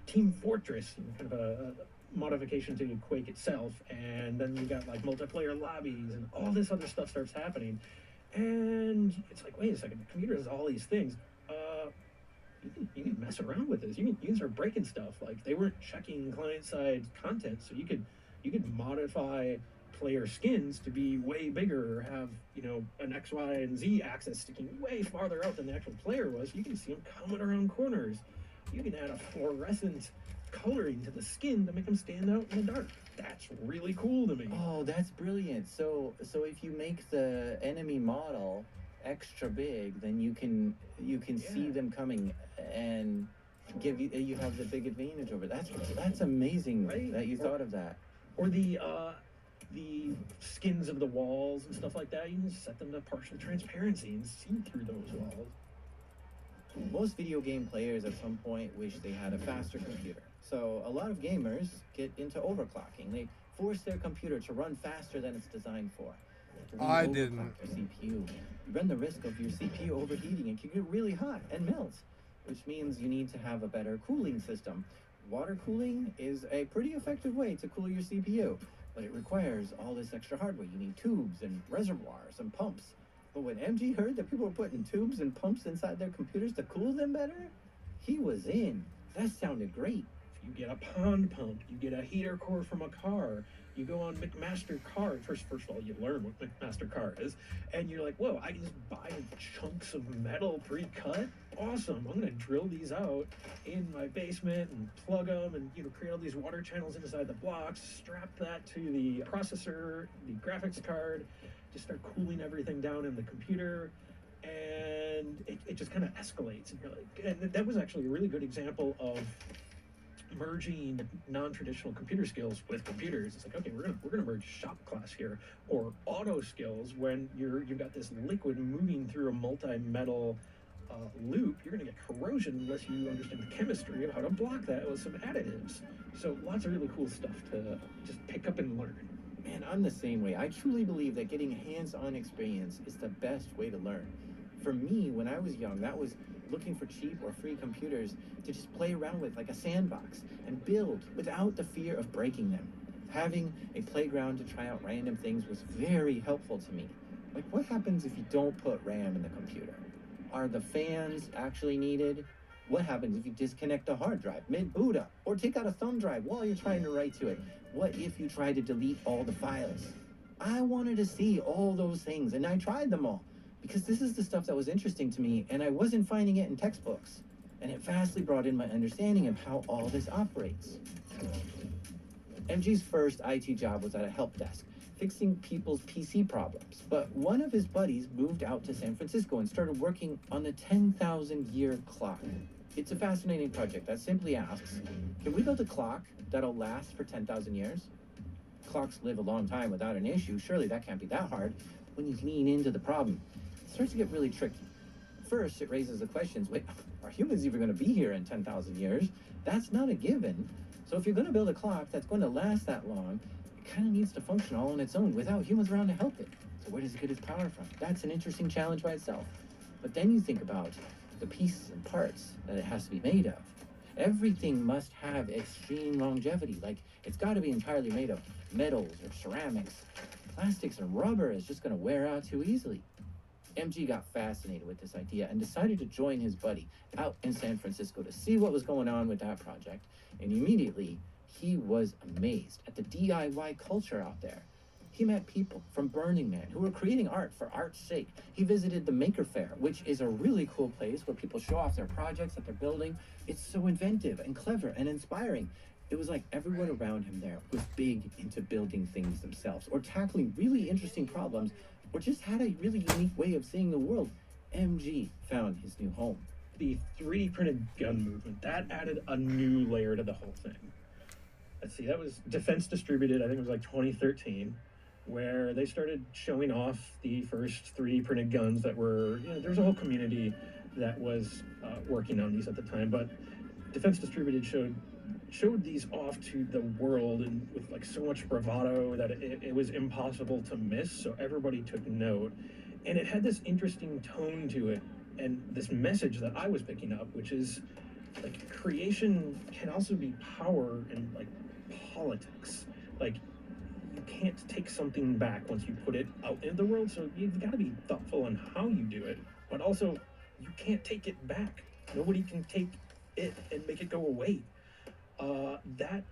Team Fortress, kind of a modification to Quake itself. And then you got like multiplayer lobbies, and all this other stuff starts happening. And it's like, wait a second, the computer has all these things. You can mess around with this. You can start breaking stuff. Like, they weren't checking client-side content, so you could modify player skins to be way bigger, or have an X, Y, and Z axis sticking way farther out than the actual player was. You can see them coming around corners. You can add a fluorescent coloring to the skin to make them stand out in the dark. That's really cool to me. Oh, that's brilliant. So if you make the enemy model extra big, then you can see them coming and you have the big advantage over. That's amazing, right? That you thought of that. Or the skins of the walls and stuff like that, you can set them to partial transparency and see through those walls. Most video game players at some point wish they had a faster computer. So a lot of gamers get into overclocking. They force their computer to run faster than it's designed for. I didn't. Your CPU. You run the risk of your CPU overheating and can get really hot and melt, which means you need to have a better cooling system. Water cooling is a pretty effective way to cool your CPU, but it requires all this extra hardware. You need tubes and reservoirs and pumps. But when MG heard that people were putting tubes and pumps inside their computers to cool them better, he was in. That sounded great. You get a pond pump, you get a heater core from a car, you go on McMaster Card. First of all, you learn what McMaster Card is, and you're like, whoa, I can just buy chunks of metal pre-cut? Awesome, I'm gonna drill these out in my basement and plug them and create all these water channels inside the blocks, strap that to the processor, the graphics card, just start cooling everything down in the computer, and it just kind of escalates. And you're like, and that was actually a really good example of merging non-traditional computer skills with computers. It's like, okay, we're gonna merge shop class here, or auto skills. When you've got this liquid moving through a multi-metal loop, you're gonna get corrosion unless you understand the chemistry of how to block that with some additives. So lots of really cool stuff to just pick up and learn. Man, I'm the same way. I truly believe that getting hands-on experience is the best way to learn. For me, when I was young, that was looking for cheap or free computers to just play around with, like a sandbox, and build without the fear of breaking them. Having a playground to try out random things was very helpful to me. Like, what happens if you don't put RAM in the computer? Are the fans actually needed? What happens if you disconnect a hard drive mid-boot up, or take out a thumb drive while you're trying to write to it? What if you try to delete all the files? I wanted to see all those things, and I tried them all, because this is the stuff that was interesting to me, and I wasn't finding it in textbooks. And it vastly broadened my understanding of how all this operates. MG's first IT job was at a help desk, fixing people's PC problems. But one of his buddies moved out to San Francisco and started working on the 10,000-year clock. It's a fascinating project that simply asks, can we build a clock that'll last for 10,000 years? Clocks live a long time without an issue. Surely that can't be that hard. When you lean into the problem, it starts to get really tricky. first, it raises the questions, wait, are humans even going to be here in 10,000 years? That's not a given. So if you're going to build a clock that's going to last that long, it kind of needs to function all on its own without humans around to help it. So where does it get its power from? That's an interesting challenge by itself. But then you think about the pieces and parts that it has to be made of. Everything must have extreme longevity. Like, it's got to be entirely made of metals or ceramics. Plastics and rubber is just going to wear out too easily. MG got fascinated with this idea and decided to join his buddy out in San Francisco to see what was going on with that project. And immediately, he was amazed at the DIY culture out there. He met people from Burning Man who were creating art for art's sake. He visited the Maker Faire, which is a really cool place where people show off their projects that they're building. It's so inventive and clever and inspiring. It was like everyone around him there was big into building things themselves or tackling really interesting problems or just had a really unique way of seeing the world. MG found his new home. The 3D printed gun movement, that added a new layer to the whole thing. Let's see, that was Defense Distributed, I think it was like 2013, where they started showing off the first 3D printed guns that were, there's a whole community that was working on these at the time, but Defense Distributed showed these off to the world and with like so much bravado that it was impossible to miss, so everybody took note. And it had this interesting tone to it and this message that I was picking up, which is like creation can also be power and like politics. Like, you can't take something back once you put it out into the world, so you've got to be thoughtful on how you do it, but also you can't take it back. Nobody can take it and make it go away. That,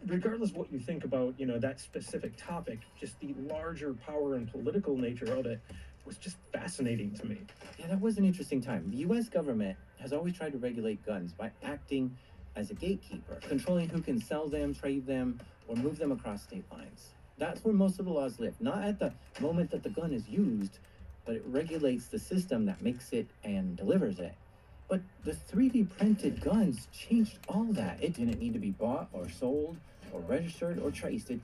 regardless of what you think about, that specific topic, just the larger power and political nature of it was just fascinating to me. Yeah, that was an interesting time. The US government has always tried to regulate guns by acting as a gatekeeper, controlling who can sell them, trade them, or move them across state lines. That's where most of the laws live, not at the moment that the gun is used, but it regulates the system that makes it and delivers it. But the 3D printed guns changed all that. It didn't need to be bought or sold or registered or traced. It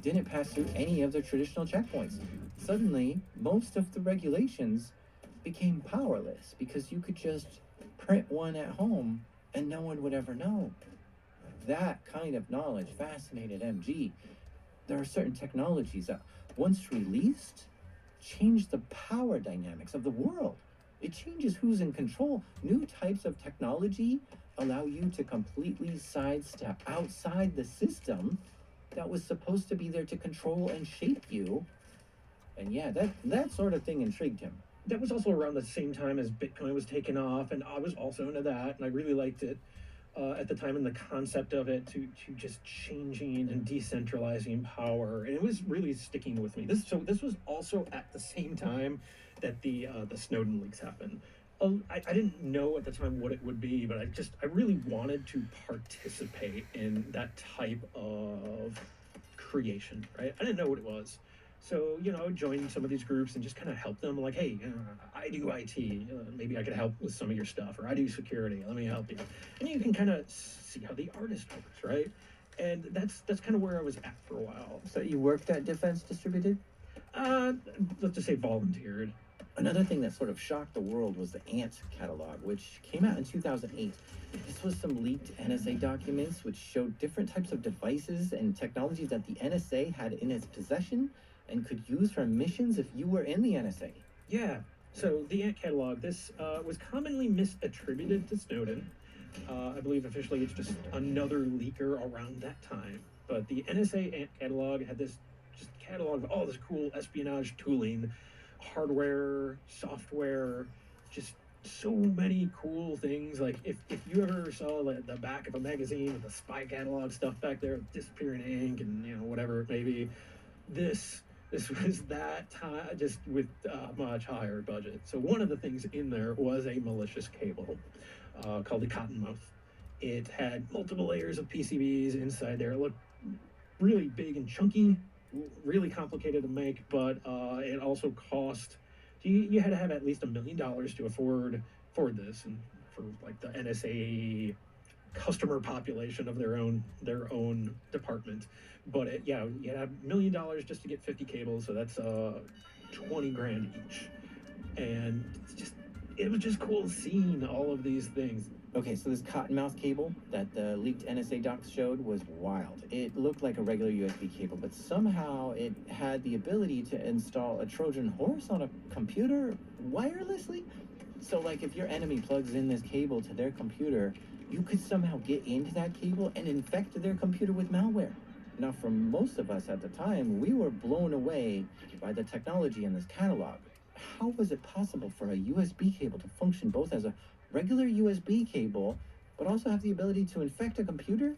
didn't pass through any of the traditional checkpoints. Suddenly, most of the regulations became powerless because you could just print one at home and no one would ever know. That kind of knowledge fascinated MG. There are certain technologies that, once released, change the power dynamics of the world. It changes who's in control. New types of technology allow you to completely sidestep outside the system that was supposed to be there to control and shape you. And yeah, that sort of thing intrigued him. That was also around the same time as Bitcoin was taking off, and I was also into that, and I really liked it at the time, and the concept of it to just changing and decentralizing power, and it was really sticking with me. This was also at the same time that the Snowden leaks happened. I didn't know at the time what it would be, but I really wanted to participate in that type of creation, right? I didn't know what it was. So, join some of these groups and just kind of help them, like, hey, I do IT, maybe I could help with some of your stuff, or I do security, let me help you. And you can kind of see how the artist works, right? And that's kind of where I was at for a while. So you worked at Defense Distributed? Let's just say volunteered. Another thing that sort of shocked the world was the ANT catalog, which came out in 2008. This was some leaked NSA documents which showed different types of devices and technologies that the NSA had in its possession and could use for missions if you were in the NSA. Yeah, so the ANT catalog, this was commonly misattributed to Snowden. I believe officially it's just another leaker around that time. But the NSA ANT catalog had this just catalog of all this cool espionage tooling, hardware, software, just so many cool things. Like if you ever saw like the back of a magazine with the spy catalog stuff back there, disappearing ink and whatever it may be, this was that time, just with a much higher budget. So one of the things in there was a malicious cable called the Cottonmouth. It had multiple layers of PCBs inside there. It looked really big and chunky, really complicated to make, but it also cost, you had to have at least $1 million to afford this, and for like the NSA customer population of their own department. But you had $1 million just to get 50 cables, so that's $20 grand each. And it's just it was just cool seeing all of these things. Okay, so this cottonmouth cable that the leaked NSA docs showed was wild. It looked like a regular USB cable, but somehow it had the ability to install a Trojan horse on a computer wirelessly. So, like, if your enemy plugs in this cable to their computer, you could somehow get into that cable and infect their computer with malware. Now, for most of us at the time, we were blown away by the technology in this catalog. How was it possible for a USB cable to function both as a regular USB cable, but also have the ability to infect a computer?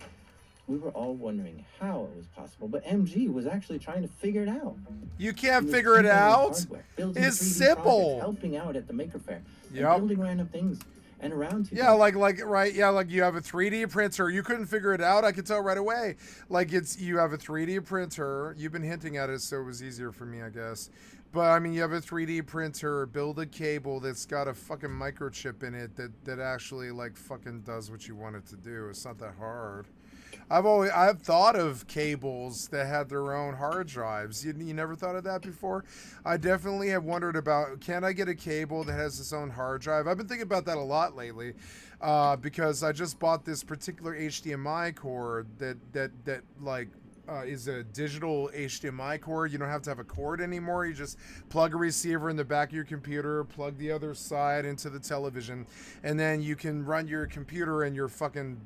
We were all wondering how it was possible, but MG was actually trying to figure it out. You can't figure it out? It's simple. Projects, helping out at the Maker Faire, and Yep. building random things. And around Yeah, like you have a 3D printer. You couldn't figure it out. I could tell right away. Like you have a 3D printer. You've been hinting at it, so it was easier for me, I guess. But I mean, you have a 3D printer, build a cable that's got a fucking microchip in it that actually like fucking does what you want it to do. It's not that hard. I've thought of cables that had their own hard drives. You never thought of that before? I definitely have wondered about, can I get a cable that has its own hard drive? I've been thinking about that a lot lately, because I just bought this particular HDMI cord that is a digital HDMI cord. You don't have to have a cord anymore. You just plug a receiver in the back of your computer, plug the other side into the television, and then you can run your computer in your fucking,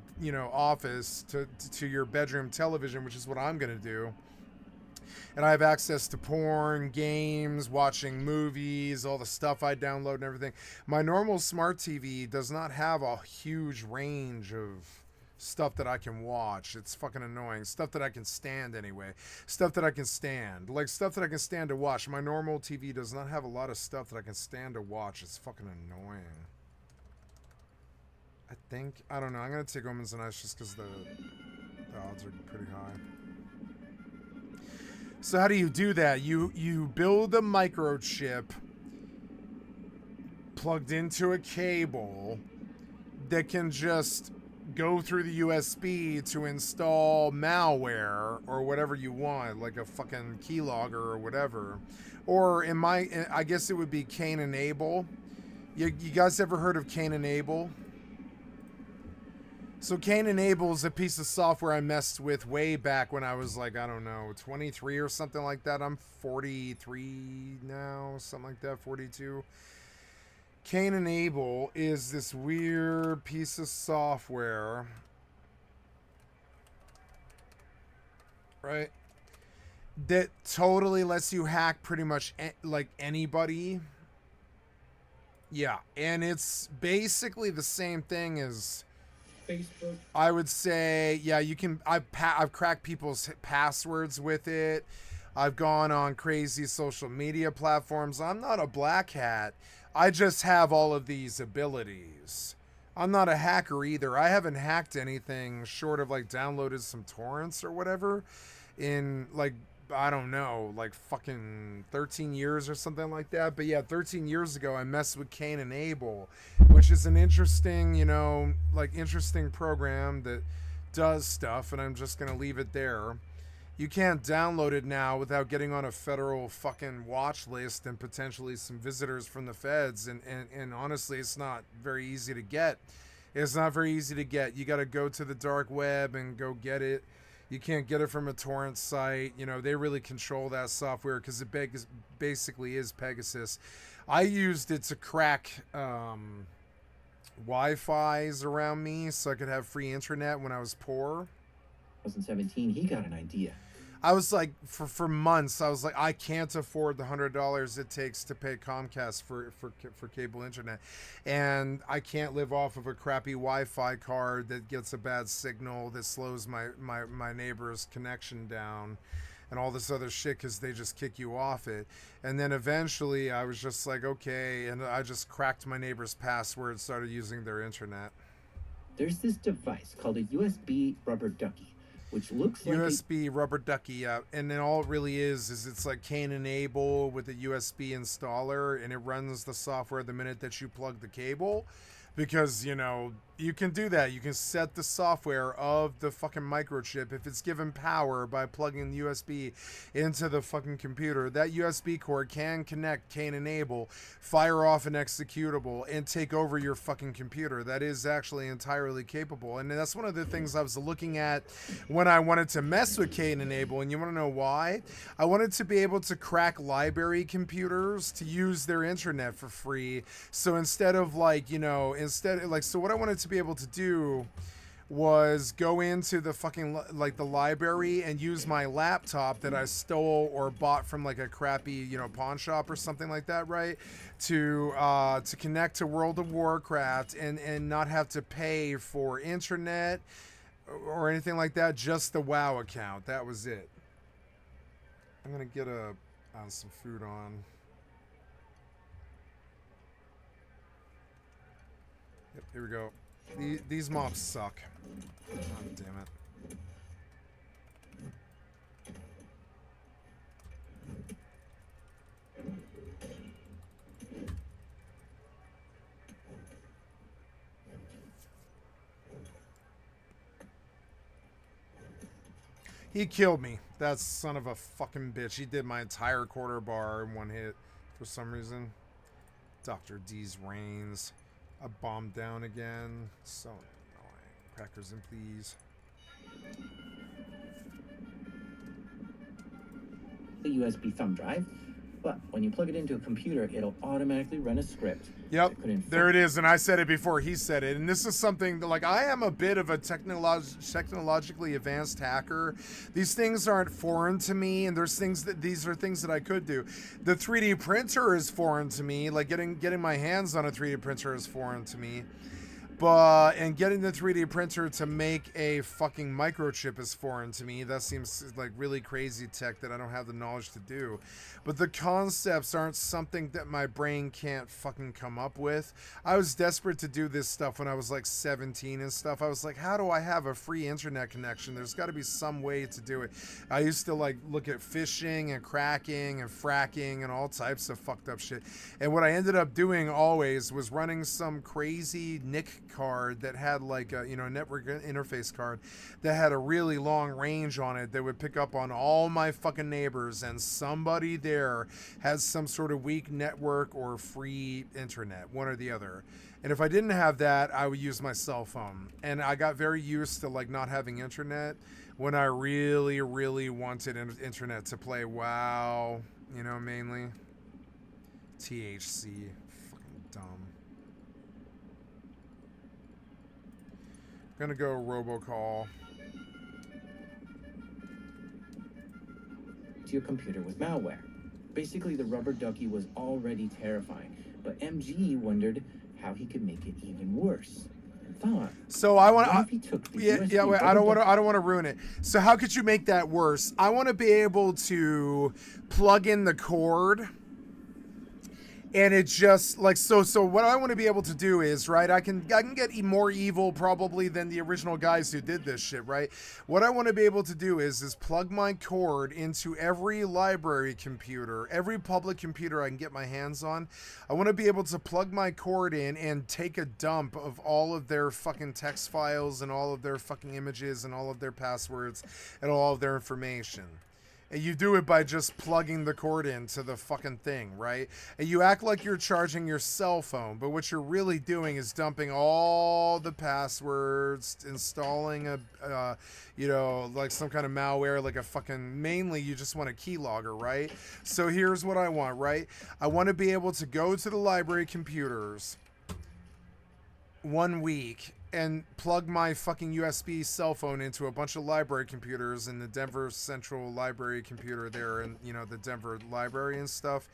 office to your bedroom television, which is what I'm gonna do. And I have access to porn, games, watching movies, all the stuff I download and everything. My normal smart TV does not have a huge range of stuff that I can watch. It's fucking annoying. Stuff that I can stand anyway. Stuff that I can stand. Like stuff that I can stand to watch. My normal TV does not have a lot of stuff that I can stand to watch. It's fucking annoying. I don't know. I'm going to take Omens and Ice just because the odds are pretty high. So how do you do that? You build a microchip plugged into a cable that can just go through the USB to install malware or whatever you want, like a fucking keylogger or whatever. Or I guess it would be Cain and Abel. You guys ever heard of Cain and Abel? So Cain and Abel is a piece of software I messed with way back when I was like, I don't know, 23 or something like that. I'm 43 now, something like that, 42. Cain and Abel is this weird piece of software, right, that totally lets you hack pretty much like anybody. Yeah, and it's basically the same thing as Facebook. I would say, yeah, you can. I've cracked people's passwords with it. I've gone on crazy social media platforms. I'm not a black hat. I just have all of these abilities. I'm not a hacker either. I haven't hacked anything short of like downloaded some torrents or whatever in like, I don't know, like fucking 13 years or something like that. But yeah, 13 years ago, I messed with Cain and Abel, which is an interesting, interesting program that does stuff. And I'm just going to leave it there. You can't download it now without getting on a federal fucking watch list and potentially some visitors from the feds. And honestly, it's not very easy to get. It's not very easy to get. You got to go to the dark web and go get it. You can't get it from a torrent site. They really control that software because it basically is Pegasus. I used it to crack Wi-Fi's around me so I could have free internet when I was poor. 2017, he got an idea. I was like, for months, I was like, I can't afford the $100 it takes to pay Comcast for cable internet. And I can't live off of a crappy Wi-Fi card that gets a bad signal that slows my neighbor's connection down and all this other shit because they just kick you off it. And then eventually I was just like, okay. And I just cracked my neighbor's password, started using their internet. There's this device called a USB rubber ducky, which looks like USB rubber ducky, yeah. And then all it really is it's like Cain and Abel with a USB installer, and it runs the software the minute that you plug the cable. because, you know, you can do that. You can set the software of the fucking microchip if it's given power by plugging the USB into the fucking computer. That USB cord can connect, can enable, fire off an executable, and take over your fucking computer. That is actually entirely capable. And that's one of the things I was looking at when I wanted to mess with Kane Enable. And you want to know why? I wanted to be able to crack library computers to use their internet for free. So instead of like, you know, so what I wanted to be able to do was go into the fucking like the library and use my laptop that I stole or bought from like a crappy, you know, pawn shop or something like that, right? To connect to World of Warcraft and not have to pay for internet or anything like that, just the WoW account. That was it. I'm gonna get some food on. Yep, here we go. These mobs suck. God damn it. He killed me. That son of a fucking bitch. He did my entire quarter bar in one hit for some reason. Dr. D's reigns. I bombed down again. So annoying. Crackers and please. The USB thumb drive, but when you plug it into a computer, it'll automatically run a script. Yep, there it is, and I said it before he said it, and this is something that, like, I am a bit of a technologically advanced hacker. These things aren't foreign to me, and these are things that I could do. The 3D printer is foreign to me, like getting my hands on a 3D printer is foreign to me. And getting the 3D printer to make a fucking microchip is foreign to me. That seems like really crazy tech that I don't have the knowledge to do. But the concepts aren't something that my brain can't fucking come up with. I was desperate to do this stuff when I was like 17 and stuff. I was like, how do I have a free internet connection? There's got to be some way to do it. I used to like look at phishing and cracking and fracking and all types of fucked up shit. And what I ended up doing always was running some crazy NIC card that had like a, you know, network interface card that had a really long range on it that would pick up on all my fucking neighbors, and somebody there has some sort of weak network or free internet, one or the other. And if I didn't have that, I would use my cell phone. And I got very used to like not having internet when I really, really wanted internet to play WoW, you know, mainly. THC, fucking dumb. Gonna go robocall. To your computer with malware. Basically, the rubber ducky was already terrifying, but MG wondered how he could make it even worse. And thought, so I want. wait, I don't want to ruin it. So how could you make that worse? I want to be able to plug in the cord. And it just like so what I want to be able to do is, right, I can get more evil probably than the original guys who did this shit, right? What I want to be able to do is plug my cord into every library computer, every public computer I can get my hands on. I want to be able to plug my cord in and take a dump of all of their fucking text files and all of their fucking images and all of their passwords and all of their information. And you do it by just plugging the cord into the fucking thing, right? And you act like you're charging your cell phone, but what you're really doing is dumping all the passwords, installing a, you know, like some kind of malware, like a fucking, mainly you just want a keylogger, right? So here's what I want, right? I want to be able to go to the library computers 1 week and plug my fucking USB cell phone into a bunch of library computers in the Denver Central Library computer there, and you know, the Denver Library and stuff,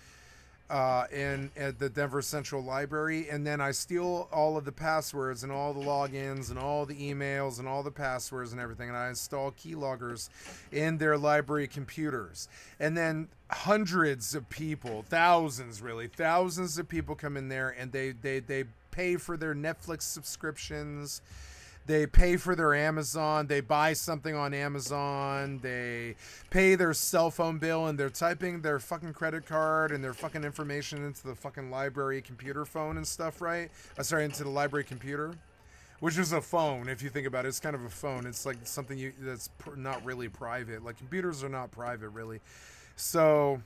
and at the Denver Central Library, and then I steal all of the passwords and all the logins and all the emails and all the passwords and everything, and I install keyloggers in their library computers, and then hundreds of people, thousands of people come in there, and they pay for their Netflix subscriptions. They pay for their Amazon. They buy something on Amazon. They pay their cell phone bill, and they're typing their fucking credit card and their fucking information into the fucking library computer phone and stuff, right? Sorry, into the library computer. Which is a phone, if you think about it. It's kind of a phone. It's like something that's not really private. Like, computers are not private, really. So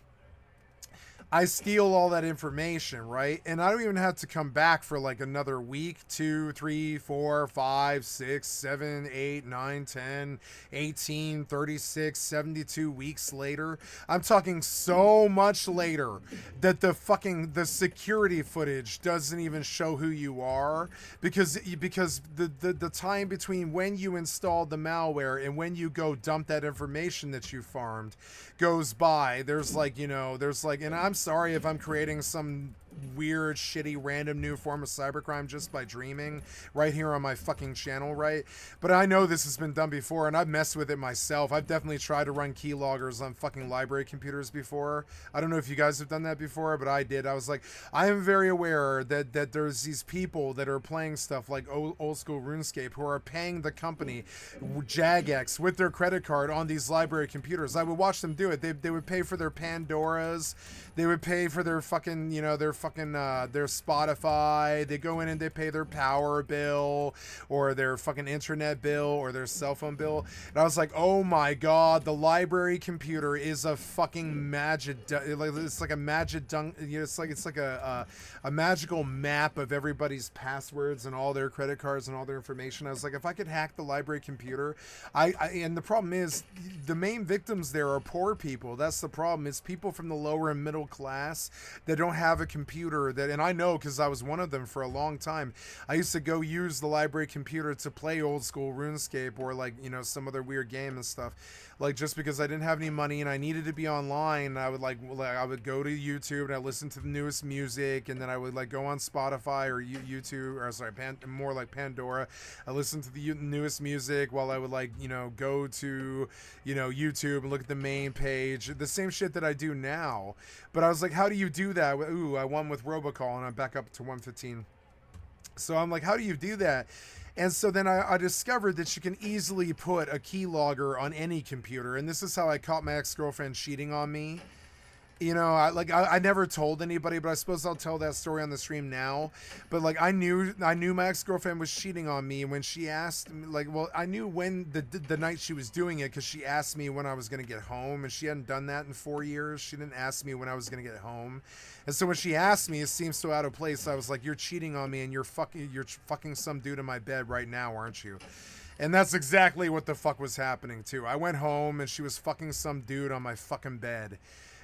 I steal all that information, right? And I don't even have to come back for like another week, 2, 3, 4, 5, 6, 7, 8, 9, 10, 18, 36, 72 weeks later. I'm talking so much later that the security footage doesn't even show who you are, because the time between when you installed the malware and when you go dump that information that you farmed goes by. There's like, and I'm sorry if I'm creating some weird, shitty, random new form of cybercrime just by dreaming right here on my fucking channel, right? But I know this has been done before, and I've messed with it myself. I've definitely tried to run keyloggers on fucking library computers before. I don't know if you guys have done that before, but I did. I was like, I am very aware that there's these people that are playing stuff like old school RuneScape who are paying the company Jagex with their credit card on these library computers. I would watch them do it. They would pay for their Pandoras. They would pay for their fucking, their Spotify. They go in and they pay their power bill or their fucking internet bill or their cell phone bill. And I was like, oh my god, the library computer is a fucking magic. It's like a magic dunk. It's like a magical map of everybody's passwords and all their credit cards and all their information. I was like, if I could hack the library computer, and the problem is the main victims there are poor people. That's the problem. It's people from the lower and middle class that don't have a computer, and I know because I was one of them for a long time. I used to go use the library computer to play old school RuneScape or like, some other weird game and stuff, like just because I didn't have any money and I needed to be online. I would I would go to YouTube and I listened to the newest music, and then I would like go on Spotify or YouTube, or sorry, more like Pandora. I listened to the newest music while I would go to YouTube and look at the main page, the same shit that I do now. But I was like, how do you do that? Ooh, I won with robocall and I'm back up to 115. So I'm like, how do you do that? And so then I discovered that you can easily put a keylogger on any computer, and this is how I caught my ex-girlfriend cheating on me. I never told anybody, but I suppose I'll tell that story on the stream now. But like, I knew my ex-girlfriend was cheating on me when she asked me, I knew when the night she was doing it, because she asked me when I was going to get home, and she hadn't done that in 4 years. She didn't ask me when I was going to get home. And so when she asked me, it seems so out of place. I was like, you're cheating on me, and you're fucking some dude in my bed right now, aren't you? And that's exactly what the fuck was happening too. I went home and she was fucking some dude on my fucking bed.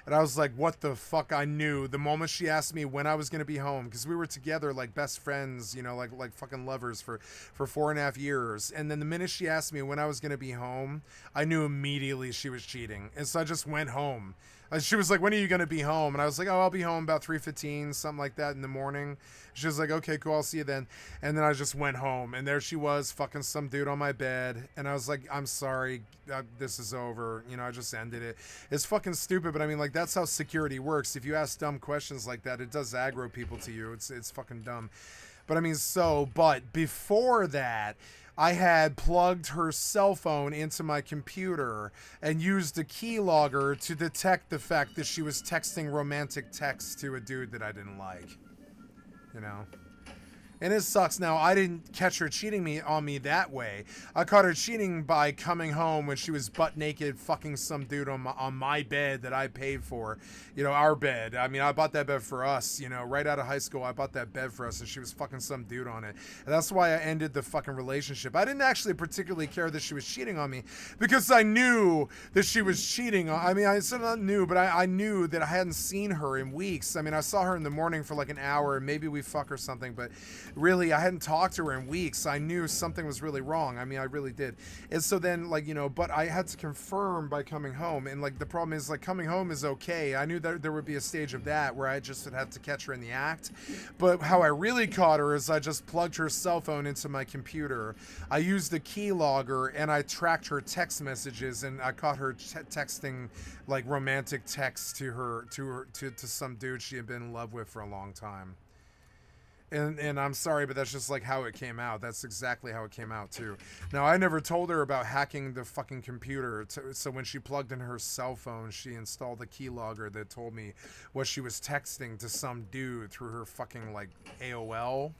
And I was like, what the fuck? I knew the moment she asked me when I was going to be home, because we were together like best friends, like fucking lovers for 4.5 years. And then the minute she asked me when I was going to be home, I knew immediately she was cheating. And so I just went home. She was like, when are you going to be home? And I was like, oh, I'll be home about 3:15, something like that in the morning. She was like, okay, cool, I'll see you then. And then I just went home, and there she was, fucking some dude on my bed. And I was like, I'm sorry, this is over. I just ended it. It's fucking stupid, but I mean, like, that's how security works. If you ask dumb questions like that, it does aggro people to you. It's fucking dumb. But I mean, but before that, I had plugged her cell phone into my computer and used a keylogger to detect the fact that she was texting romantic texts to a dude that I didn't like. And it sucks. Now, I didn't catch her cheating on me that way. I caught her cheating by coming home when she was butt naked fucking some dude on my bed that I paid for. Our bed. I mean, I bought that bed for us. Right out of high school, I bought that bed for us, and she was fucking some dude on it. And that's why I ended the fucking relationship. I didn't actually particularly care that she was cheating on me, because I knew that she was cheating. I mean, I said not knew, but I knew that I hadn't seen her in weeks. I mean, I saw her in the morning for like an hour, and maybe we fuck or something, but really, I hadn't talked to her in weeks. I knew something was really wrong. I mean, I really did. And so then, but I had to confirm by coming home. And the problem is, coming home is okay. I knew that there would be a stage of that where I just would have to catch her in the act. But how I really caught her is I just plugged her cell phone into my computer. I used the keylogger, and I tracked her text messages, and I caught her texting romantic texts to some dude she had been in love with for a long time. And I'm sorry, but that's just like how it came out. That's exactly how it came out too. Now, I never told her about hacking the fucking computer. So when she plugged in her cell phone, she installed a keylogger that told me what she was texting to some dude through her fucking like AOL.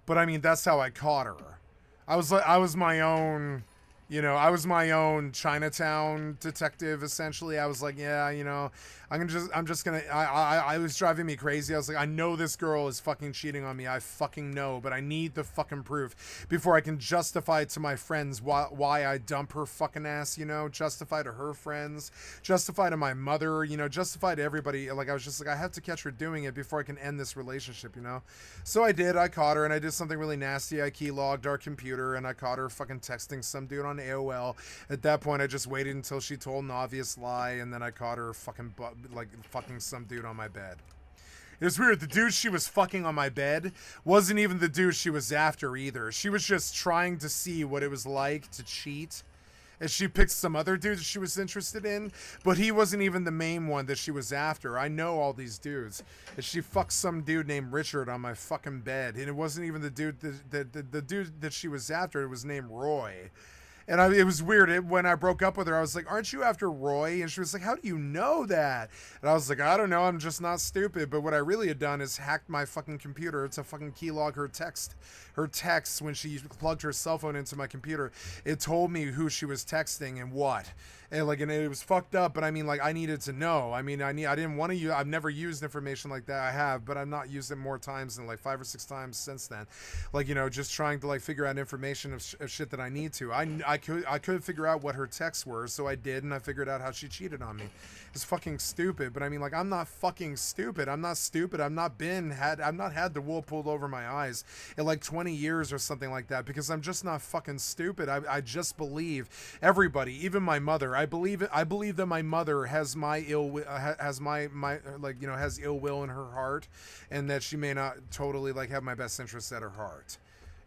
But I mean, that's how I caught her. I was my own, you know, I was my own Chinatown detective, essentially. I was like, yeah, you know, I'm just gonna, I was driving me crazy. I was like, I know this girl is fucking cheating on me. I fucking know, but I need the fucking proof before I can justify to my friends why I dump her fucking ass, you know, justify to her friends, justify to my mother, you know, justify to everybody. Like, I was just like, I have to catch her doing it before I can end this relationship, you know? So I did. I caught her, and I did something really nasty. I keylogged our computer, and I caught her fucking texting some dude on AOL. At that point, I just waited until she told an obvious lie, and then I caught her fucking fucking some dude on my bed. It was weird. The dude she was fucking on my bed wasn't even the dude she was after either. She was just trying to see what it was like to cheat. And she picked some other dude that she was interested in, but he wasn't even the main one that she was after. I know all these dudes. And she fucked some dude named Richard on my fucking bed. And it wasn't even the dude the dude that she was after. It was named Roy. And it was weird. When I broke up with her, I was like, aren't you after Roy? And she was like, how do you know that? And I was like, I don't know. I'm just not stupid. But what I really had done is hacked my fucking computer to fucking keylog her texts when she plugged her cell phone into my computer. It told me who she was texting and what. And it was fucked up, but I mean, like, I needed to know. I mean, I didn't want to use, I've never used information like that. I have, but I've not used it more times than like 5 or 6 times since then. Like, you know, just trying to like figure out information of shit that I need to. I could figure out what her texts were, so I did, and I figured out how she cheated on me. It's fucking stupid, but I mean, like, I'm not fucking stupid. I'm not stupid. I've not had the wool pulled over my eyes in like 20 years or something like that, because I'm just not fucking stupid. I just believe everybody, even my mother. I believe that my mother has my has ill will in her heart, and that she may not totally like have my best interests at her heart.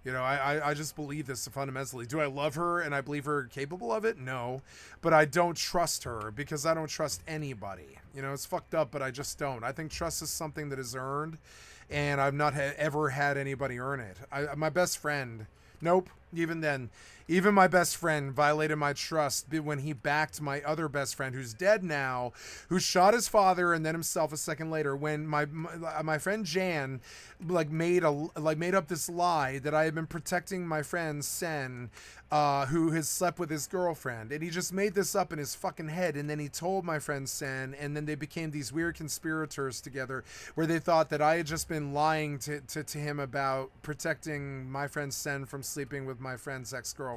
You know, I just believe this fundamentally. Do I love her and I believe her capable of it? No. But I don't trust her because I don't trust anybody. You know, it's fucked up, but I just don't. I think trust is something that is earned, and I've not ever had anybody earn it. My best friend, nope, even then. Even my best friend violated my trust when he backed my other best friend, who's dead now, who shot his father and then himself a second later. When my friend Jan made up this lie that I had been protecting my friend Sen, who has slept with his girlfriend, and he just made this up in his fucking head, and then he told my friend Sen, and then they became these weird conspirators together, where they thought that I had just been lying to him about protecting my friend Sen from sleeping with my friend's ex-girlfriend.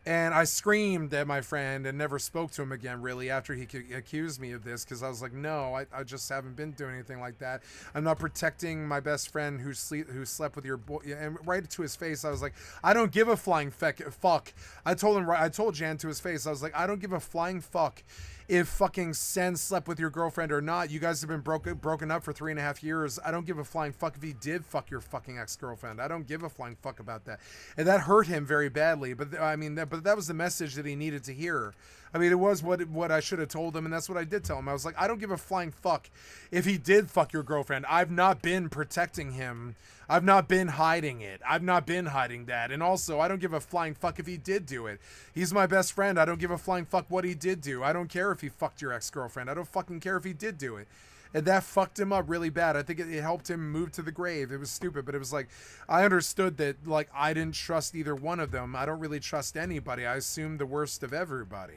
And I screamed at my friend and never spoke to him again, really, after he accused me of this, because I was like, no, I just haven't been doing anything like that. I'm not protecting my best friend who slept with your boy. And right to his face, I was like, I don't give a flying fuck. I told Jan to his face, I was like, I don't give a flying fuck if fucking Sen slept with your girlfriend or not. You guys have been broken up for 3.5 years. I don't give a flying fuck if he did fuck your fucking ex-girlfriend. I don't give a flying fuck about that. And that hurt him very badly. But I mean, but that was the message that he needed to hear. I mean, it was what I should have told him, and that's what I did tell him. I was like, I don't give a flying fuck if he did fuck your girlfriend. I've not been protecting him. I've not been hiding it. I've not been hiding that. And also, I don't give a flying fuck if he did do it. He's my best friend. I don't give a flying fuck what he did do. I don't care if he fucked your ex-girlfriend. I don't fucking care if he did do it. And that fucked him up really bad. I think it helped him move to the grave. It was stupid, but it was like, I understood that, like, I didn't trust either one of them. I don't really trust anybody. I assume the worst of everybody.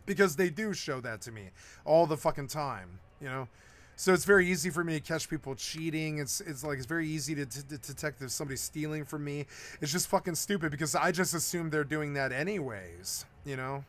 Because they do show that to me all the fucking time, you know? So it's very easy for me to catch people cheating. It's very easy to detect if somebody's stealing from me. It's just fucking stupid because I just assume they're doing that anyways, you know?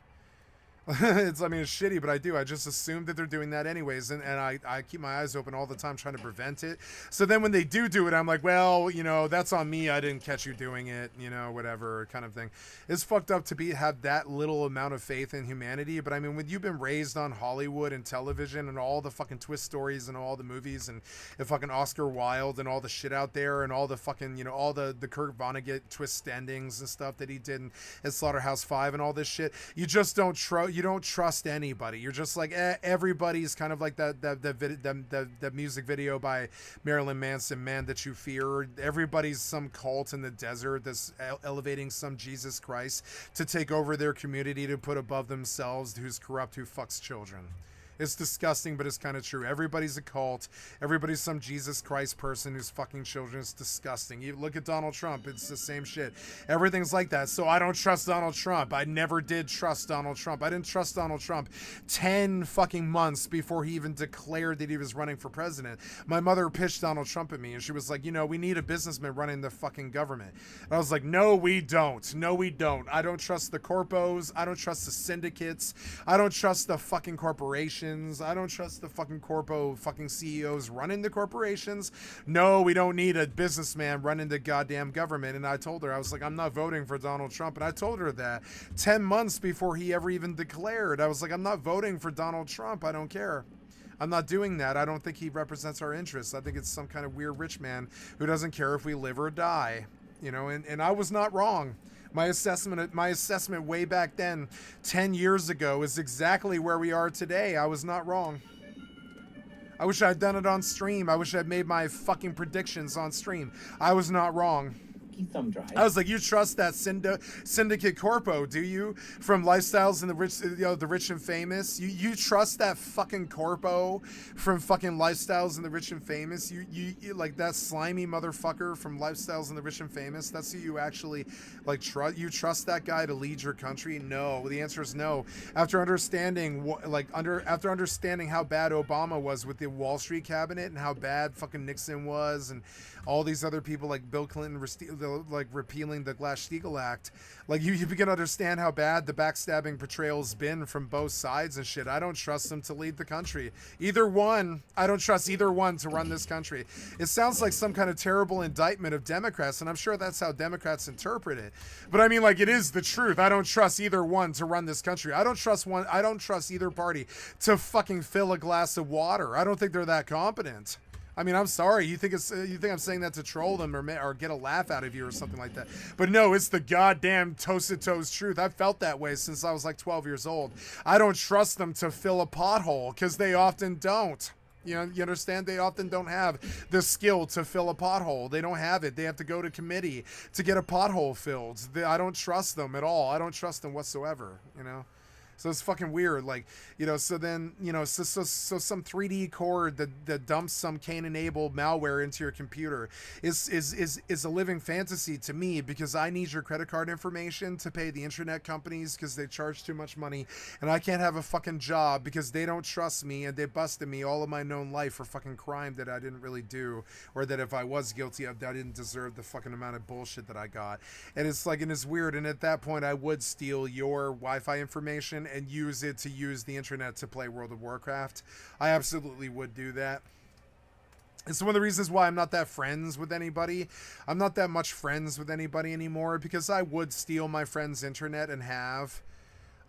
It's shitty, but I do. I just assume that they're doing that anyways, and I keep my eyes open all the time trying to prevent it. So then when they do it, I'm like, well, you know, that's on me. I didn't catch you doing it, you know, whatever kind of thing. It's fucked up to have that little amount of faith in humanity, but I mean, when you've been raised on Hollywood and television and all the fucking twist stories and all the movies and fucking Oscar Wilde and all the shit out there and all the fucking, you know, all the Kurt Vonnegut twist endings and stuff that he did in Slaughterhouse-5 and all this shit, you just don't trust. don't trust anybody. You're just like everybody's kind of like that music video by Marilyn Manson, Man That You Fear. Everybody's some cult in the desert that's elevating some Jesus Christ to take over their community, to put above themselves, who's corrupt, who fucks children. It's disgusting, but it's kind of true. Everybody's a cult. Everybody's some Jesus Christ person who's fucking children. It's disgusting. You look at Donald Trump. It's the same shit. Everything's like that. So I don't trust Donald Trump. I never did trust Donald Trump. I didn't trust Donald Trump 10 fucking months before he even declared that he was running for president. My mother pitched Donald Trump at me, and she was like, we need a businessman running the fucking government. And I was like, no, we don't. No, we don't. I don't trust the corpos. I don't trust the syndicates. I don't trust the fucking corporations. I don't trust the fucking corpo fucking CEOs running the corporations. No, we don't need a businessman running the goddamn government. And I told her, I was like, I'm not voting for Donald Trump. And I told her that 10 months before he ever even declared. I was like, I'm not voting for Donald Trump. I don't care. I'm not doing that. I don't think he represents our interests. I think it's some kind of weird rich man who doesn't care if we live or die. And I was not wrong. My assessment way back then, 10 years ago, is exactly where we are today. I was not wrong. I wish I'd done it on stream. I wish I'd made my fucking predictions on stream. I was not wrong. Thumb drive. I was like, you trust that syndicate corpo, do you? From Lifestyles and the Rich and Famous. You trust that fucking corpo from fucking Lifestyles and the Rich and Famous? You like that slimy motherfucker from Lifestyles and the Rich and Famous? That's who you actually like trust? You trust that guy to lead your country? No. The answer is no. After understanding how bad Obama was with the Wall Street cabinet and how bad fucking Nixon was and all these other people like Bill Clinton like repealing the Glass-Steagall Act, like you begin to understand how bad the backstabbing portrayal's been from both sides and shit. I don't trust them to lead the country. Either one. I don't trust either one to run this country. It sounds like some kind of terrible indictment of Democrats, and I'm sure that's how Democrats interpret it. But I mean, like, it is the truth. I don't trust either one to run this country. I don't trust either party to fucking fill a glass of water. I don't think they're that competent. I mean, I'm sorry. You think I'm saying that to troll them or get a laugh out of you or something like that. But no, it's the goddamn toasted toast truth. I've felt that way since I was like 12 years old. I don't trust them to fill a pothole because they often don't. You understand? They often don't have the skill to fill a pothole. They don't have it. They have to go to committee to get a pothole filled. I don't trust them at all. I don't trust them whatsoever, So it's fucking weird, like, so then, so some 3D cord that dumps some Cain-enabled malware into your computer is a living fantasy to me, because I need your credit card information to pay the internet companies because they charge too much money, and I can't have a fucking job because they don't trust me and they busted me all of my known life for fucking crime that I didn't really do, or that if I was guilty of, I didn't deserve the fucking amount of bullshit that I got. And it's like, and it's weird, and at that point I would steal your Wi-Fi information and use it to use the internet to play World of Warcraft. I absolutely would do that. It's one of the reasons why I'm not that friends with anybody. I'm not that much friends with anybody anymore, because I would steal my friend's internet and have.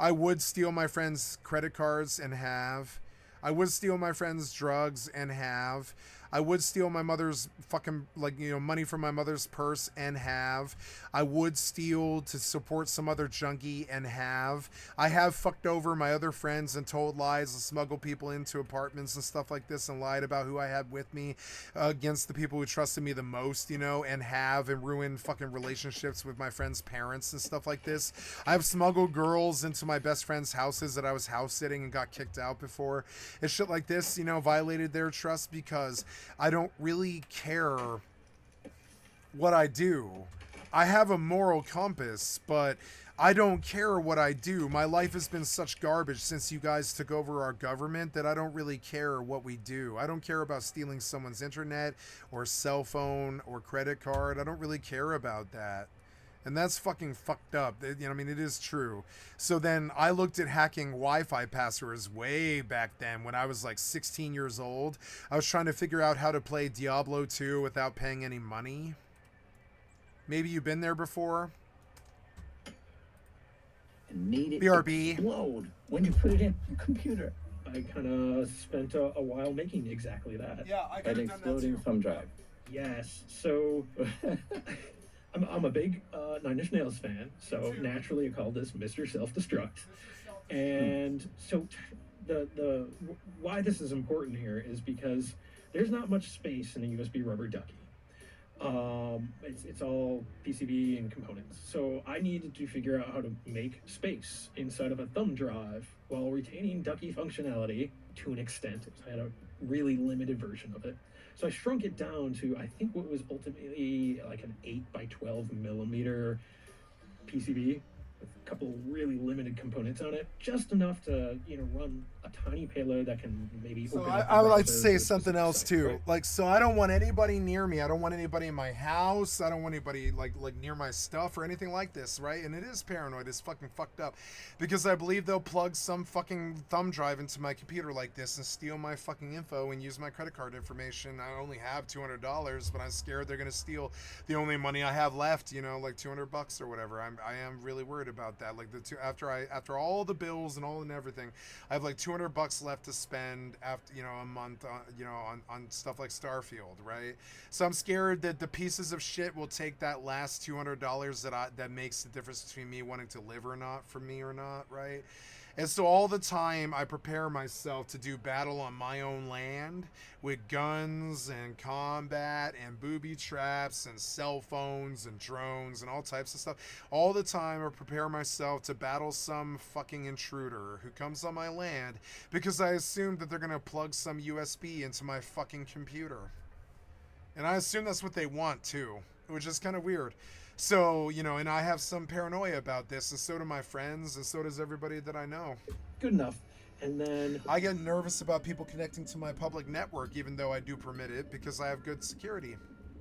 I would steal my friend's credit cards and have. I would steal my friend's drugs and have. I would steal my mother's fucking, money from my mother's purse and have. I would steal to support some other junkie and have. I have fucked over my other friends and told lies and smuggled people into apartments and stuff like this and lied about who I had with me against the people who trusted me the most, and have, and ruined fucking relationships with my friends' parents and stuff like this. I've smuggled girls into my best friends' houses that I was house sitting and got kicked out before. And shit like this, violated their trust because I don't really care what I do. I have a moral compass, but I don't care what I do. My life has been such garbage since you guys took over our government that I don't really care what we do. I don't care about stealing someone's internet or cell phone or credit card. I don't really care about that. And that's fucking fucked up. It is true. So then I looked at hacking Wi-Fi passwords way back then when I was like 16 years old. I was trying to figure out how to play Diablo 2 without paying any money. Maybe you've been there before. And made it BRB. Explode when you put it in your computer. I kind of spent a while making exactly that. Yeah, I could have done that too. An exploding thumb drive. Yes. So I'm a big Nine Inch Nails fan, so naturally I called this Mr. Self-Destruct. And so the why this is important here is because there's not much space in a USB rubber ducky. It's all PCB and components. So I needed to figure out how to make space inside of a thumb drive while retaining ducky functionality to an extent. I had a really limited version of it. So I shrunk it down to, I think, what was ultimately like an 8 by 12 millimeter PCB with a couple really limited components on it, just enough to, run a tiny payload that can maybe So open up I would like to browser say a something specific else site, too. right? Like, so I don't want anybody near me. I don't want anybody in my house. I don't want anybody like near my stuff or anything like this, right? And it is paranoid. It's fucking fucked up, because I believe they'll plug some fucking thumb drive into my computer like this and steal my fucking info and use my credit card information. I only have $200, but I'm scared they're gonna steal the only money I have left. Like $200 or whatever. I am really worried about that. Like after all the bills and everything, I have like $200 left to spend after a month on stuff like Starfield, right? So I'm scared that the pieces of shit will take that last $200 that makes the difference between me wanting to live or not for me or not, right? And so all the time I prepare myself to do battle on my own land with guns and combat and booby traps and cell phones and drones and all types of stuff. All the time I prepare myself to battle some fucking intruder who comes on my land, because I assume that they're going to plug some USB into my fucking computer. And I assume that's what they want too, which is kind of weird. So, and I have some paranoia about this, and so do my friends, and so does everybody that I know. Good enough. And then I get nervous about people connecting to my public network, even though I do permit it, because I have good security.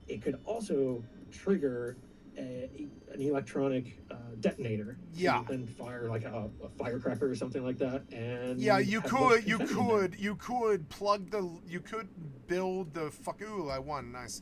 It could also trigger an electronic detonator. Yeah. And fire like a firecracker or something like that. And yeah, you could build the ooh, I won, nice.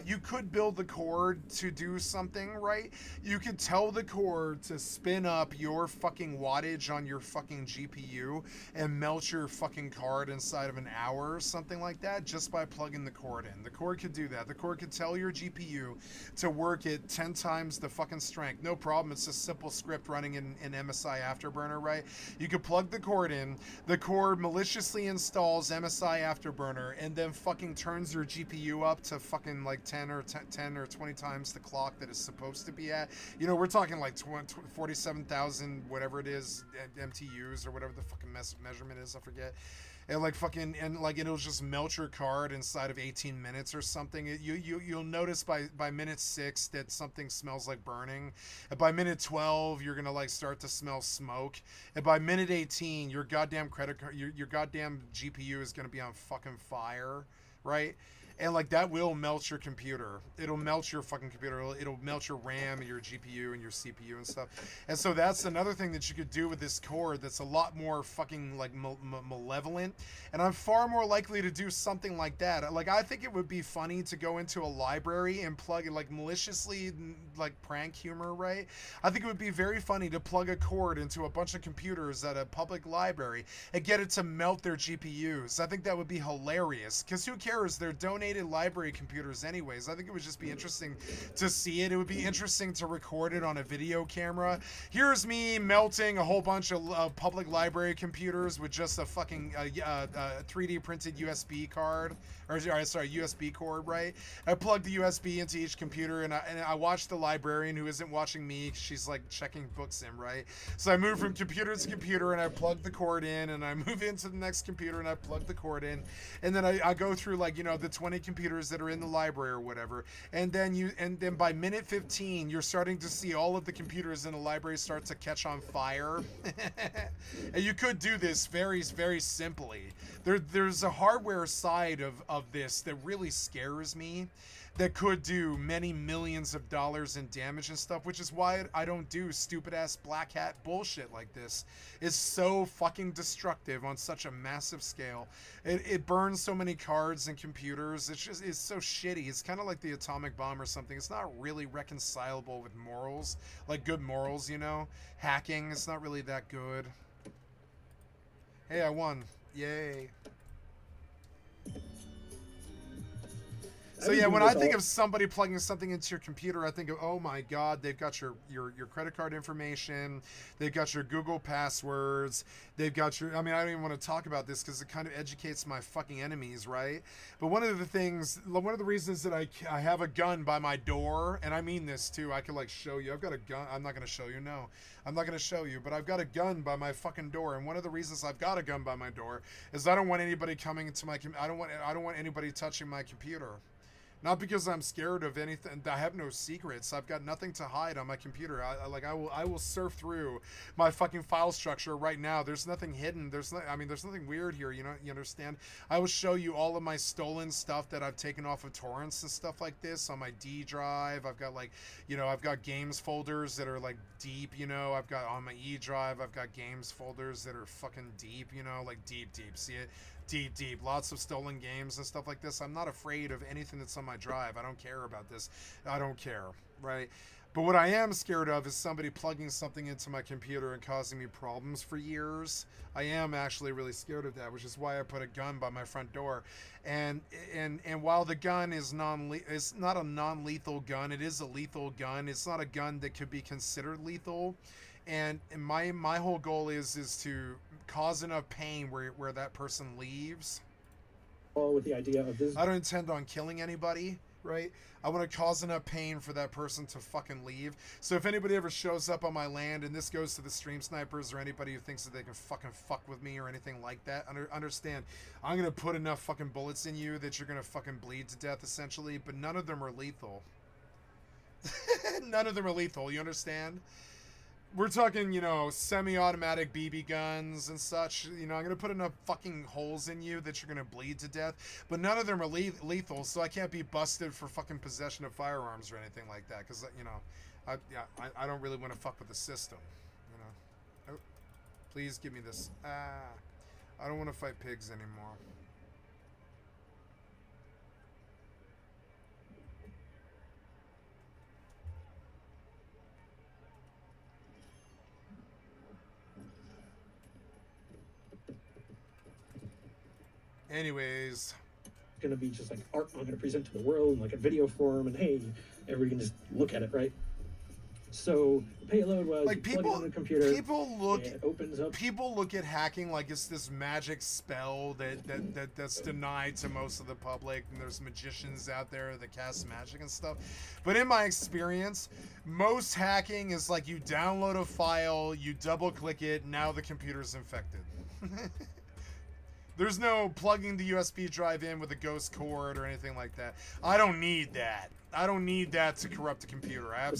You could build the cord to do something, right? You could tell the cord to spin up your fucking wattage on your fucking GPU and melt your fucking card inside of an hour or something like that, just by plugging the cord in. The cord could do that. The cord could tell your GPU to work at 10 times the fucking strength. No problem. It's a simple script running in MSI Afterburner, right? You could plug the cord in. The cord maliciously installs MSI Afterburner and then fucking turns your GPU up to fucking like 10 or 20 times the clock that it's supposed to be at. We're talking like 47,000 whatever it is MTUs or whatever the fucking measurement is, I forget. And like fucking, and like it'll just melt your card inside of 18 minutes or something. You'll notice by minute 6 that something smells like burning. And by minute 12 you're gonna like start to smell smoke. And by minute 18 your goddamn credit card, your goddamn GPU is gonna be on fucking fire, right? And like that will melt your computer. It'll melt your fucking computer. It'll melt your RAM and your GPU and your CPU and stuff. And so that's another thing that you could do with this cord that's a lot more fucking like malevolent. And I'm far more likely to do something like that. Like I think it would be funny to go into a library and plug it like maliciously, like prank humor, right? I think it would be very funny to plug a cord into a bunch of computers at a public library and get it to melt their GPUs. I think that would be hilarious, because who cares? They're donated library computers anyways. I think it would just be interesting to see it. It would be interesting to record it on a video camera. Here's me melting a whole bunch of public library computers with just a fucking 3D printed USB card, or sorry, USB cord, right? I plugged the USB into each computer, and I watched the librarian who isn't watching me. She's like checking books in, right? So I move from computer to computer, and I plug the cord in, and I move into the next computer, and I plug the cord in, and then I go through like the 20 computers that are in the library or whatever, and then by minute 15 you're starting to see all of the computers in the library start to catch on fire. And you could do this very, very simply. There's a hardware side of this that really scares me, that could do many millions of dollars in damage and stuff, which is why I don't do stupid ass black hat bullshit like this. It's so fucking destructive on such a massive scale. It burns so many cards and computers. It's so shitty. It's kind of like the atomic bomb or something. It's not really reconcilable with morals, like good morals, Hacking, it's not really that good. Hey, I won. Yay. So yeah, when I think of somebody plugging something into your computer, I think of, oh my God, they've got your credit card information, they've got your Google passwords, they've got your, I mean, I don't even want to talk about this because it kind of educates my fucking enemies, right? But one of the reasons that I have a gun by my door, and I mean this too, I could like show you, I've got a gun, I'm not going to show you, no. I'm not going to show you, but I've got a gun by my fucking door, and one of the reasons I've got a gun by my door is I don't want anybody coming into my, I don't want anybody touching my computer. Not because I'm scared of anything. I have no secrets. I've got nothing to hide on my computer. I will surf through my fucking file structure right now. There's nothing hidden. There's nothing weird here. You know, you understand? I will show you all of my stolen stuff that I've taken off of torrents and stuff like this on my D drive. I've got like, you know, I've got games folders that are like deep. You know, I've got on my E drive. I've got games folders that are fucking deep. You know, like deep. See it? Deep. Lots of stolen games and stuff like this. I'm not afraid of anything that's on my drive. I don't care about this. I don't care, right? But what I am scared of is somebody plugging something into my computer and causing me problems for years. I am actually really scared of that, which is why I put a gun by my front door. And while the gun is it's not a non-lethal gun, it is a lethal gun. It's not a gun that could be considered lethal. And my whole goal is to cause enough pain where that person leaves. Well, with the idea of this, I don't intend on killing anybody, right? I want to cause enough pain for that person to fucking leave. So if anybody ever shows up on my land, and this goes to the stream snipers or anybody who thinks that they can fucking fuck with me or anything like that, understand, I'm going to put enough fucking bullets in you that you're going to fucking bleed to death, essentially, but none of them are lethal. None of them are lethal, you understand? We're talking, you know, semi-automatic BB guns and such. You know, I'm going to put enough fucking holes in you that you're going to bleed to death. But none of them are lethal, so I can't be busted for fucking possession of firearms or anything like that. Because, you know, I don't really want to fuck with the system. You know? Oh, please give me this. I don't want to fight pigs anymore. Anyways, going to be just like art I'm going to present to the world in like a video form, and hey, everybody can just look at it, right? So the payload was like plug it on the computer. Opens up. People look at hacking like it's this magic spell that's denied to most of the public, and there's magicians out there that cast magic and stuff. But in my experience, most hacking is like you download a file, you double click it, now the computer's infected. There's no plugging the USB drive in with a ghost cord or anything like that. I don't need that. I don't need that to corrupt the computer. I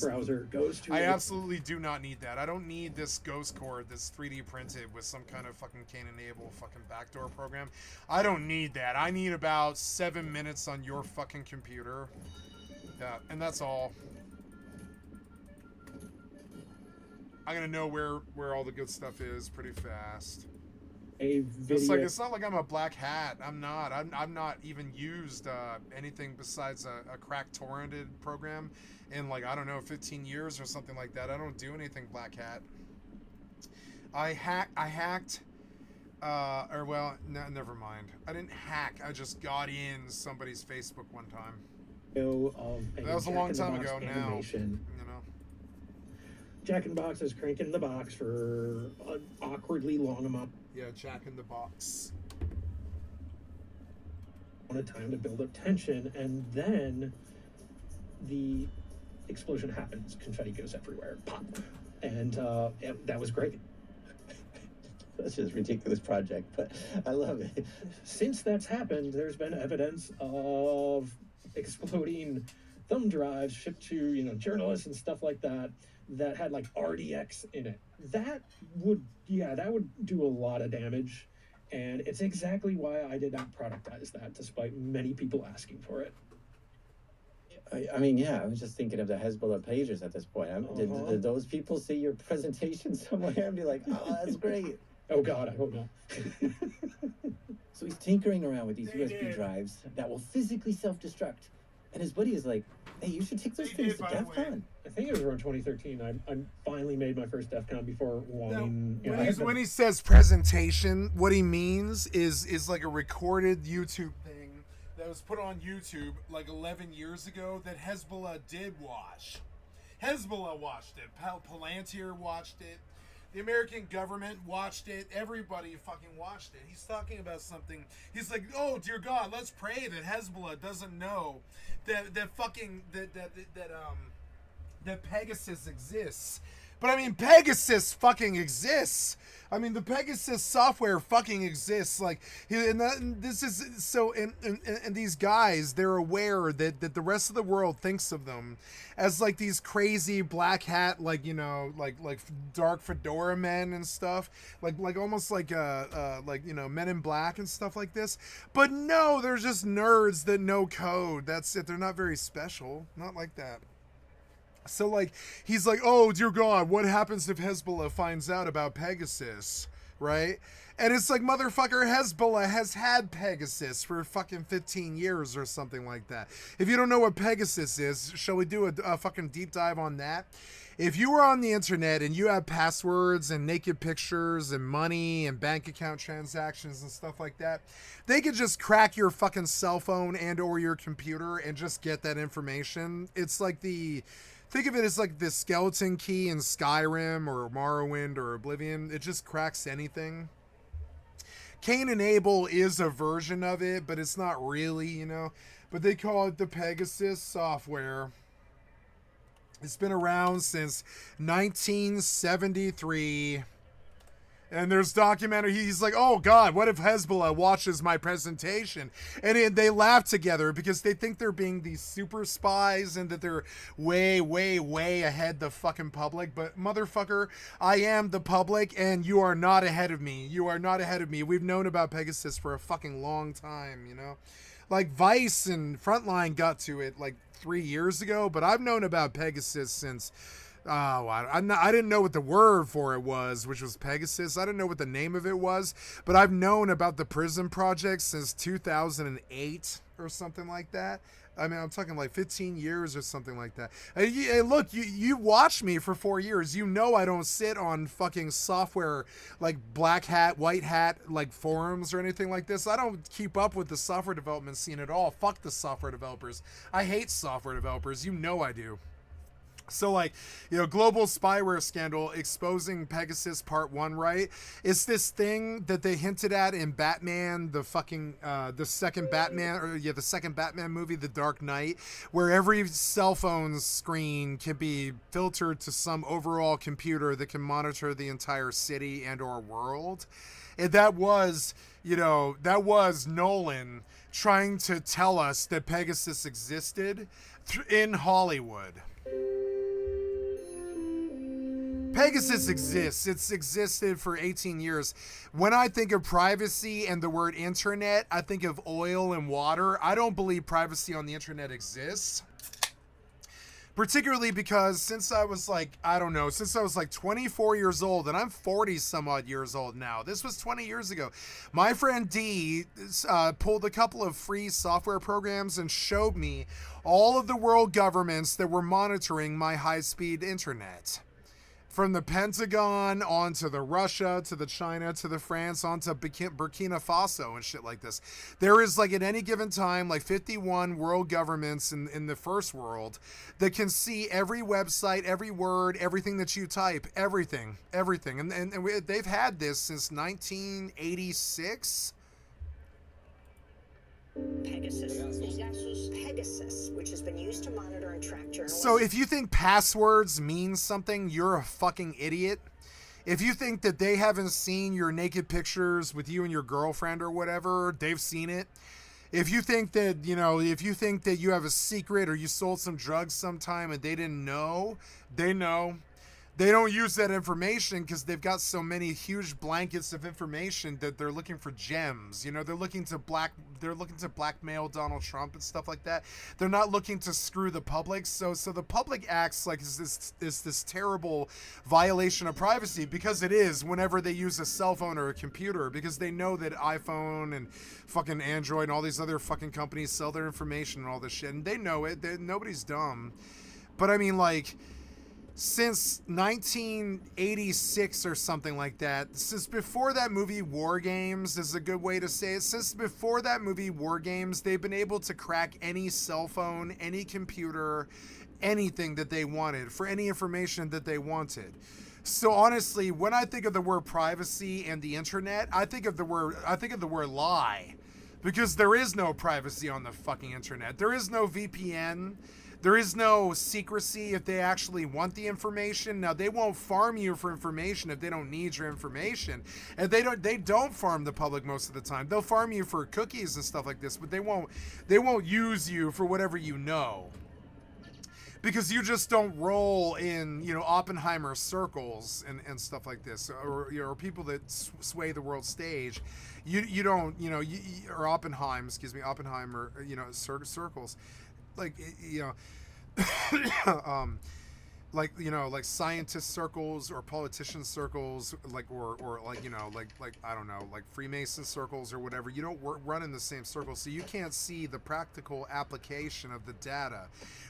absolutely do not need that. I don't need this ghost cord that's 3D printed with some kind of fucking Cain-enabled fucking backdoor program. I don't need that. I need about 7 minutes on your fucking computer. Yeah, and that's all. I'm gonna know where all the good stuff is pretty fast. It's not like I'm a black hat. I'm not. I've not even used anything besides a crack torrented program in like, I don't know, 15 years or something like that. I don't do anything black hat. I hacked never mind. I didn't hack. I just got in somebody's Facebook one time. That was a long time ago now. Jack in the Box is cranking the box for an awkwardly long amount. Yeah, Jack in the Box. On a time to build up tension, and then the explosion happens. Confetti goes everywhere. Pop. And that was great. That's just a ridiculous project, but I love it. Since that's happened, there's been evidence of exploding thumb drives shipped to, journalists and stuff like that had like RDX in it. That would do a lot of damage, and it's exactly why I did not productize that, despite many people asking for it. I mean, yeah, I was just thinking of the Hezbollah pagers at this point. Did those people see your presentation somewhere and be like, oh, that's great? Oh, God, I hope not. So he's tinkering around with these USB drives that will physically self-destruct. And his buddy is like, hey, you should take those things to DEF CON. I think it was around 2013. I finally made my first DEF CON before wanting... When he says presentation, what he means is like a recorded YouTube thing that was put on YouTube like 11 years ago that Hezbollah did watch. Hezbollah watched it. Palantir watched it. The American government watched it. Everybody fucking watched it. He's talking about something. He's like, oh dear God, let's pray that Hezbollah doesn't know that Pegasus exists. But I mean, Pegasus fucking exists. I mean, the Pegasus software fucking exists. Like, and this is so. And these guys, they're aware that the rest of the world thinks of them as like these crazy black hat, like, you know, like dark fedora men and stuff, like almost like you know, Men in Black and stuff like this. But no, they're just nerds that know code. That's it. They're not very special. Not like that. So, like, he's like, oh, dear God, what happens if Hezbollah finds out about Pegasus, right? And it's like, motherfucker, Hezbollah has had Pegasus for fucking 15 years or something like that. If you don't know what Pegasus is, shall we do a fucking deep dive on that? If you were on the internet and you have passwords and naked pictures and money and bank account transactions and stuff like that, they could just crack your fucking cell phone and or your computer and just get that information. It's like think of it as like the skeleton key in Skyrim or Morrowind or Oblivion. It just cracks anything. Cain and Abel is a version of it, but it's not really, you know. But they call it the Pegasus software. It's been around since 1973. And there's documentary. He's like, oh God, what if Hezbollah watches my presentation? And they laugh together because they think they're being these super spies and that they're way, way, way ahead the fucking public. But motherfucker, I am the public and you are not ahead of me. You are not ahead of me. We've known about Pegasus for a fucking long time, you know? Like Vice and Frontline got to it like 3 years ago, but I've known about Pegasus since... Oh, I didn't know what the word for it was, which was Pegasus. I didn't know what the name of it was, but I've known about the Prism Project since 2008 or something like that. I mean, I'm talking like 15 years or something like that. And look, you watched me for 4 years. You know I don't sit on fucking software like black hat, white hat, like forums or anything like this. I don't keep up with the software development scene at all. Fuck the software developers. I hate software developers. You know I do. So, like, you know, global spyware scandal exposing Pegasus Part 1, right? It's this thing that they hinted at in Batman, the second Batman movie, The Dark Knight, where every cell phone screen can be filtered to some overall computer that can monitor the entire city and or world. And that was Nolan trying to tell us that Pegasus existed in Hollywood. Pegasus exists. It's existed for 18 years. When I think of privacy and the word internet, I think of oil and water. I don't believe privacy on the internet exists. Particularly because since I was like 24 years old, and I'm 40 some odd years old now. This was 20 years ago. My friend D pulled a couple of free software programs and showed me all of the world governments that were monitoring my high-speed internet. From the Pentagon onto the Russia, to the China, to the France, onto Burkina Faso and shit like this. There is like at any given time like 51 world governments in the first world that can see every website, every word, everything that you type, everything. And they've had this since 1986. Pegasus, which has been used to monitor and track journalists. So if you think passwords mean something, you're a fucking idiot. If you think that they haven't seen your naked pictures with you and your girlfriend or whatever, they've seen it. If you think that, you have a secret or you sold some drugs sometime and they didn't know, they know. They don't use that information because they've got so many huge blankets of information that they're looking for gems. You know, they're looking to blackmail Donald Trump and stuff like that. They're not looking to screw the public. So the public acts like is this terrible violation of privacy, because it is whenever they use a cell phone or a computer, because they know that iPhone and fucking Android and all these other fucking companies sell their information and all this shit, and they know it. Nobody's dumb. But I mean, like, since 1986 or something like that, since before that movie War Games is a good way to say it, since before that movie War Games, they've been able to crack any cell phone, any computer, anything that they wanted, for any information that they wanted. So honestly, when I think of the word privacy and the internet, I think of the word lie, because there is no privacy on the fucking internet. There is no VPN. There is no secrecy if they actually want the information. Now, they won't farm you for information if they don't need your information. And they don't farm the public most of the time. They'll farm you for cookies and stuff like this, but they won't use you for whatever you know. Because you just don't roll in, Oppenheimer circles and stuff like this, or people that sway the world stage. You don't, or Oppenheimer, circles. Like like scientist circles or politician circles, or I don't know, like Freemason circles or whatever. You don't run in the same circles, so you can't see the practical application of the data.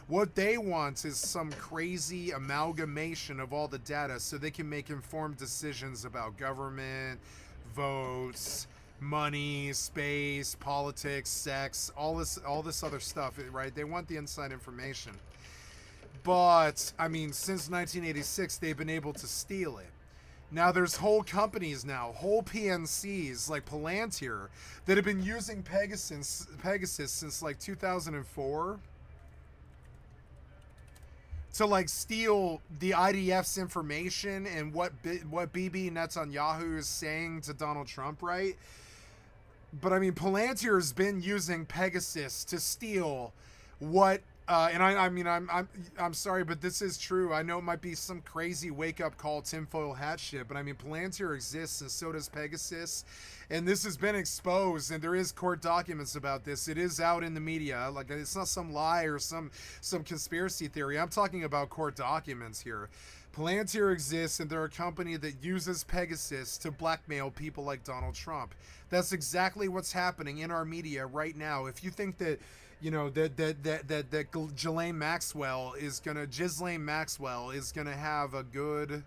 What they want is some crazy amalgamation of all the data so they can make informed decisions about government, votes, money, space, politics, sex, all this other stuff, right? They want the inside information. But I mean, since 1986, they've been able to steal it. Now there's whole companies now, whole PNCs like Palantir, that have been using Pegasus since like 2004 to steal the IDF's information and what Bibi Netanyahu is saying to Donald Trump, right? But I mean, Palantir has been using Pegasus to steal what, and I'm sorry, but this is true. I know it might be some crazy wake up call tinfoil hat shit, but I mean, Palantir exists and so does Pegasus, and this has been exposed, and there is court documents about this. It is out in the media. Like, it's not some lie or some conspiracy theory. I'm talking about court documents here. Palantir exists, and they're a company that uses Pegasus to blackmail people like Donald Trump. That's exactly what's happening in our media right now. If you think that, that Ghislaine Maxwell is gonna have a good,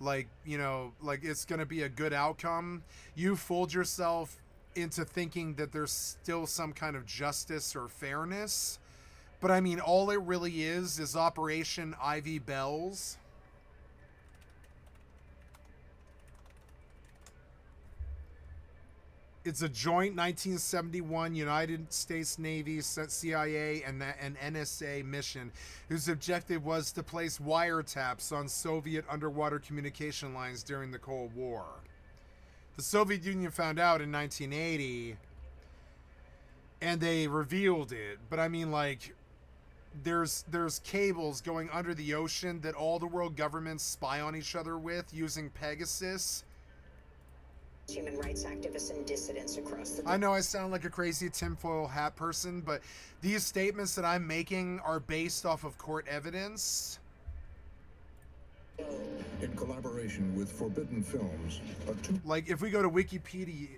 it's gonna be a good outcome, you fooled yourself into thinking that there's still some kind of justice or fairness. But I mean, all it really is Operation Ivy Bells. It's a joint 1971 United States Navy, CIA, and NSA mission whose objective was to place wiretaps on Soviet underwater communication lines during the Cold War. The Soviet Union found out in 1980, and they revealed it. But I mean, there's cables going under the ocean that all the world governments spy on each other with using Pegasus. Human rights activists and dissidents across the... I know I sound like a crazy tinfoil hat person, but these statements that I'm making are based off of court evidence. In collaboration with Forbidden Films, like if we go to Wikipedia,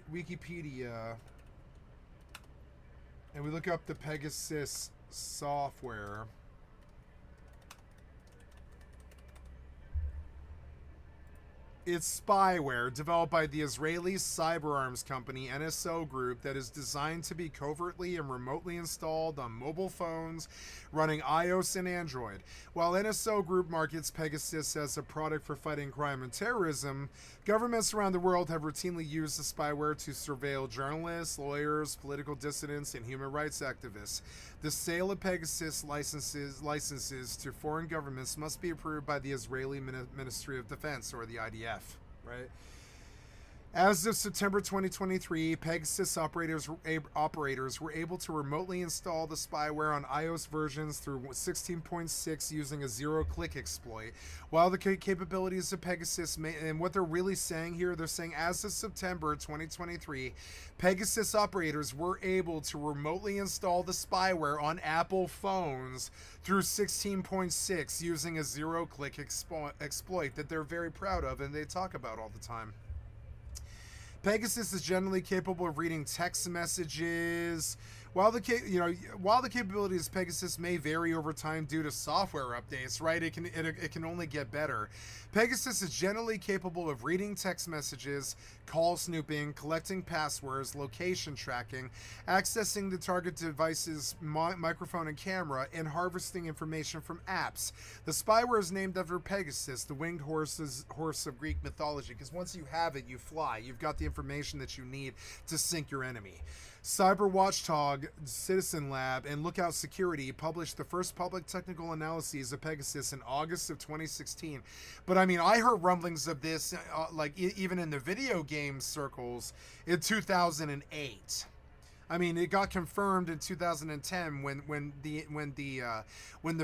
and we look up the Pegasus software, it's spyware developed by the Israeli cyber arms company NSO Group that is designed to be covertly and remotely installed on mobile phones running iOS and Android. While NSO Group markets Pegasus as a product for fighting crime and terrorism, governments around the world have routinely used the spyware to surveil journalists, lawyers, political dissidents, and human rights activists. The sale of Pegasus licenses to foreign governments must be approved by the Israeli Ministry of Defense, or the IDF, right? As of September 2023, Pegasus operators were able to remotely install the spyware on iOS versions through 16.6 using a zero-click exploit. While the capabilities of Pegasus, and what they're really saying here, they're saying as of September 2023, Pegasus operators were able to remotely install the spyware on Apple phones through 16.6 using a zero-click exploit that they're very proud of and they talk about all the time. Pegasus is generally capable of reading text messages, While the capabilities of Pegasus may vary over time due to software updates, right? It can only get better. Pegasus is generally capable of reading text messages, call snooping, collecting passwords, location tracking, accessing the target device's microphone and camera, and harvesting information from apps. The spyware is named after Pegasus, the winged horse of Greek mythology, because once you have it, you fly. You've got the information that you need to sink your enemy. Cyber Watchdog, Citizen Lab, and Lookout Security published the first public technical analyses of Pegasus in August of 2016. But I mean, I heard rumblings of this, even in the video game circles, in 2008. I mean, it got confirmed in 2010 when the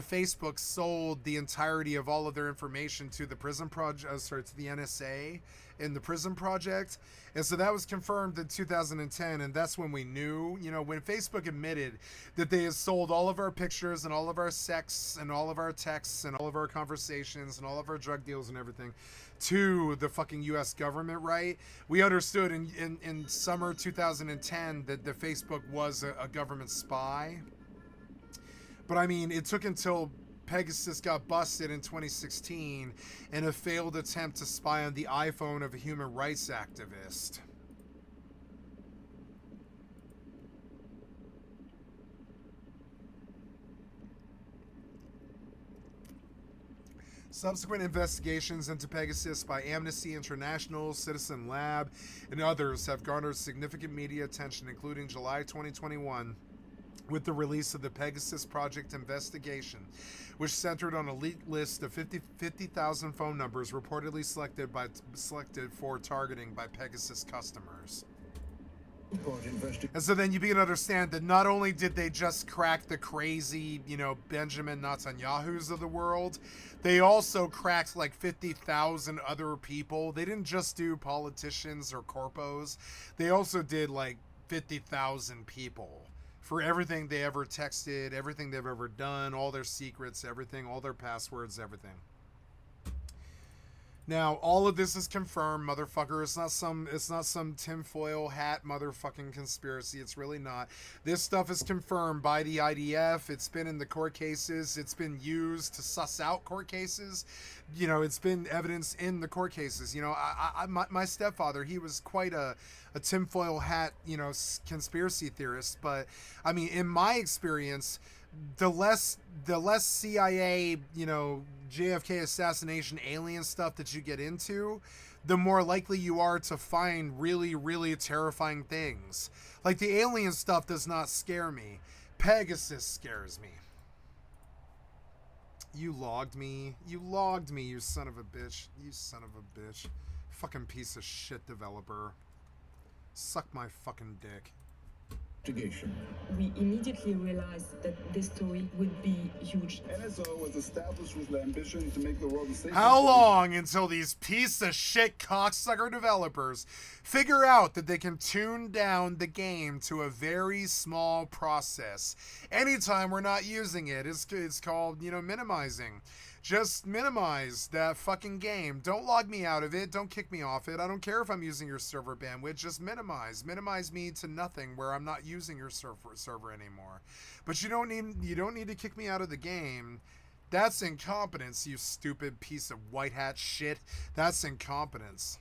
Facebook sold the entirety of all of their information to the to the NSA in the Prism Project, and so that was confirmed in 2010, and that's when we knew, when Facebook admitted that they had sold all of our pictures and all of our sex and all of our texts and all of our conversations and all of our drug deals and everything to the fucking U.S. government, right? We understood in summer 2010 that the Facebook was a government spy. But I mean, it took until Pegasus got busted in 2016 in a failed attempt to spy on the iPhone of a human rights activist. Subsequent investigations into Pegasus by Amnesty International, Citizen Lab, and others have garnered significant media attention, including July 2021 with the release of the Pegasus Project investigation, which centered on a leaked list of 50,000 phone numbers reportedly selected for targeting by Pegasus customers. And so then you begin to understand that not only did they just crack the crazy, Benjamin Netanyahu's of the world, they also cracked like 50,000 other people. They didn't just do politicians or corpos. They also did like 50,000 people for everything they ever texted, everything they've ever done, all their secrets, everything, all their passwords, everything. Now, all of this is confirmed, motherfucker. It's not some tinfoil hat motherfucking conspiracy. It's really not. This stuff is confirmed by the IDF. It's been in the court cases. It's been used to suss out court cases. It's been evidence in the court cases. My stepfather, he was quite a tinfoil hat, conspiracy theorist. But, I mean, in my experience, the less CIA, JFK assassination alien stuff that you get into, the more likely you are to find really, really terrifying things. Like, the alien stuff does not scare me. Pegasus scares me. You logged me. You logged me, you son of a bitch. You son of a bitch. Fucking piece of shit developer. Suck my fucking dick. We immediately realized that this story would be huge. NSO was established with the ambition to make the world a safer How long until these piece of shit cocksucker developers figure out that they can tune down the game to a very small process? Anytime we're not using it, it's called, minimizing. Just minimize that fucking game. Don't log me out of it. Don't kick me off it. I don't care if I'm using your server bandwidth. Just minimize. Minimize me to nothing where I'm not using your server anymore. But you don't need to kick me out of the game. That's incompetence, you stupid piece of white hat shit. That's incompetence.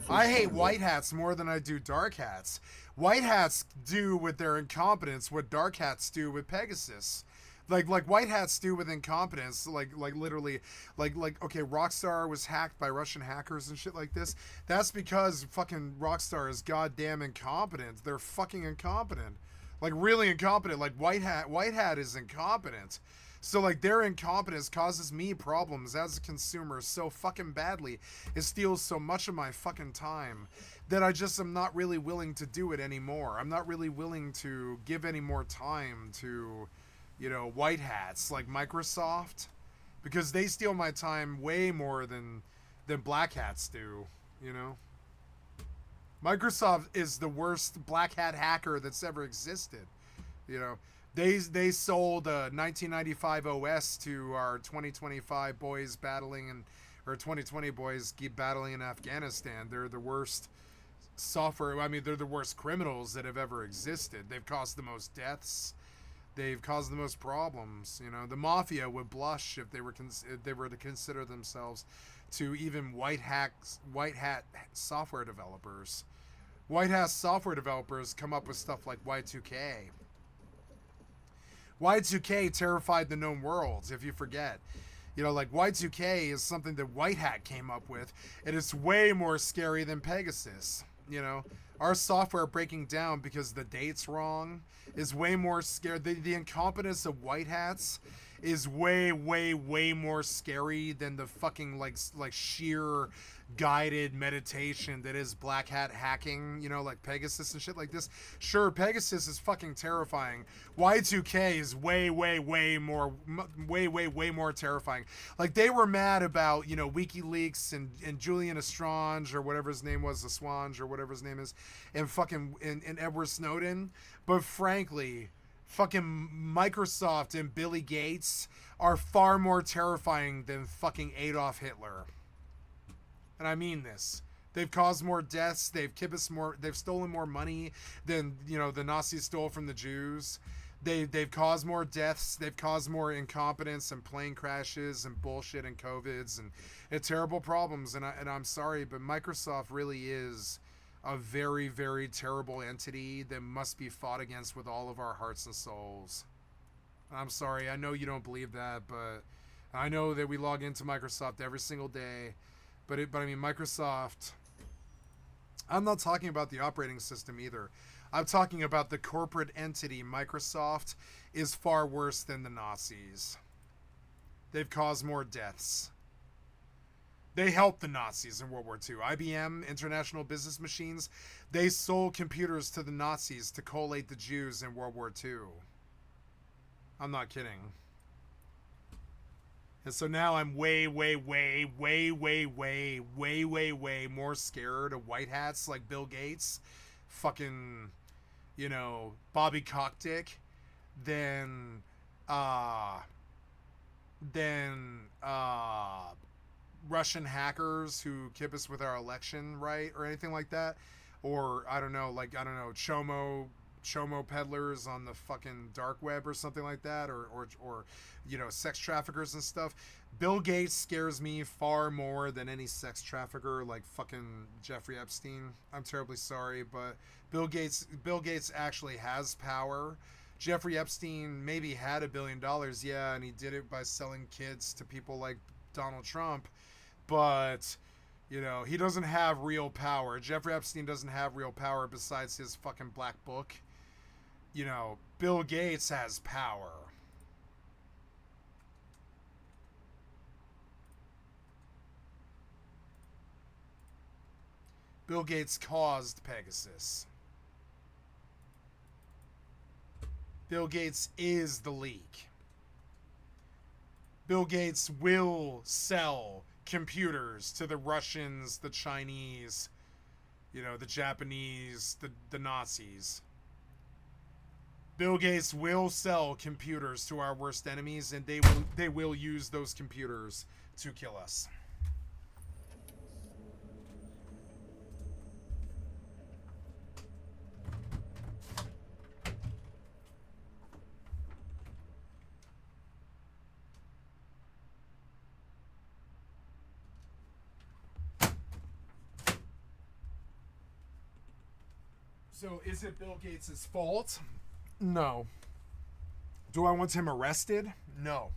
I hate white hats more than I do dark hats. White hats do with their incompetence what dark hats do with Pegasus. Like white hats do with incompetence, literally, okay, Rockstar was hacked by Russian hackers and shit like this. That's because fucking Rockstar is goddamn incompetent. They're fucking incompetent, like really incompetent. Like white hat is incompetent. So like their incompetence causes me problems as a consumer so fucking badly. It steals so much of my fucking time that I just am not really willing to do it anymore. I'm not really willing to give any more time to, white hats like Microsoft, because they steal my time way more than black hats do, Microsoft is the worst black hat hacker that's ever existed. They sold a 1995 OS to our 2025 boys battling or 2020 boys keep battling in Afghanistan. They're the worst software, I mean, they're the worst criminals that have ever existed. They've caused the most deaths. They've caused the most problems. You know, the mafia would blush if they were to consider themselves to even white hat software developers. White hat software developers come up with stuff like Y2K. Y2K terrified the known worlds, if you forget. You know, like Y2K is something that White Hat came up with, and it's way more scary than Pegasus. You know, our software breaking down because the date's wrong is way more scary. The incompetence of White Hats is way more scary than the fucking like sheer guided meditation that is Black Hat hacking, you know, like Pegasus and shit like this. Sure, Pegasus is fucking terrifying. Y2K is way more terrifying. Like, they were mad about, you know, WikiLeaks and Julian Assange or whatever his name was, Assange or whatever his name is, and fucking and Edward Snowden, but frankly, fucking Microsoft and Billy Gates are far more terrifying than fucking Adolf Hitler. And I mean this. They've caused more deaths. They've stolen more money than, you know, the Nazis stole from the Jews. They've caused more deaths. They've caused more incompetence and plane crashes and bullshit and COVIDs and terrible problems. And I'm sorry, but Microsoft really is a very, very terrible entity that must be fought against with all of our hearts and souls. I'm sorry. I know you don't believe that, but I know that we log into Microsoft every single day. But I mean, Microsoft, I'm not talking about the operating system either. I'm talking about the corporate entity. Microsoft is far worse than the Nazis. They've caused more deaths. They helped the Nazis in World War II. IBM, International Business Machines, they sold computers to the Nazis to collate the Jews in World War II. I'm not kidding. And so now I'm way more scared of white hats like Bill Gates, fucking, you know, Bobby Cockdick, than Russian hackers who kip us with our election, right, or anything like that, or I don't know, chomo peddlers on the fucking dark web or something like that, or you know, sex traffickers and stuff. Bill Gates scares me far more than any sex trafficker like fucking Jeffrey Epstein. I'm terribly sorry, but Bill Gates actually has power. Jeffrey Epstein maybe had $1 billion, yeah, and he did it by selling kids to people like Donald Trump, but you know, he doesn't have real power. Jeffrey Epstein doesn't have real power besides his fucking black book. You know, Bill Gates has power. Bill Gates caused Pegasus. Bill Gates is the leak. Bill Gates will sell computers to the Russians, the Chinese, you know, the Japanese, the Nazis. Bill Gates will sell computers to our worst enemies, and they will use those computers to kill us. So is it Bill Gates' fault? No. Do I want him arrested? No.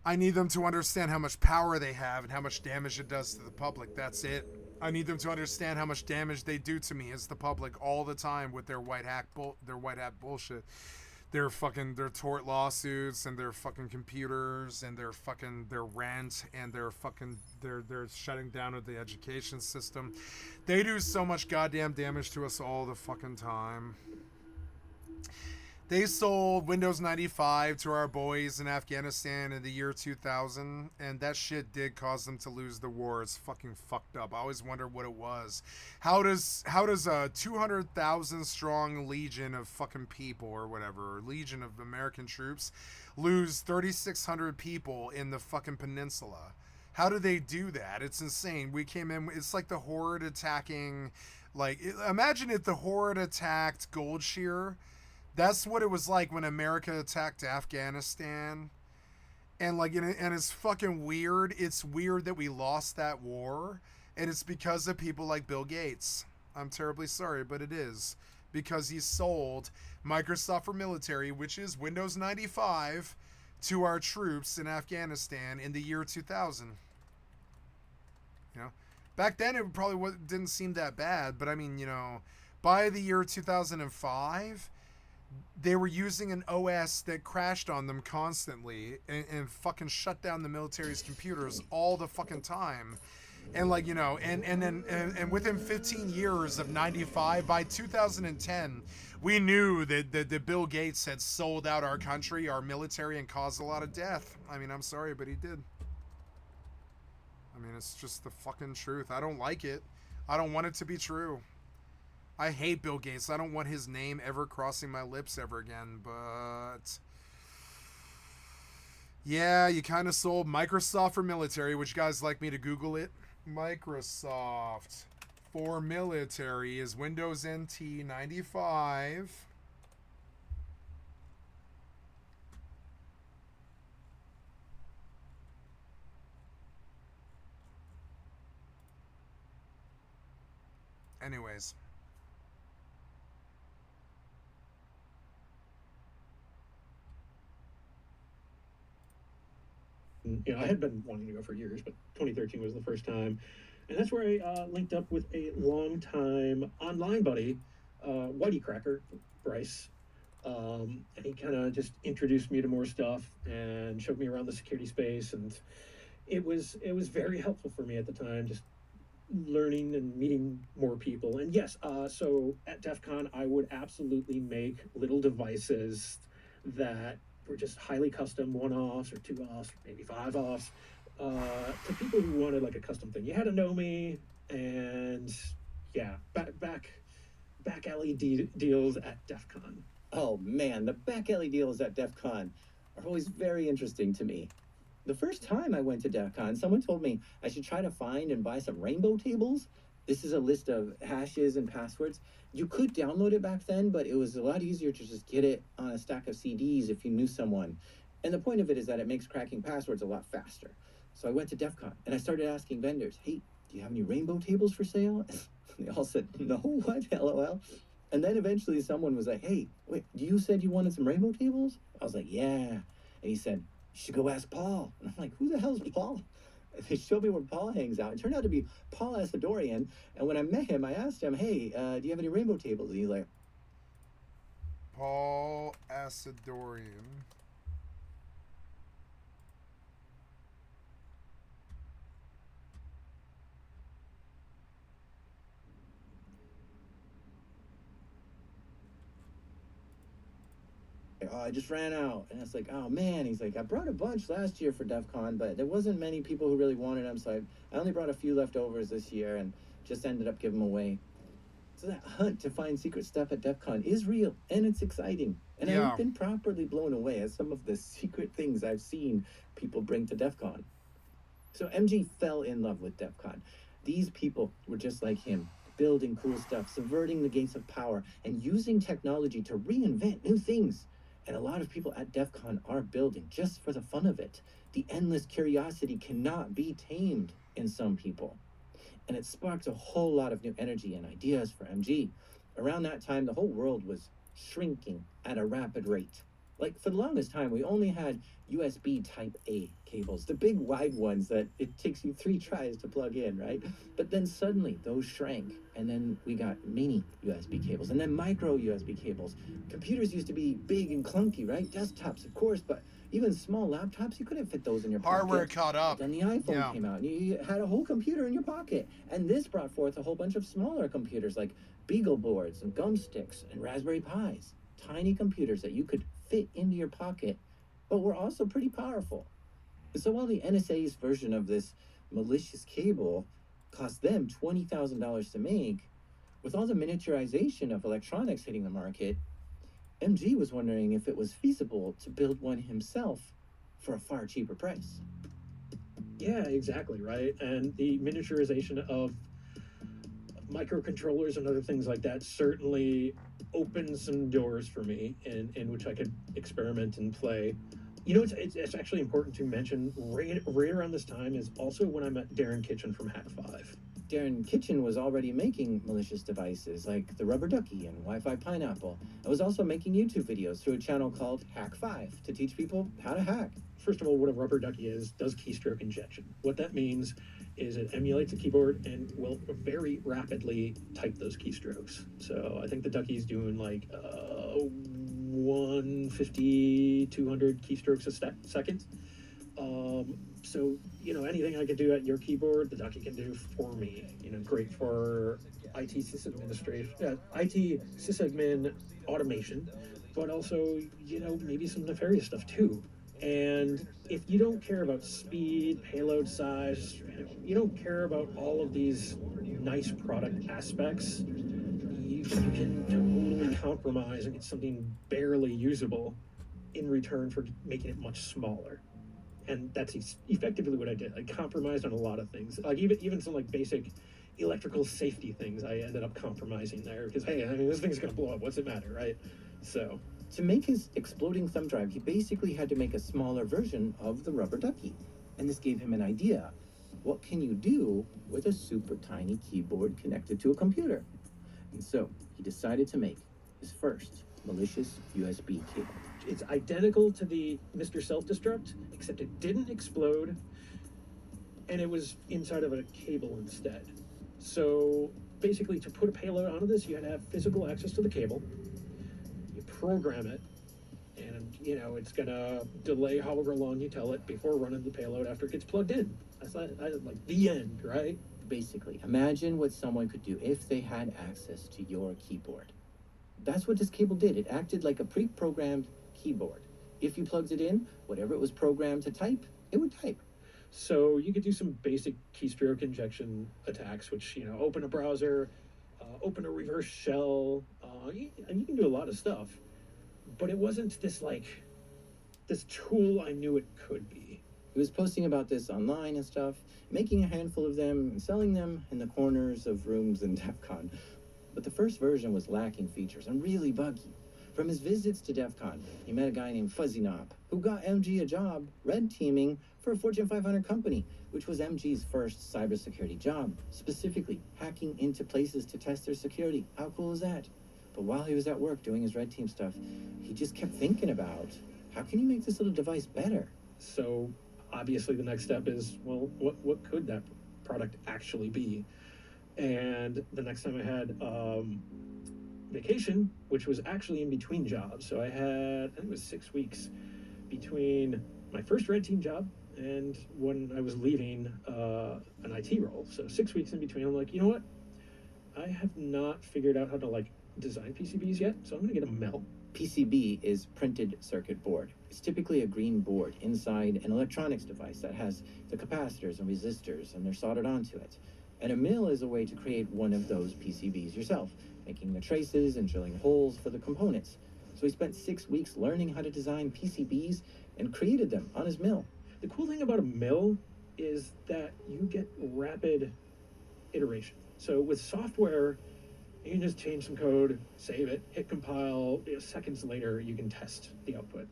I need them to understand how much power they have and how much damage it does to the public. That's it. I need them to understand how much damage they do to me as the public all the time with their white hat bullshit. Their tort lawsuits and their fucking computers and their rent and their shutting down of the education system. They do so much goddamn damage to us all the fucking time. They sold Windows 95 to our boys in Afghanistan in the year 2000, and that shit did cause them to lose the war. It's fucking fucked up. I always wonder what it was. How does a 200,000 strong legion of fucking people or whatever, legion of American troops, lose 3,600 people in the fucking peninsula? How do they do that? It's insane. We came in, it's like the Horde attacking, like, imagine if the Horde attacked Gold Shear. That's what it was like when America attacked Afghanistan. And like, and it's fucking weird. It's weird that we lost that war. And it's because of people like Bill Gates. I'm terribly sorry, but it is. Because he sold Microsoft for Military, which is Windows 95, to our troops in Afghanistan in the year 2000. You know, back then it probably didn't seem that bad, but I mean, you know, by the year 2005, they were using an OS that crashed on them constantly and fucking shut down the military's computers all the fucking time. And like, you know, and within 15 years of 95, by 2010, we knew that Bill Gates had sold out our country, our military, and caused a lot of death. I mean, I'm sorry, but he did. I mean, it's just the fucking truth. I don't like it. I don't want it to be true. I hate Bill Gates. I don't want his name ever crossing my lips ever again, but yeah, you kind of sold Microsoft for Military. Would you guys like me to Google it? Microsoft for Military is Windows NT 95. Anyways. You know, I had been wanting to go for years, but 2013 was the first time. And that's where I linked up with a longtime online buddy, Whitey Cracker, Bryce. And he kind of just introduced me to more stuff and showed me around the security space. And it was very helpful for me at the time, just learning and meeting more people. And yes, so at DEF CON, I would absolutely make little devices that were just highly custom, 1-offs or 2-offs, maybe 5-offs, to people who wanted like a custom thing. You had to know me, and yeah, back alley deals at DEF CON. Oh man, the back alley deals at DEF CON are always very interesting to me. The first time I went to DEF CON, someone told me I should try to find and buy some rainbow tables. This is a list of hashes and passwords. You could download it back then, but it was a lot easier to just get it on a stack of CDs if you knew someone. And the point of it is that it makes cracking passwords a lot faster. So I went to DEF CON and I started asking vendors, hey, do you have any rainbow tables for sale? They all said, no, what, LOL? And then eventually someone was like, hey, wait, you said you wanted some rainbow tables? I was like, yeah. And he said, you should go ask Paul. And I'm like, who the hell's Paul? They showed me where Paul hangs out. It turned out to be Paul Asadorian. And when I met him, I asked him, hey, do you have any rainbow tables? And he's like, Paul Asadorian. oh, I just ran out. And it's like, oh man. He's like, I brought a bunch last year for DEF CON, but there wasn't many people who really wanted them. So I only brought a few leftovers this year and just ended up giving them away. So that hunt to find secret stuff at DEF CON is real and it's exciting. And Yeah. I've been properly blown away at some of the secret things I've seen people bring to DEF CON. So MG fell in love with DEF CON. These people were just like him, building cool stuff, subverting the gates of power, and using technology to reinvent new things. And a lot of people at DEF CON are building just for the fun of it. The endless curiosity cannot be tamed in some people. And it sparked a whole lot of new energy and ideas for MG. Around that time, the whole world was shrinking at a rapid rate. Like, for the longest time, we only had USB Type A cables, the big wide ones that it takes you 3 tries to plug in, right? But then suddenly those shrank, and then we got mini USB cables, and then micro USB cables. Computers used to be big and clunky, right? Desktops, of course, but even small laptops, you couldn't fit those in your pocket. Hardware caught up. But then the iPhone came out, and you had a whole computer in your pocket. And this brought forth a whole bunch of smaller computers like Beagle boards and Gum Sticks and Raspberry Pis. Tiny computers that you could fit into your pocket, but were also pretty powerful. So while the NSA's version of this malicious cable cost them $20,000 to make, with all the miniaturization of electronics hitting the market, MG was wondering if it was feasible to build one himself for a far cheaper price. Yeah, exactly, right. And the miniaturization of microcontrollers and other things like that certainly opened some doors for me in which I could experiment and play. You know, it's actually important to mention right around this time is also when I met Darren Kitchen from Hack 5. Darren Kitchen was already making malicious devices like the Rubber Ducky and Wi-Fi Pineapple. I was also making YouTube videos through a channel called Hack 5 to teach people how to hack. First of all, what a Rubber Ducky is does keystroke injection. What that means is it emulates a keyboard and will very rapidly type those keystrokes. So I think the Ducky's doing like 150, 200 keystrokes a second. So, you know, anything I could do at your keyboard, the Ducky can do for me. You know, great for IT sysadministration, IT sysadmin automation, but also, you know, maybe some nefarious stuff too. And if you don't care about speed, payload size, you don't care about all of these nice product aspects, you can totally compromise and get something barely usable in return for making it much smaller. And that's effectively what I did. I compromised on a lot of things, like even some like basic electrical safety things. I ended up compromising there because hey, I mean this thing's gonna blow up. What's it matter, right? So to make his exploding thumb drive, he basically had to make a smaller version of the Rubber Ducky, and this gave him an idea. What can you do with a super tiny keyboard connected to a computer? And so he decided to make his first malicious USB cable. It's identical to the Mr. Self-Destruct, except it didn't explode, and it was inside of a cable instead. So basically, to put a payload onto this, you had to have physical access to the cable. You program it, and you know it's gonna delay however long you tell it before running the payload after it gets plugged in. That's like the end, right? Basically, imagine what someone could do if they had access to your keyboard. That's what this cable did. It acted like a pre-programmed keyboard. If you plugged it in, whatever it was programmed to type, it would type. So you could do some basic keystroke injection attacks, which, you know, open a browser, open a reverse shell, and you can do a lot of stuff. But it wasn't this tool I knew it could be. He was posting about this online and stuff, making a handful of them and selling them in the corners of rooms in DEF CON. But the first version was lacking features and really buggy. From his visits to DEF CON, he met a guy named Fuzzy Knob, who got MG a job red teaming for a Fortune 500 company, which was MG's first cybersecurity job, specifically hacking into places to test their security. How cool is that? But while he was at work doing his red team stuff, he just kept thinking about, how can you make this little device better? So obviously the next step is, well, what could that product actually be? And the next time I had vacation, which was actually in between jobs. So I think it was 6 weeks between my first red team job and when I was leaving an IT role. So 6 weeks in between, I'm like, you know what? I have not figured out how to design PCBs yet, so I'm gonna get a mill. PCB is printed circuit board. It's typically a green board inside an electronics device that has the capacitors and resistors, and they're soldered onto it. And a mill is a way to create one of those PCBs yourself, making the traces and drilling holes for the components. So he spent 6 weeks learning how to design PCBs and created them on his mill. The cool thing about a mill is that you get rapid iteration. So with software, you can just change some code, save it, hit compile, seconds later you can test the output.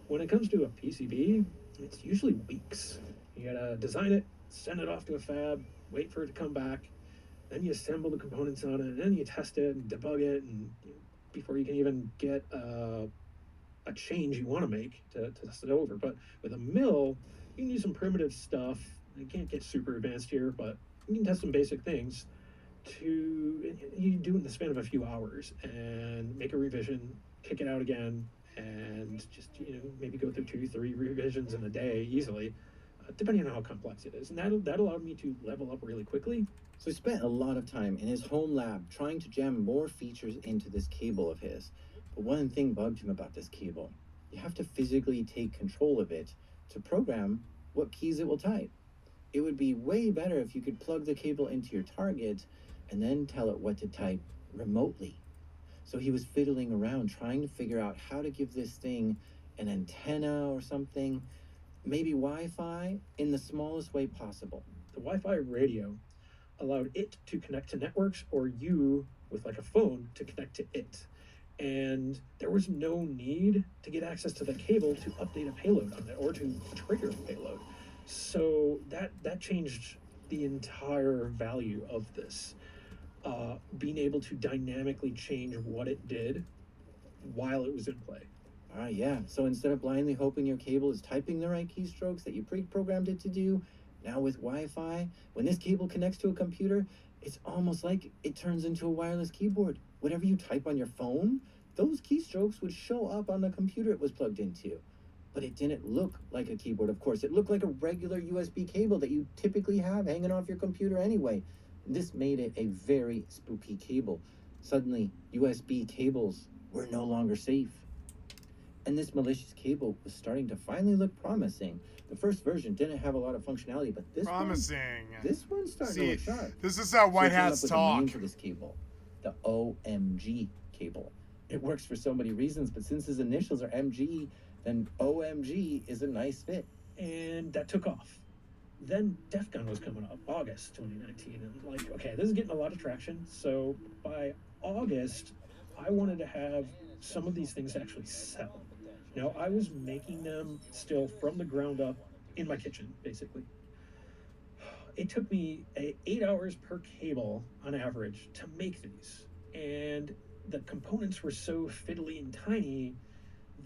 When it comes to a PCB, it's usually weeks. You gotta design it, send it off to a fab, wait for it to come back, then you assemble the components on it, and then you test it and debug it, and before you can even get a change you want to make to test it over. But with a mill, you can do some primitive stuff. You can't get super advanced here, but you can test some basic things. You do it in the span of a few hours and make a revision, kick it out again, and just maybe go through 2-3 revisions in a day easily, depending on how complex it is. And that allowed me to level up really quickly. So he spent a lot of time in his home lab trying to jam more features into this cable of his. But one thing bugged him about this cable. You have to physically take control of it to program what keys it will type. It would be way better if you could plug the cable into your target and then tell it what to type remotely. So he was fiddling around trying to figure out how to give this thing an antenna or something. maybe Wi-Fi in the smallest way possible. The Wi-Fi radio allowed it to connect to networks, or you with like a phone to connect to it. And there was no need to get access to the cable to update a payload on it or to trigger a payload. So that changed the entire value of this. Being able to dynamically change what it did while it was in play. Yeah. So instead of blindly hoping your cable is typing the right keystrokes that you pre-programmed it to do, now with Wi-Fi, when this cable connects to a computer, it's almost like it turns into a wireless keyboard. Whatever you type on your phone, those keystrokes would show up on the computer it was plugged into. But it didn't look like a keyboard, of course. It looked like a regular USB cable that you typically have hanging off your computer anyway. This made it a very spooky cable. Suddenly, USB cables were no longer safe. And this malicious cable was starting to finally look promising. The first version didn't have a lot of functionality, but this this one's starting to look sharp. This is how white So I came hats up with a talk. name for this cable, the OMG cable. It works for so many reasons, but since his initials are MG, then OMG is a nice fit. And that took off. Then DEF CON was coming up, August 2019, and like, okay, this is getting a lot of traction. So by August, I wanted to have some of these things actually sell. Now, I was making them still from the ground up in my kitchen, basically. It took me 8 hours per cable on average to make these. And the components were so fiddly and tiny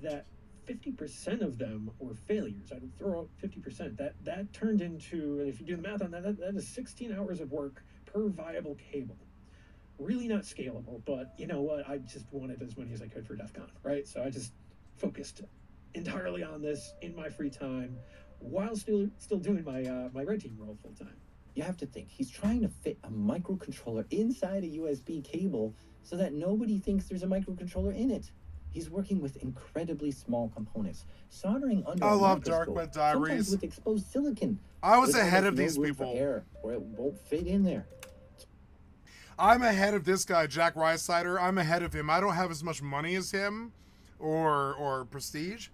that 50% of them were failures. I would throw out 50%. That turned into, if you do the math on that, that is 16 hours of work per viable cable. Really not scalable, but you know what? I just wanted as many as I could for DEF CON, right? So I just focused entirely on this in my free time while still doing my red team role full time. You have to think, he's trying to fit a microcontroller inside a USB cable so that nobody thinks there's a microcontroller in it. He's working with incredibly small components, soldering under I a love microscope, Dark Web sometimes Diaries. with exposed silicon. I was There's ahead almost of these no room for people. air, or it won't fit in there. I'm ahead of this guy, Jack Rysider. I'm ahead of him. I don't have as much money as him or prestige,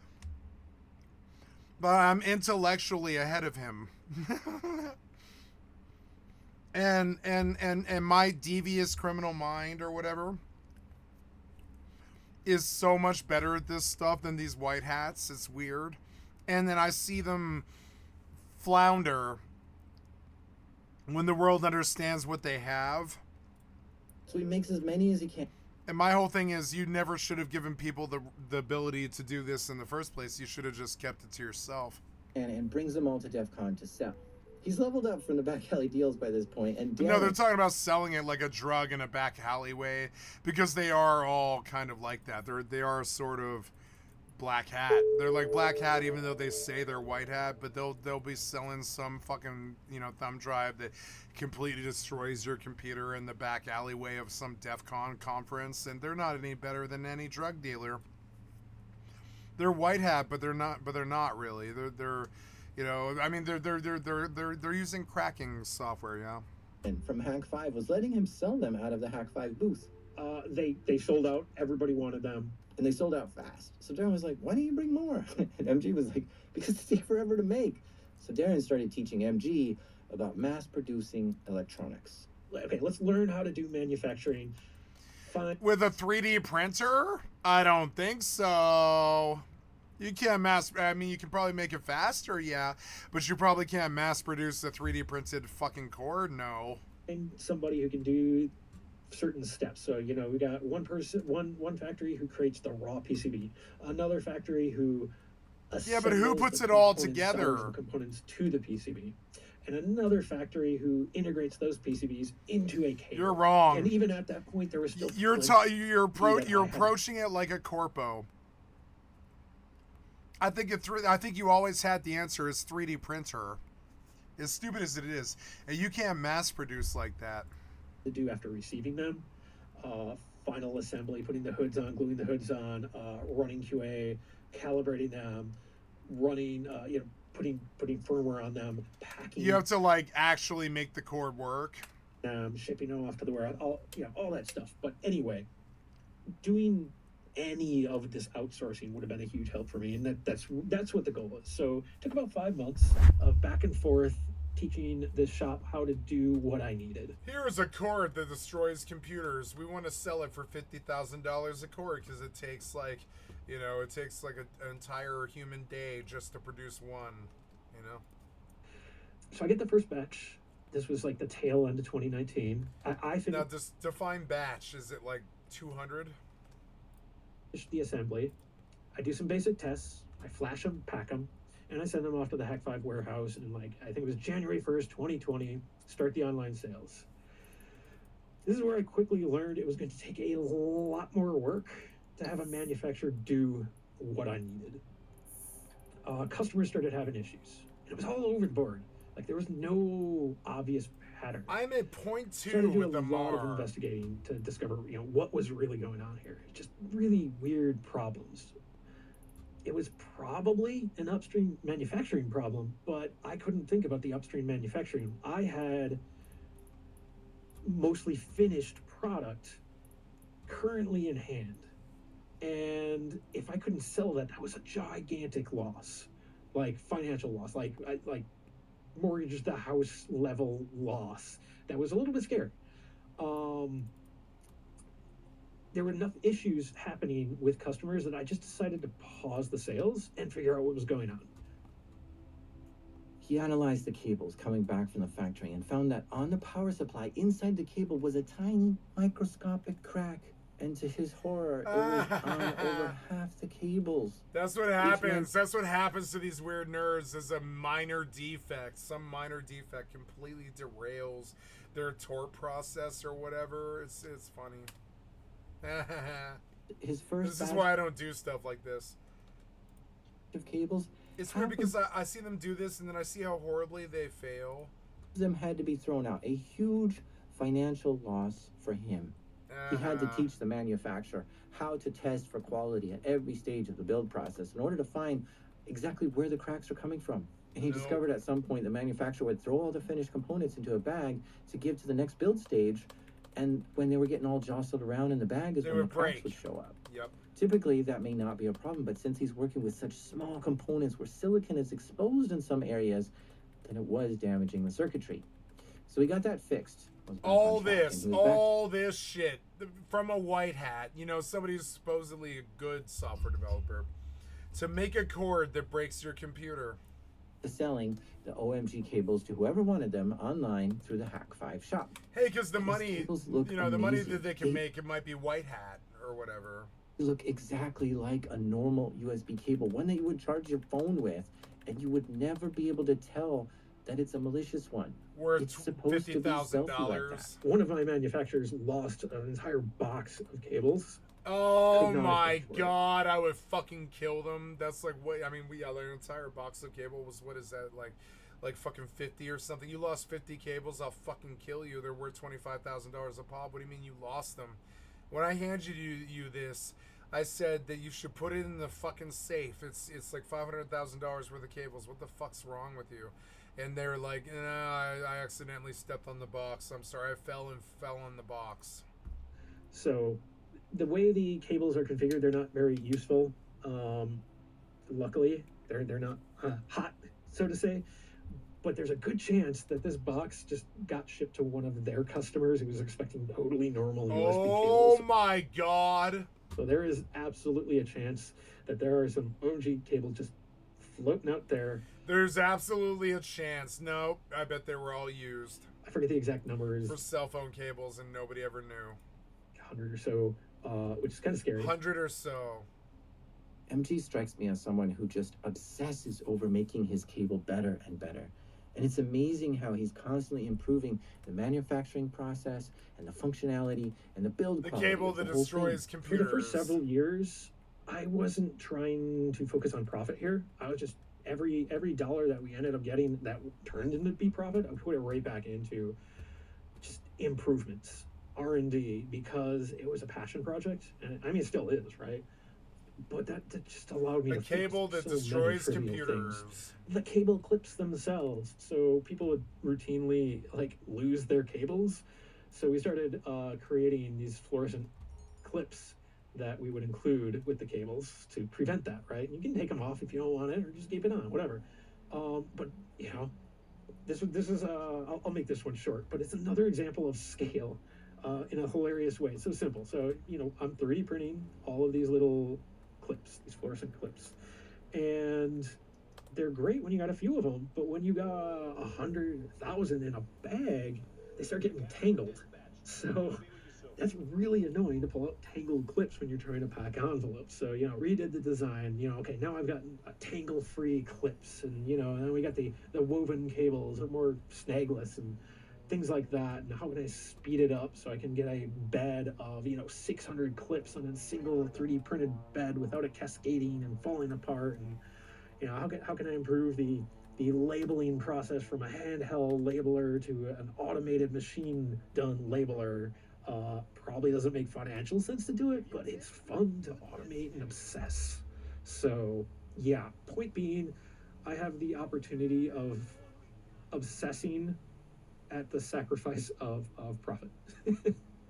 but I'm intellectually ahead of him. and my devious criminal mind or whatever is so much better at this stuff than these white hats. It's weird. And then I see them flounder when the world understands what they have. So he makes as many as he can. And my whole thing is, you never should have given people the ability to do this in the first place. You should have just kept it to yourself. And brings them all to DEF CON to sell. He's leveled up from the back alley deals by this point, and No, they're talking about selling it like a drug in a back alleyway, because they are all kind of like that. They are sort of black hat. They're like black hat, even though they say they're white hat, but they'll be selling some fucking, thumb drive that completely destroys your computer in the back alleyway of some DEF CON conference, and they're not any better than any drug dealer. They're white hat, but they're not really. They're using cracking software, yeah. And from Hack 5 was letting him sell them out of the Hack 5 booth. They sold out. Everybody wanted them. And they sold out fast. So Darren was like, why don't you bring more? And MG was like, because they take forever to make. So Darren started teaching MG about mass producing electronics. Okay, let's learn how to do manufacturing. With a 3D printer? I don't think so. You can't you can probably make it faster, yeah, but you probably can't mass produce a 3D printed fucking core, no. And somebody who can do certain steps. So, we got one factory who creates the raw PCB, another factory who yeah, but who puts it all together? Components to the PCB, and another factory who integrates those PCBs into a cable. You're wrong. And even at that point, there was still you're approaching it like a corpo. I think you always had the answer is 3D printer. As stupid as it is, and you can't mass produce like that. To do after receiving them, final assembly, putting the hoods on, gluing the hoods on, running QA, calibrating them, running, putting firmware on them, packing. You have to actually make the cord work. Shipping them off to the warehouse, all that stuff. But anyway, doing any of this outsourcing would have been a huge help for me, and that's what the goal was. So it took about 5 months of back and forth teaching the shop how to do what I needed. Here's a cord that destroys computers. We want to sell it for $50,000 a cord because it takes like, you know, it takes like an entire human day just to produce one, you know? So I get the first batch. This was like the tail end of 2019. I finished. Now, just define batch. Is it like 200? The assembly. I do some basic tests. I flash them, pack them, and I send them off to the Hack 5 warehouse. And like, I think it was January 1st, 2020, start the online sales. This is where I quickly learned it was going to take a lot more work to have a manufacturer do what I needed. Customers started having issues. And it was all over the board. Like, there was no obvious pattern. I'm at point 2 Started to with do the a lot MAR. of investigating to discover, you know, what was really going on here. Just really weird problems. It was probably an upstream manufacturing problem, but I couldn't think about the upstream manufacturing. I had mostly finished product currently in hand. And if I couldn't sell that, that was a gigantic loss, like financial loss, like mortgage the house level loss. That was a little bit scary. There were enough issues happening with customers that I just decided to pause the sales and figure out what was going on. He analyzed the cables coming back from the factory and found that on the power supply inside the cable was a tiny microscopic crack. And to his horror, it was on over half the cables. That's what happens. That's what happens to these weird nerds. Is a minor defect. Some minor defect completely derails their torque process or whatever. It's funny. His first. This is why I don't do stuff like this. Of cables. It's weird because I see them do this and then I see how horribly they fail. Them had to be thrown out. A huge financial loss for him. He had to teach the manufacturer how to test for quality at every stage of the build process in order to find exactly where the cracks are coming from. And he discovered at some point the manufacturer would throw all the finished components into a bag to give to the next build stage. And when they were getting all jostled around in the bag is when the cracks would show up. Yep. Typically, that may not be a problem, but since he's working with such small components where silicon is exposed in some areas, then it was damaging the circuitry. So he got that fixed. All this shit from a white hat, you know, somebody who's supposedly a good software developer, to make a cord that breaks your computer. Selling the OMG cables to whoever wanted them online through the Hack 5 shop. Hey, because the money, you know, the money that they can make, it might be white hat or whatever. They look exactly like a normal USB cable, one that you would charge your phone with, and you would never be able to tell that it's a malicious one. Worth $50,000. One of my manufacturers lost an entire box of cables. Oh my god, I would fucking kill them. That's like what I mean. Their entire box of cable was, what is that, like fucking 50 or something? You lost 50 cables, I'll fucking kill you. They're worth $25,000 a pop. What do you mean you lost them? When I handed you this, I said that you should put it in the fucking safe. It's like $500,000 worth of cables. What the fuck's wrong with you? And they're like, I accidentally stepped on the box. I'm sorry, I fell on the box. So the way the cables are configured, they're not very useful. Luckily, they're not hot, so to say. But there's a good chance that this box just got shipped to one of their customers who was expecting totally normal USB cables. Oh my god. So there is absolutely a chance that there are some OMG cables just floating out there. There's absolutely a chance. No, I bet they were all used. I forget the exact numbers. For cell phone cables, and nobody ever knew. 100 or so, which is kind of scary. 100 or so. MG strikes me as someone who just obsesses over making his cable better and better. And it's amazing how he's constantly improving the manufacturing process and the functionality and the build quality. The cable that destroys computers. For the first several years, I wasn't trying to focus on profit here. I was just, every dollar that we ended up getting that turned into be profit, I would put it right back into just improvements, R&D, because it was a passion project. And I mean, it still is, right? But that just allowed me to focus cable that so destroys many trivial computers. things. The cable clips themselves, so people would routinely lose their cables. So we started creating these fluorescent clips that we would include with the cables to prevent that, right? You can take them off if you don't want it, or just keep it on, whatever. But you know, this is I'll make this one short, but it's another example of scale in a hilarious way. It's so simple. So you know, I'm 3D printing all of these little clips, these fluorescent clips, and they're great when you got a few of them, but when you got 100,000 in a bag, they start getting tangled. So that's really annoying to pull out tangled clips when you're trying to pack envelopes. So, you know, redid the design, you know, okay, now I've got tangle-free clips, and, you know, and then we got the woven cables, are more snagless and things like that. And how can I speed it up so I can get a bed of, you know, 600 clips on a single 3D printed bed without it cascading and falling apart? And, you know, how can I improve the labeling process from a handheld labeler to an automated machine done labeler? Probably doesn't make financial sense to do it, but it's fun to automate and obsess. So yeah, point being, I have the opportunity of obsessing at the sacrifice of profit.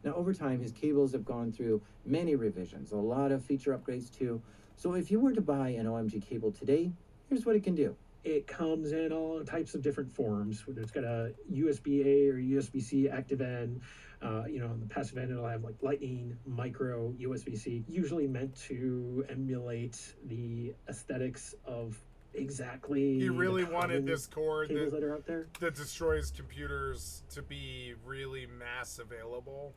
Now, over time, his cables have gone through many revisions, a lot of feature upgrades too. So if you were to buy an OMG cable today, here's what it can do. It comes in all types of different forms. It's got a USB-A or USB-C active end. You know, on the passive end, it'll have like lightning, micro, USB-C, usually meant to emulate the aesthetics of exactly. He really wanted this cord that are out there that destroys computers to be really mass available.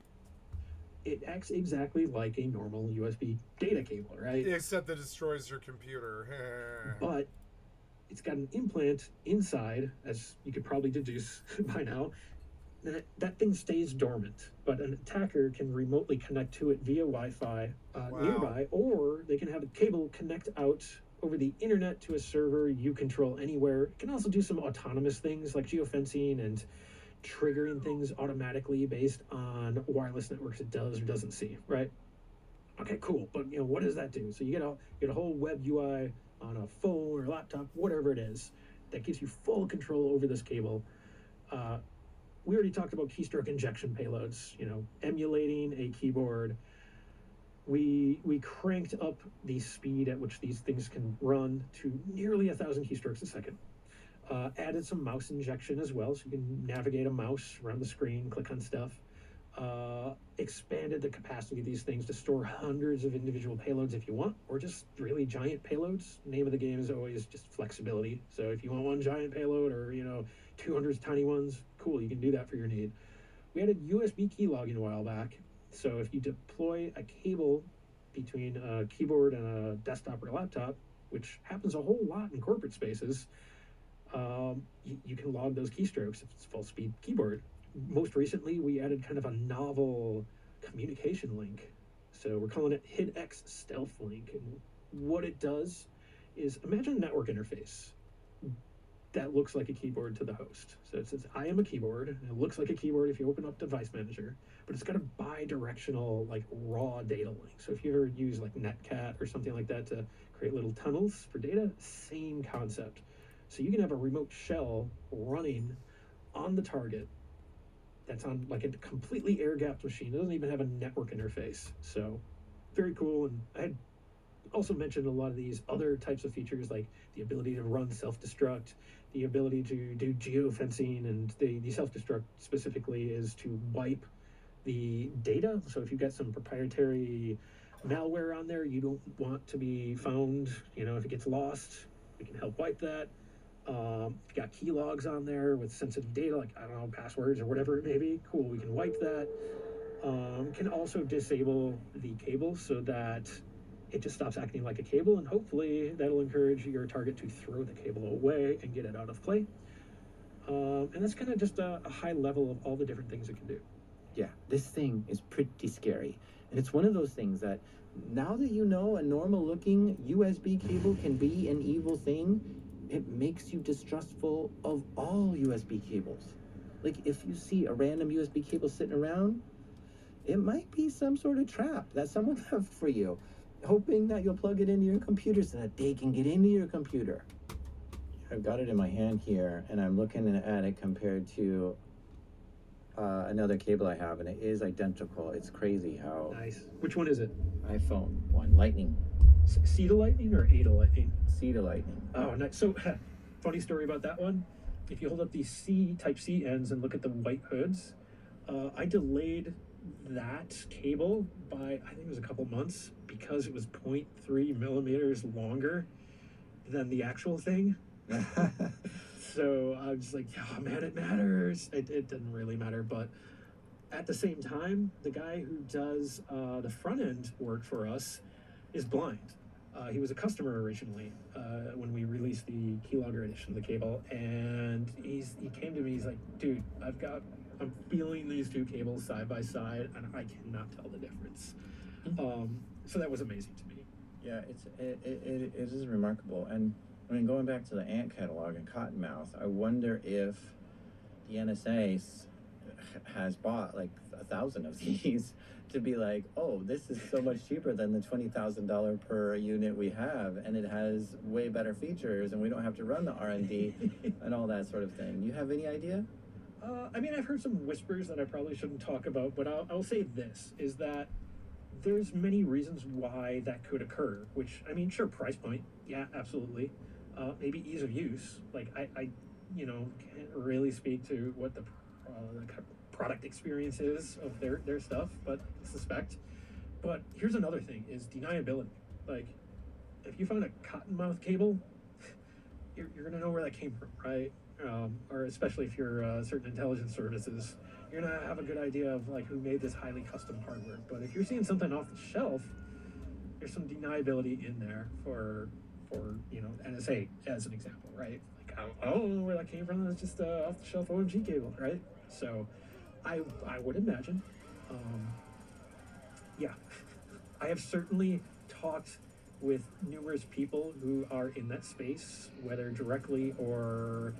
It acts exactly like a normal USB data cable, right? Except that it destroys your computer. But it's got an implant inside, as you could probably deduce by now. That thing stays dormant, but an attacker can remotely connect to it via Wi-Fi nearby, or they can have a cable connect out over the internet to a server you control anywhere. It can also do some autonomous things like geofencing and triggering things automatically based on wireless networks it does or doesn't see, right? Okay, cool. But you know, what does that do? So you get a whole web UI on a phone or laptop, whatever it is, that gives you full control over this cable. We already talked about keystroke injection payloads, you know, emulating a keyboard. We cranked up the speed at which these things can run to nearly 1,000 keystrokes a second. Added some mouse injection as well, so you can navigate a mouse around the screen, click on stuff. Expanded the capacity of these things to store hundreds of individual payloads if you want, or just really giant payloads. Name of the game is always just flexibility. So if you want one giant payload or, you know, 200 tiny ones, cool, you can do that for your need. We added USB keylogging a while back. So if you deploy a cable between a keyboard and a desktop or a laptop, which happens a whole lot in corporate spaces, you can log those keystrokes if it's full speed keyboard. Most recently, we added kind of a novel communication link. So we're calling it HidX Stealth Link. And what it does is, imagine a network interface that looks like a keyboard to the host. So it says, I am a keyboard, and it looks like a keyboard if you open up Device Manager, but it's got a bi-directional, like, raw data link. So if you ever use, like, Netcat or something like that to create little tunnels for data, same concept. So you can have a remote shell running on the target that's on, like, a completely air-gapped machine. It doesn't even have a network interface. So very cool. And I had also mentioned a lot of these other types of features, like the ability to run self-destruct, the ability to do geofencing, and the self-destruct specifically is to wipe the data. So if you've got some proprietary malware on there you don't want to be found, you know, if it gets lost, we can help wipe that. If you got key logs on there with sensitive data, like, I don't know, passwords or whatever it may be, cool, we can wipe that. Can also disable the cable so that it just stops acting like a cable, and hopefully that'll encourage your target to throw the cable away and get it out of play. And that's kind of just a high level of all the different things it can do. Yeah, this thing is pretty scary. And it's one of those things that, now that you know a normal looking USB cable can be an evil thing, it makes you distrustful of all USB cables. Like, if you see a random USB cable sitting around, it might be some sort of trap that someone left for you, hoping that you'll plug it into your computer so that they can get into your computer. I've got it in my hand here, and I'm looking at it compared to another cable I have, and it is identical. It's crazy how. Nice. Which one is it? iPhone 1 Lightning. C to Lightning or A to Lightning? C to Lightning. Oh, nice. So, funny story about that one. If you hold up these C Type C ends and look at the white hoods, I delayed that cable by, I think it was a couple months, because it was 0.3 millimeters longer than the actual thing. So I was like, oh man, it matters. It didn't really matter, but at the same time, the guy who does the front end work for us is blind. He was a customer originally when we released the keylogger edition of the cable, and he came to me. He's like, "Dude, I'm feeling these two cables side by side, and I cannot tell the difference." So that was amazing to me. Yeah, it is remarkable. And I mean, going back to the ant catalog and Cottonmouth, I wonder if the NSA has bought like 1,000 of these to be like, oh, this is so much cheaper than the $20,000 per unit we have, and it has way better features, and we don't have to run the R&D and all that sort of thing. You have any idea? I mean, I've heard some whispers that I probably shouldn't talk about, but I'll say this, is that there's many reasons why that could occur, which, I mean, sure, price point, yeah, absolutely. Maybe ease of use. Like, I can't really speak to what the product experience is of their stuff, but I suspect. But here's another thing, is deniability. Like, if you find a Cottonmouth cable, you're going to know where that came from, right? Or especially if you're certain intelligence services, you're going to have a good idea of like who made this highly custom hardware. But if you're seeing something off the shelf, there's some deniability in there for NSA as an example, right? Like, I don't know where that came from. It's just off the shelf OMG cable, right? So I would imagine, yeah, I have certainly talked with numerous people who are in that space, whether directly or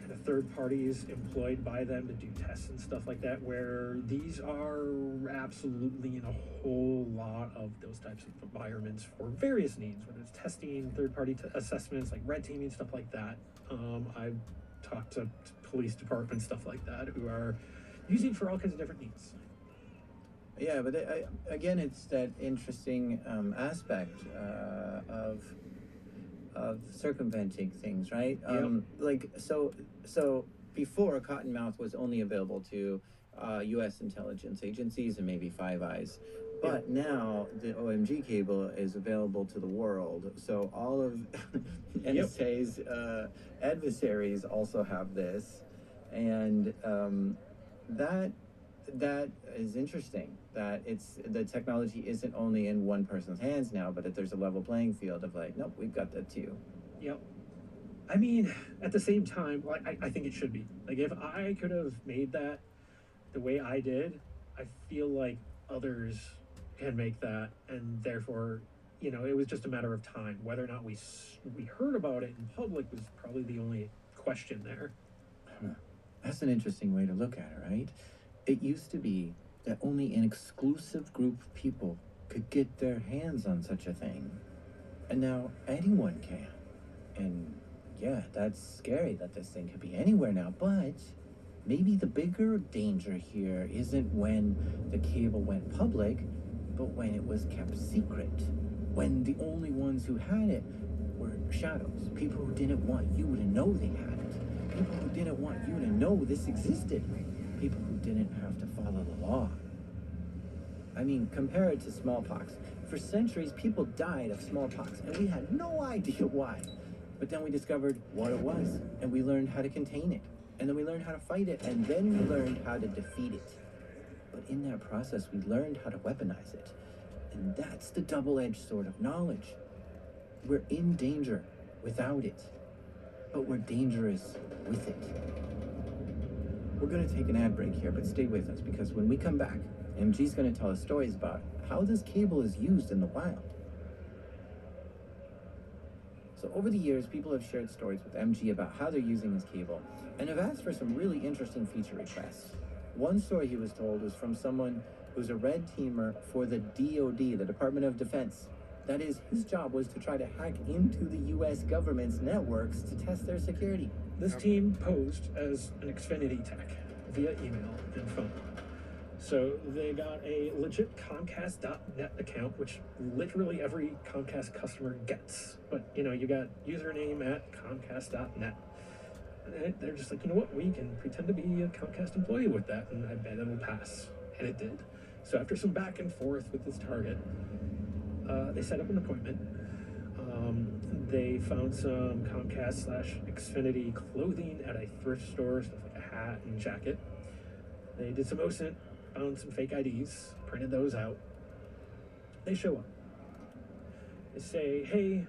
kind of third parties employed by them to do tests and stuff like that, where these are absolutely in a whole lot of those types of environments for various needs, whether it's testing, third-party assessments, like red teaming, stuff like that. I've talked to police departments, stuff like that, who are using for all kinds of different needs. Yeah, but again, it's that interesting aspect of circumventing things, right? Like, so before, Cottonmouth was only available to U.S. intelligence agencies and maybe Five Eyes. But now the OMG cable is available to the world. So all of NSA's adversaries also have this. And that is interesting, that the technology isn't only in one person's hands now, but that there's a level playing field of like, nope, we've got that too. Yep. I mean, at the same time, like, I think it should be. Like, if I could have made that the way I did, I feel like others can make that, and therefore, it was just a matter of time. Whether or not we heard about it in public was probably the only question there. That's an interesting way to look at it, right? It used to be that only an exclusive group of people could get their hands on such a thing. And now anyone can. And yeah, that's scary that this thing could be anywhere now, but maybe the bigger danger here isn't when the cable went public, but when it was kept secret. When the only ones who had it were shadows, people who didn't want you to know they had it, people who didn't want you to know this existed, people who didn't have to follow the law. I mean, compare it to smallpox. For centuries, people died of smallpox, and we had no idea why. But then we discovered what it was, and we learned how to contain it. And then we learned how to fight it, and then we learned how to defeat it. But in that process, we learned how to weaponize it. And that's the double-edged sword of knowledge. We're in danger without it, but we're dangerous with it. We're going to take an ad break here, but stay with us, because when we come back, MG's going to tell us stories about how this cable is used in the wild. So over the years, people have shared stories with MG about how they're using his cable, and have asked for some really interesting feature requests. One story he was told was from someone who's a red teamer for the DoD, the Department of Defense. That is, his job was to try to hack into the U.S. government's networks to test their security. This team posed as an Xfinity tech. via email and phone. So they got a legit Comcast.net account, which literally every Comcast customer gets. But, you know, you got username at Comcast.net. And they're just like, you know what, we can pretend to be a Comcast employee with that, and I bet it'll pass. And it did. So after some back and forth with this target, they set up an appointment. They found some Comcast/Xfinity clothing at a thrift store, stuff like a hat and jacket. They did some OSINT, found some fake IDs, printed those out. They show up. They say, hey,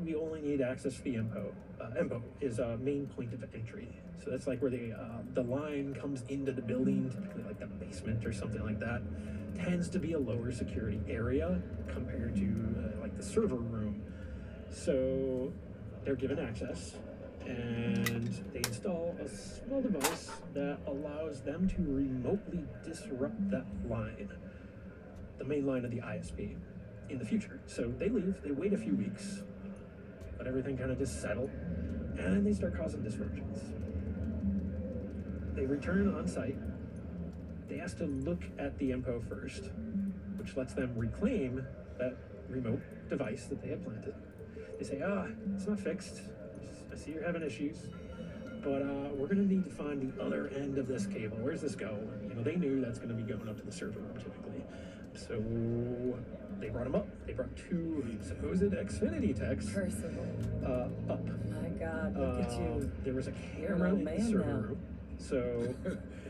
we only need access to the MPO. MPO is a main point of entry. So that's like where the line comes into the building, typically like the basement or something like that. Tends to be a lower security area compared to like the server room. So they're given access, and they install a small device that allows them to remotely disrupt that line, the main line of the ISP, in the future. So they leave, they wait a few weeks, let everything kind of just settle, and they start causing disruptions. They return on site. They ask to look at the MPO first, which lets them reclaim that remote device that they had planted. They say, it's not fixed. I see you're having issues, but we're going to need to find the other end of this cable. Where's this go? You know, they knew that's going to be going up to the server room typically. So they brought them up. They brought two supposed Xfinity techs up. My God, look at you. There was a You're camera an old in the man server now. room. So,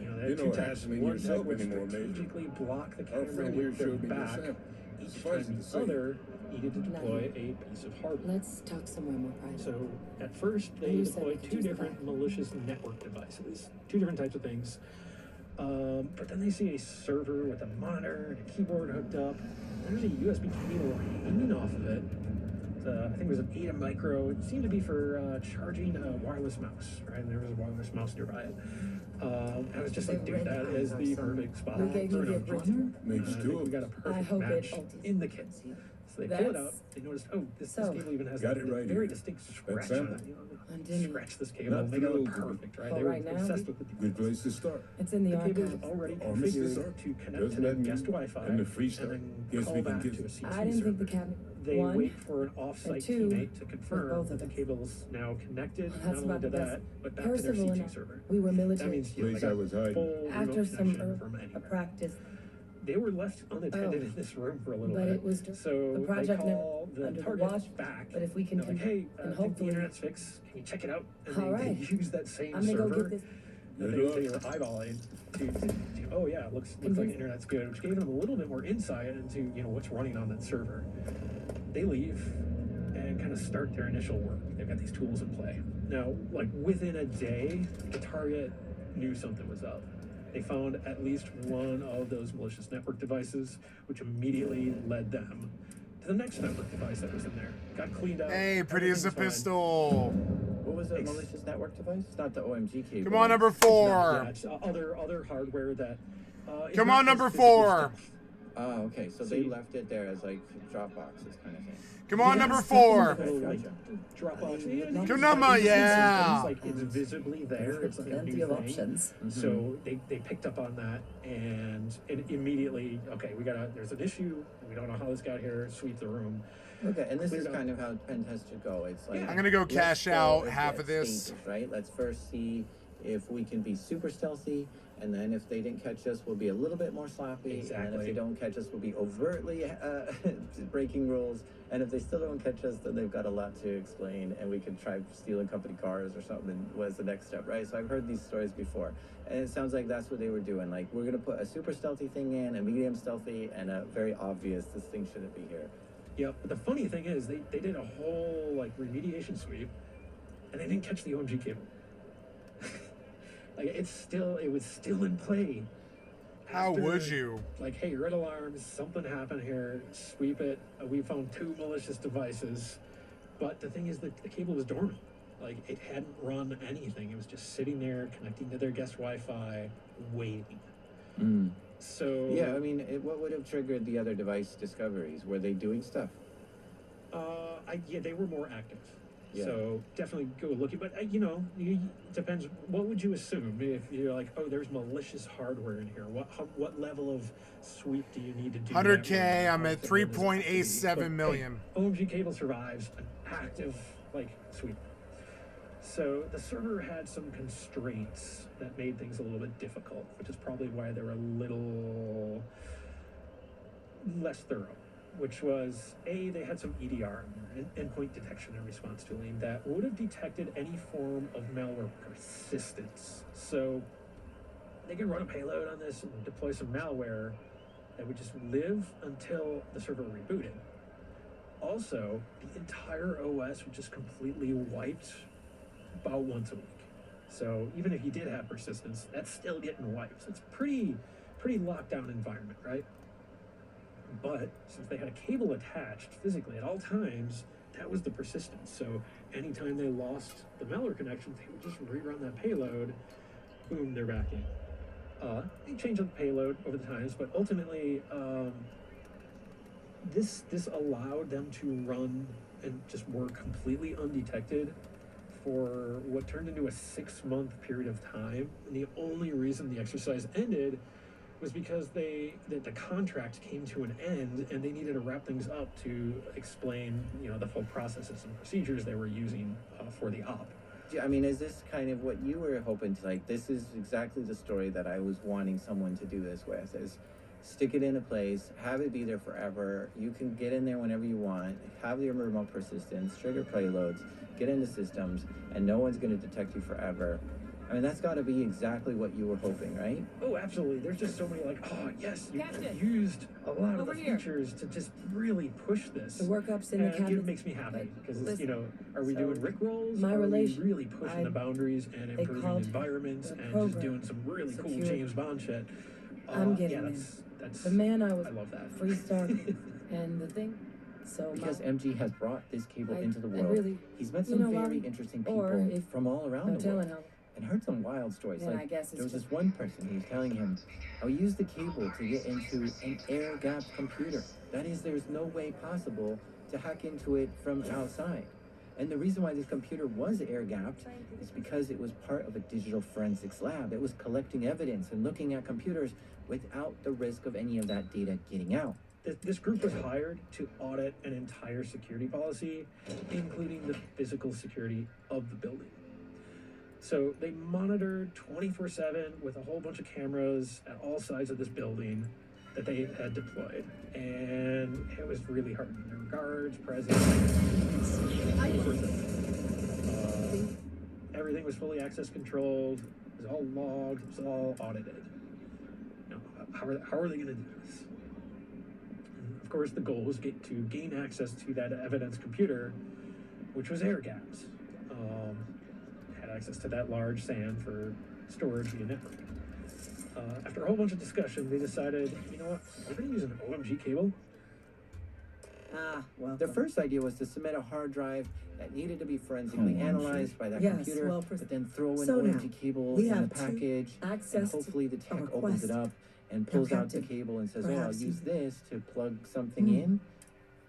you know, they had You two don't techs. actually One yourself tech would anymore, Major. strategically block the Our camera friend here with their showed me back yourself. each Surprising time to the see. other needed to deploy a piece of hardware. Let's talk somewhere more private. So at first they You said we deployed could two use the different malicious network devices, two different types of things. But then they see a server with a monitor and a keyboard hooked up. There's a USB cable hanging off of it. I think it was an Ada Micro. It seemed to be for charging a wireless mouse, right? And there was a wireless mouse nearby it. I was just like, dude, that is the perfect spot Who gave you the for an original? Makes I think two. we got a I perfect hope match it in the kit. So they pull it That's- out. They noticed, this So- cable even has Got a it right very here. distinct That scratch on sample. it. You know, Undini. scratch this cable, Not make it look thrilled with perfect, right? Well, They were right now, obsessed with the Good place to start. It's in the The cable is archive. already Or Mr. configured Stark. to connect Just to the let me guest Wi-Fi and the free and stuff. then Guess call we can back get to a it. CT I didn't think the server. cabinet. They One, wait for an off-site and two, teammate to confirm both that of the them. cable's now connected, That's not only about to the best. that, but back to their Percival CT and I, server. we were That military. means you know, Place they I got was hiding. full remote After some connection from anywhere. practice, They were left unattended Oh. in this room for a little but bit. it was So the they project call the under the target watch. back. But if we can, They're like, hey, I and think the hopefully, internet's fixed. Can you check it out? And All they right. use that same I'm gonna server go get this. that they were eyeballing to oh yeah, looks like the internet's good, which gave them a little bit more insight into what's running on that server. They leave and kind of start their initial work. They've got these tools in play. Now, like within a day, the target knew something was up. They found at least one of those malicious network devices, which immediately led them to the next network device that was in there. Got cleaned out. Hey, pretty as a everything's fine. pistol. What was that malicious network device? It's not the OMG cable. Come on, number 4. Yeah, it's other hardware that. Is Come not on, just number physical 4. stuff. Oh, okay. So So they you- left it there as like drop boxes kind of thing. Come on, Yes, number the 4. little, like, Dropbox. Come number, yeah. It's like it's visibly there. It's like a Plenty new of thing. options. So they picked up on that and immediately, okay, there's an issue. We don't know how this got here. Sweep the room. Okay, and this Cleared is up. kind of how pen tests should go. It's like I'm gonna go let's cash go out at half of this. stages, right? Let's first see if we can be super stealthy, and then if they didn't catch us, we'll be a little bit more sloppy. And then if Exactly. they don't catch us, we'll be overtly breaking rules. And if they still don't catch us, then they've got a lot to explain, and we can try stealing company cars or something was the next step, right? So I've heard these stories before, and it sounds like that's what they were doing. Like, we're gonna put a super stealthy thing in, a medium stealthy, and a very obvious, this thing shouldn't be here. Yep. But the funny thing is, they did a whole like remediation sweep, and they didn't catch the OMG cable. Like it was still in play. How After, would you? Like, hey, red alarms, something happened here, sweep it. We found 2 malicious devices. But the thing is that the cable was dormant. Like, it hadn't run anything. It was just sitting there, connecting to their guest Wi-Fi, waiting. So... Yeah, I mean, what would have triggered the other device discoveries? Were they doing stuff? Yeah, they were more active. Yeah. So definitely go looking. But it depends. What would you assume if you're like, oh, there's malicious hardware in here? What level of sweep do you need to do? 100K. I'm at 3.87 million. Hey, OMG Cable survives an active sweep. So the server had some constraints that made things a little bit difficult, which is probably why they were a little less thorough. Which was, they had some EDR, endpoint detection and response tooling, that would have detected any form of malware persistence. So they could run a payload on this and deploy some malware that would just live until the server rebooted. Also, the entire OS was just completely wiped about once a week. So even if you did have persistence, that's still getting wiped. So it's pretty locked down environment, right? But since they had a cable attached physically at all times, that was the persistence. So anytime they lost the malware connection, they would just rerun that payload. Boom, they're back in. They changed up the payload over the times, but ultimately, this allowed them to run and just work completely undetected for what turned into a 6-month period of time. And the only reason the exercise ended was because the contract came to an end and they needed to wrap things up to explain, the full processes and procedures they were using for the op. I mean, is this kind of what you were hoping to, this is exactly the story that I was wanting someone to do this with, is stick it in a place, have it be there forever, you can get in there whenever you want, have your remote persistence, trigger payloads, get into systems, and no one's going to detect you forever. I mean, that's got to be exactly what you were hoping, right? Oh, absolutely. There's just so many yes, you've used a lot of the features to just really push this. The workups in the cabinet. It makes me happy because, are we doing Rick rolls? My relation. Are we really pushing the boundaries and improving environments and just doing some really cool James Bond shit? I'm getting that's the man I love that. Freestar and the thing. So because MG has brought this cable into the world, he's met some very interesting people from all around the world. And heard some wild stories. I guess there was this one person who was telling him how he used the cable to get into an air-gapped computer. That is, there's no way possible to hack into it from outside. And the reason why this computer was air-gapped is because it was part of a digital forensics lab. It was collecting evidence and looking at computers without the risk of any of that data getting out. This group was hired to audit an entire security policy, including the physical security of the building. So they monitored 24/7 with a whole bunch of cameras at all sides of this building that they had deployed. And it was really hard. There were guards present. Everything was fully access controlled. It was all logged. It was all audited. How are they going to do this? And of course, the goal was to gain access to that evidence computer, which was air-gapped. Access to that large SAN for storage via network. After a whole bunch of discussion, they decided, you know what, we're going to use an OMG cable. Well, their first idea was to submit a hard drive that needed to be forensically analyzed by that computer, but then throw an OMG cable in the package, and hopefully the tech opens it up and pulls out the cable and says, I'll use this to plug something in.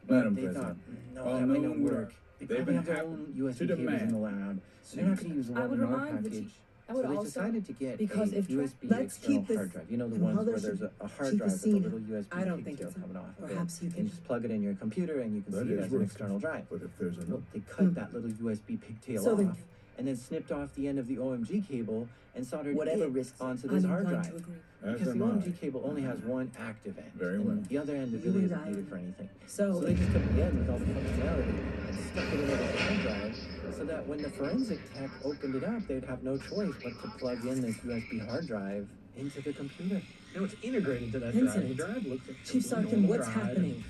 But they thought, no, that might not work. They probably have their own USB cables in the lab. So they're not going to use one in our package. So they decided to get a USB external hard drive. You know, the ones where there's a hard drive with a little USB pigtail coming off of it. Perhaps you can just plug it in your computer and you can see it as an external drive. But if there's they cut that little USB pigtail off and then snipped off the end of the OMG cable and soldered it onto this hard drive. Because the OMG cable only has one active end, and the other end really isn't needed for anything. So they just took the end with all the functionality and stuck it into the hard drive, so that when the forensic tech opened it up, they'd have no choice but to plug in this USB hard drive into the computer. Now it's integrated to that drive. The drive looks like Chief Sarkin, what's happening?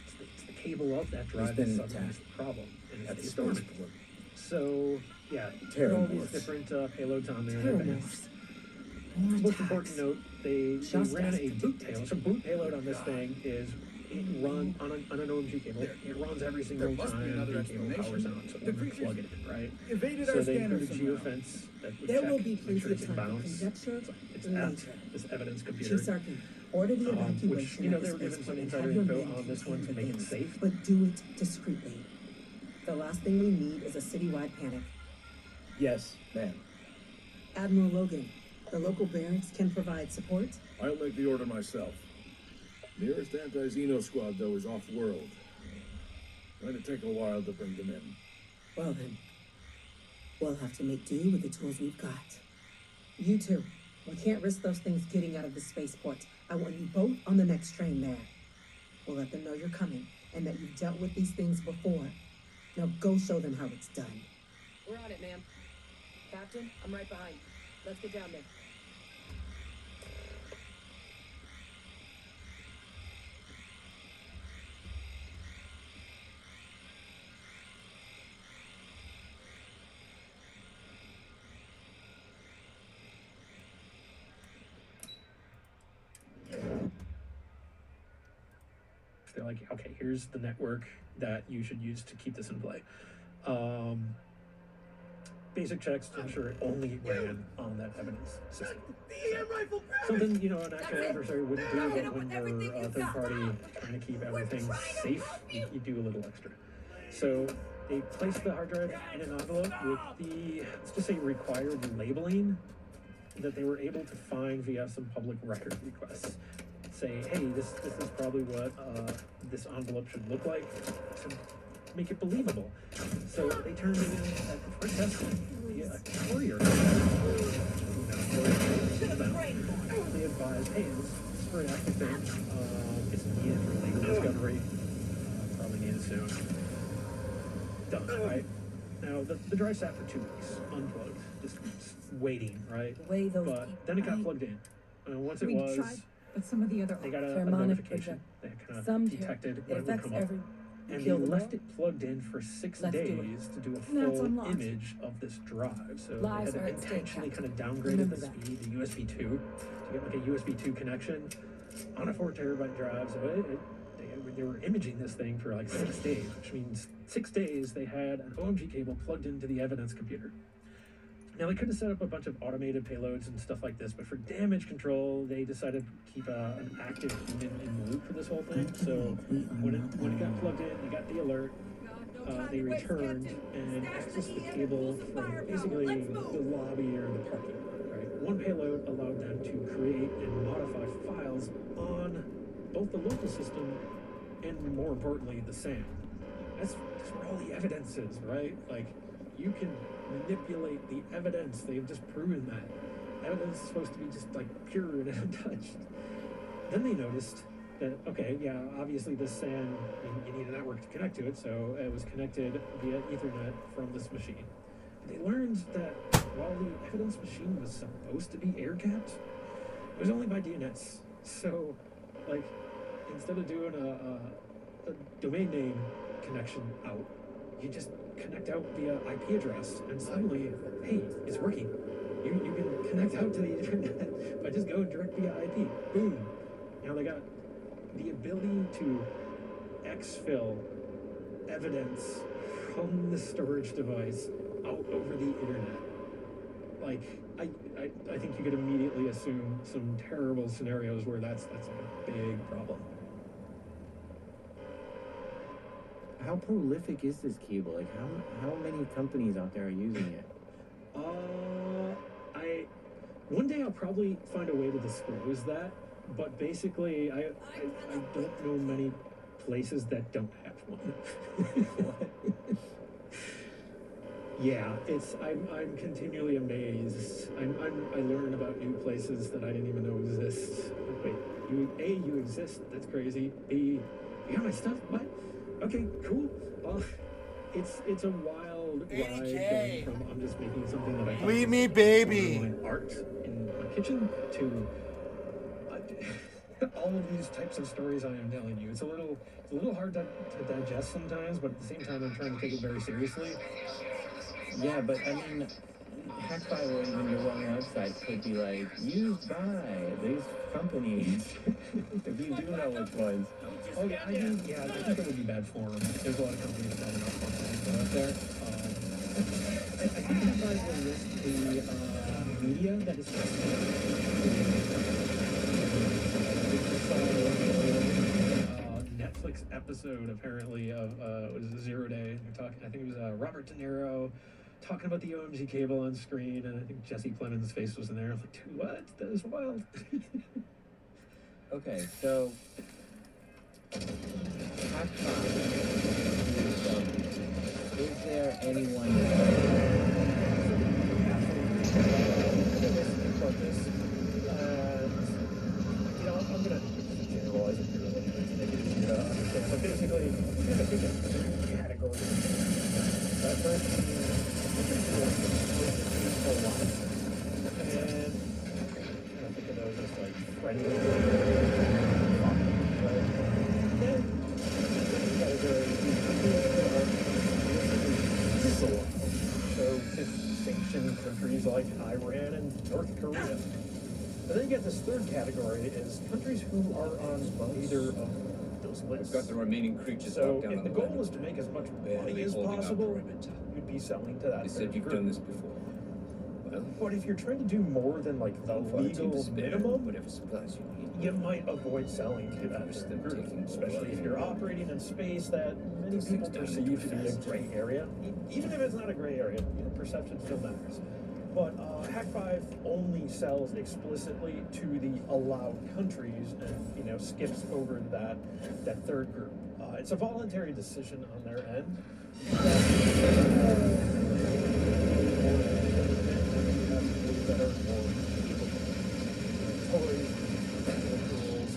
It's the cable of that drive that's sometimes the problem. And it's storage. So, there are all these different payloads on there. Most important note, they ran a boot payload. So boot payload on this thing is it runs on an OMG cable. It runs every single time the cable powers on, so you can plug it in, right? So they included geofence that would check, make sure it's in bounds. It's at this evidence computer. Order the evacuation. Which, they were given some insider info on this one to make it safe. But do it discreetly. The last thing we need is a citywide panic. Yes, ma'am. Admiral Logan, the local barracks can provide support? I'll make the order myself. Nearest anti-Xeno squad, though, is off-world. Going to take a while to bring them in. Well then, we'll have to make do with the tools we've got. You two, we can't risk those things getting out of the spaceport. I want you both on the next train there. We'll let them know you're coming and that you've dealt with these things before. Now go show them how it's done. We're on it, ma'am. Captain, I'm right behind. Let's get down there. They're like, okay, here's the network that you should use to keep this in play. Basic checks to ensure it only ran on that evidence system. Something, you know, an actual adversary wouldn't do, but when you're a third party trying to keep everything safe, you do a little extra. So they placed the hard drive in an envelope with the, let's just say, required labeling that they were able to find via some public record requests. Say, hey, this is probably what this envelope should look like to make it believable. So they turned it in at the front desk via a courier. They advised, hey, this is for an active thing. It's needed for legal discovery. Probably needed soon. Done, right? Now, the drive sat for 2 weeks, unplugged, just waiting, right? But then it got plugged in. Once it was, but some of the other they got a notification that kind of detected when it would come up. And they left it plugged in for 6 days to do a full image of this drive. So they had intentionally kind of downgraded the speed to USB 2 to get like a USB 2 connection on a 4 terabyte drive. So they were imaging this thing for like 6 days, which means 6 days they had an OMG cable plugged into the evidence computer. Now, they could have set up a bunch of automated payloads and stuff like this, but for damage control, they decided to keep an active human in the loop for this whole thing. So when it got plugged in, they got the alert, they returned and accessed the cable from basically the lobby or the parking lot, right? One payload allowed them to create and modify files on both the local system and, more importantly, the SAM. That's where all the evidence is, right? Like, you can manipulate the evidence. They've just proven that. Evidence is supposed to be just like pure and untouched. Then they noticed that, okay, yeah, obviously this SAN, you need a network to connect to it, so it was connected via Ethernet from this machine. They learned that while the evidence machine was supposed to be air-gapped, it was only by DNS. So, like, instead of doing a domain name connection out, you just connect out via IP address, and suddenly, hey, it's working. You can connect out to the internet by just going direct via IP. Boom. Now they got the ability to exfil evidence from the storage device out over the internet. Like, I think you could immediately assume some terrible scenarios where that's a big problem. How prolific is this cable? Like, how many companies out there are using it? One day I'll probably find a way to disclose that, but basically I don't know many places that don't have one. Yeah, I'm continually amazed. I learn about new places that I didn't even know exist. Wait, you exist? That's crazy. B, you got my stuff? What? Okay, cool. It's a wild ride going from I'm just making something that I thought Leave me, baby. Art in my kitchen to all of these types of stories I am telling you. It's a little hard to digest sometimes, but at the same time I'm trying to take it very seriously. Yeah, but I mean, hack by or even your wrong website could be like used by these companies. If you do know which ones. Oh yeah, I think it would be bad form. There's a lot of companies that are not sponsoring out there. I think that guys will list the media that is Netflix Netflix episode apparently of was it Zero Day. They're talking. I think it was Robert De Niro talking about the OMG cable on screen, and I think Jesse Plemons' face was in there. I was like, dude, what? That is wild. Okay, so is there anyone I'm gonna generalize it here to make it easy to understand. So basically, you're gonna think of categories. First, and I think of those as like friendly. So sanctioned countries like Iran and North Korea. And then you get this third category is countries who are on either of those lists. Got the remaining creatures So down if on the the goal line. was to make as much money Barely as holding up possible, perimeter. you'd be selling to that. They said you've done this before. Well, But if you're trying to do more than like the legal minimum, whatever supplies you need. you might avoid selling to that group, especially if you're operating in space that many people perceive to be a gray area. Even if it's not a gray area, perception still matters. But Hack5 only sells explicitly to the allowed countries and skips over that third group. It's a voluntary decision on their end. That are more toys, rules,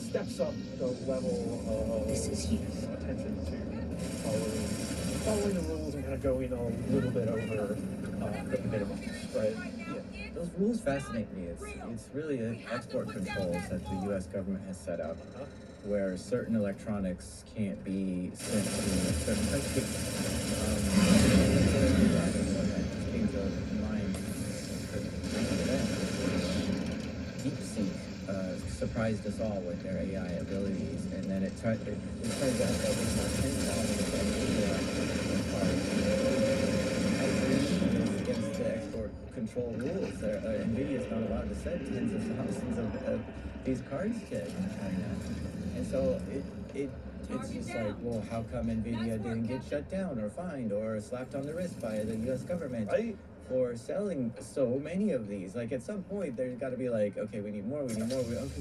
steps up the level of attention to following the rules and kind of going a little bit over the minimums, right? Yeah, those rules fascinate me. It's really export controls that the U.S. government has set up, where certain electronics can't be sent to certain countries. DeepSeek surprised us all with their AI abilities, and then it turns out that it's not 10,000 against the export control rules. NVIDIA is not allowed to send tens of thousands of these cards to China. And so it's just like, well, how come NVIDIA didn't get shut down or fined or slapped on the wrist by the U.S. government for selling so many of these? Like, at some point, there's got to be like, okay, we need more. Okay,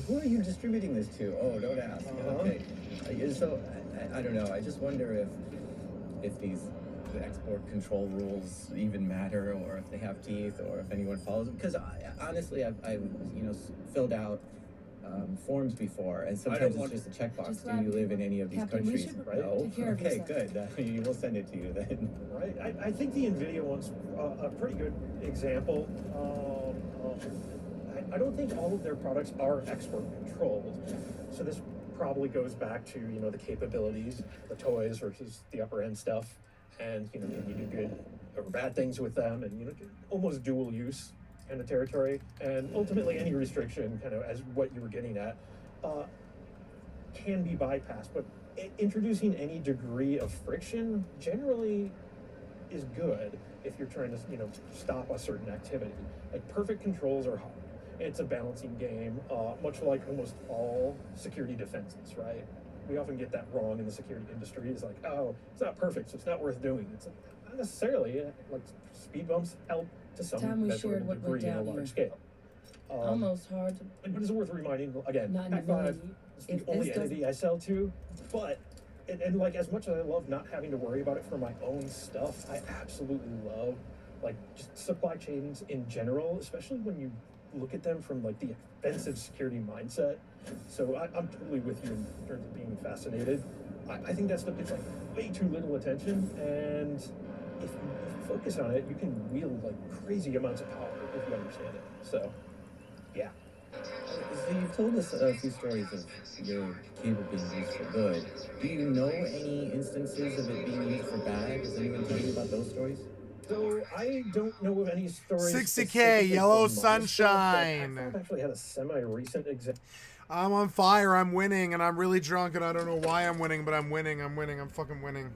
who are you distributing this to? Oh, don't ask. Okay. So, I don't know. I just wonder if the export control rules even matter, or if they have teeth, or if anyone follows them. Because honestly, I've filled out forms before, and sometimes it's just a checkbox. Do you live in any of these countries? No. Okay, good. We'll send it to you then. Right. I think the NVIDIA one's a pretty good example. I don't think all of their products are export controlled. So this probably goes back to the capabilities, the toys versus the upper end stuff, and can you do good or bad things with them, and almost dual use kind of territory. And ultimately, any restriction, kind of as what you were getting at, can be bypassed. But introducing any degree of friction generally is good if you're trying to stop a certain activity. Like, perfect controls are hard. It's a balancing game, much like almost all security defenses, right? We often get that wrong in the security industry. It's like, oh, it's not perfect, so it's not worth doing. It's not necessarily. Like, speed bumps help to some measurable degree on a large scale. Almost hard to. But it's worth reminding again. Hack5 is the only entity I sell to, but and like, as much as I love not having to worry about it for my own stuff, I absolutely love like just supply chains in general, especially when you look at them from like the offensive security mindset. So I'm totally with you in terms of being fascinated. I think that stuff gets like way too little attention, and if you focus on it, you can wield like crazy amounts of power if you understand it. So, yeah. So you've told us a few stories of your cable being used for good. Do you know any instances of it being used for bad? Has anyone told you about those stories? So I don't know of any stories. 60K, Yellow Sunshine. I've actually had a semi-recent example. I'm on fire. I'm winning, and I'm really drunk, and I don't know why I'm winning, but I'm winning. I'm fucking winning.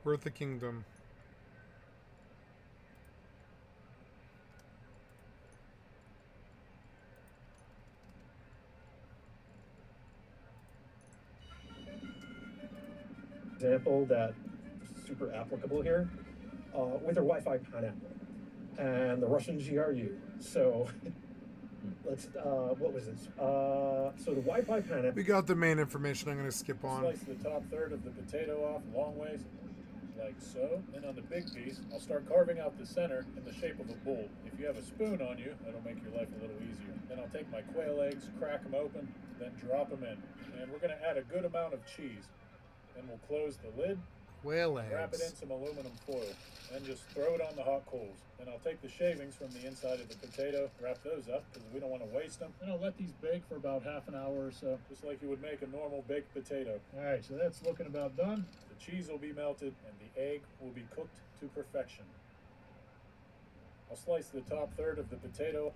Worth the Kingdom. Example that is super applicable here with their Wi-Fi pineapple and the Russian GRU. So let's what was this? So the Wi-Fi pineapple. We got the main information. I'm gonna skip on. Slice the top third of the potato off long ways, like so. Then on the big piece, I'll start carving out the center in the shape of a bowl. If you have a spoon on you, that'll make your life a little easier. Then I'll take my quail eggs, crack them open, then drop them in. And we're gonna add a good amount of cheese. Then we'll close the lid, Quail wrap it eggs. in some aluminum foil, and just throw it on the hot coals. Then I'll take the shavings from the inside of the potato, wrap those up because we don't want to waste them. And I'll let these bake for about half an hour or so, just like you would make a normal baked potato. All right, so that's looking about done. The cheese will be melted and the egg will be cooked to perfection. I'll slice the top third of the potato.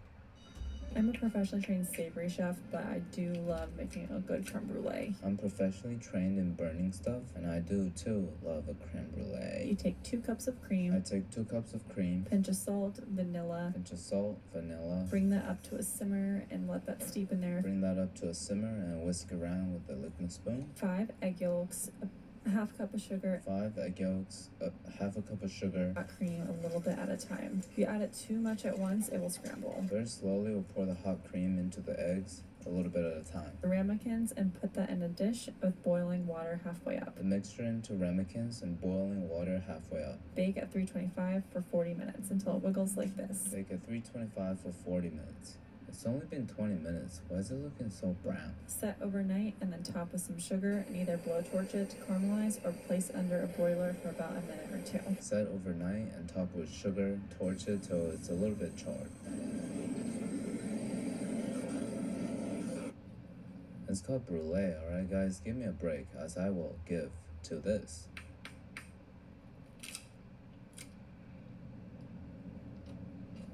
I'm a professionally trained savory chef, but I do love making a good creme brulee. I'm professionally trained in burning stuff, and I do too love a creme brulee. You take 2 cups of cream. I take 2 cups of cream. Pinch of salt, vanilla. Pinch of salt, vanilla. Bring that up to a simmer and let that steep in there. Bring that up to a simmer and whisk around with a liquid spoon. 5 egg yolks, a half cup of sugar. 5 egg yolks, half a cup of sugar. Hot cream a little bit at a time. If you add it too much at once, it will scramble. Very slowly, we'll pour the hot cream into the eggs, a little bit at a time. The ramekins and put that in a dish with boiling water halfway up. The mixture into ramekins and boiling water halfway up. Bake at 325 for 40 minutes until it wiggles like this. Bake at 325 for 40 minutes. It's only been 20 minutes. Why is it looking so brown? Set overnight and then top with some sugar and either blowtorch it to caramelize or place under a broiler for about a minute or 2. Set overnight and top with sugar, torch it till it's a little bit charred. It's called brulee, alright guys? Give me a break as I will give to this.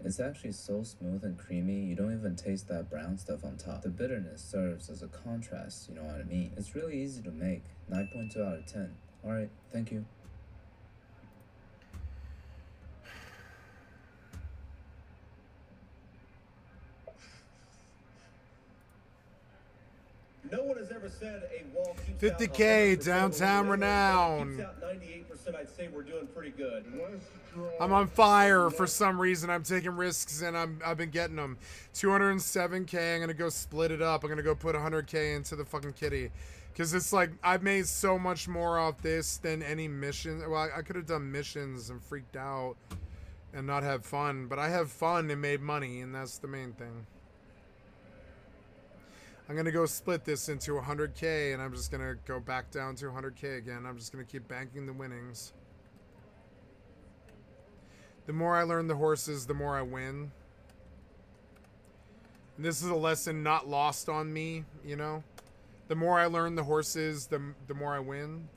It's actually so smooth and creamy, you don't even taste that brown stuff on top. The bitterness serves as a contrast, you know what I mean? It's really easy to make. 9.2 out of 10. Alright, thank you. No one has ever said a wall keeps 50K, out 100% downtown renown. Keeps out 98%, I'd say we're doing pretty good. I'm on fire for some reason. I'm taking risks and I've been getting them. 207K. I'm gonna go split it up. I'm gonna go put 100K into the fucking kitty, because it's like I've made so much more off this than any mission. Well, I could have done missions and freaked out and not have fun, but I have fun and made money, and that's the main thing. I'm gonna go split this into 100K, and I'm just gonna go back down to 100K again. I'm just gonna keep banking the winnings. The more I learn the horses, the more I win. And this is a lesson not lost on me, you know? The more I learn the horses, the more I win.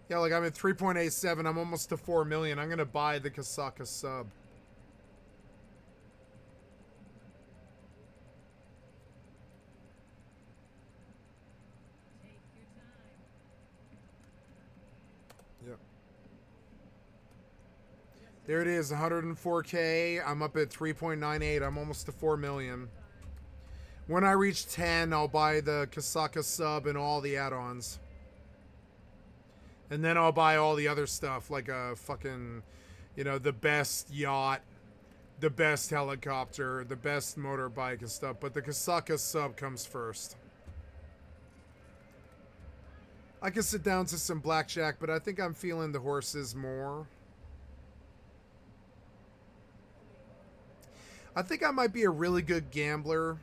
Yeah, like I'm at 3.87. I'm almost to 4 million. I'm going to buy the Kasaka sub. Yep. There it is, 104K. I'm up at 3.98. I'm almost to 4 million. When I reach 10, I'll buy the Kasaka sub and all the add-ons. And then I'll buy all the other stuff, like a fucking, you know, the best yacht, the best helicopter, the best motorbike and stuff. But the Kasaka sub comes first. I can sit down to some blackjack, but I think I'm feeling the horses more. I think I might be a really good gambler.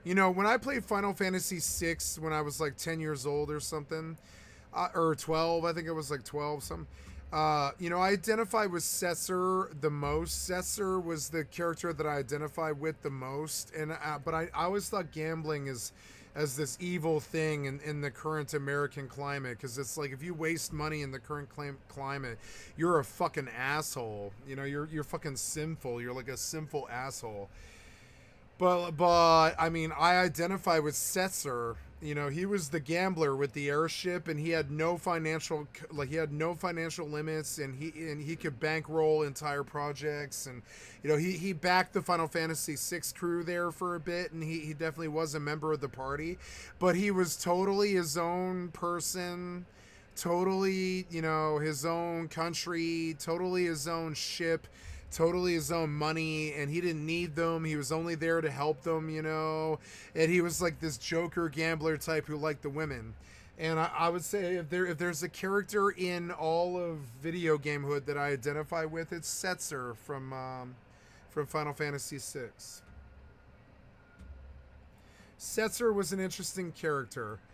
You know, when I played Final Fantasy VI when I was like 10 years old or something, or 12, I think it was like 12 something. You know, I identified with Cesar the most. Cesar was the character that I identified with the most, and but I always thought gambling as this evil thing in the current American climate, because it's like if you waste money in the current climate, you're a fucking asshole. You know, you're fucking sinful. You're like a sinful asshole. But I mean, I identify with Setzer. You know, he was the gambler with the airship, and he had no financial limits, and he could bankroll entire projects, and you know, he backed the Final Fantasy VI crew there for a bit, and he definitely was a member of the party, but he was totally his own person, totally, you know, his own country, totally his own ship, totally his own money, and he didn't need them. He was only there to help them, you know, and he was like this Joker gambler type who liked the women. And I would say if there's a character in all of video game hood that I identify with, it's Setzer from Final Fantasy VI. Setzer was an interesting character.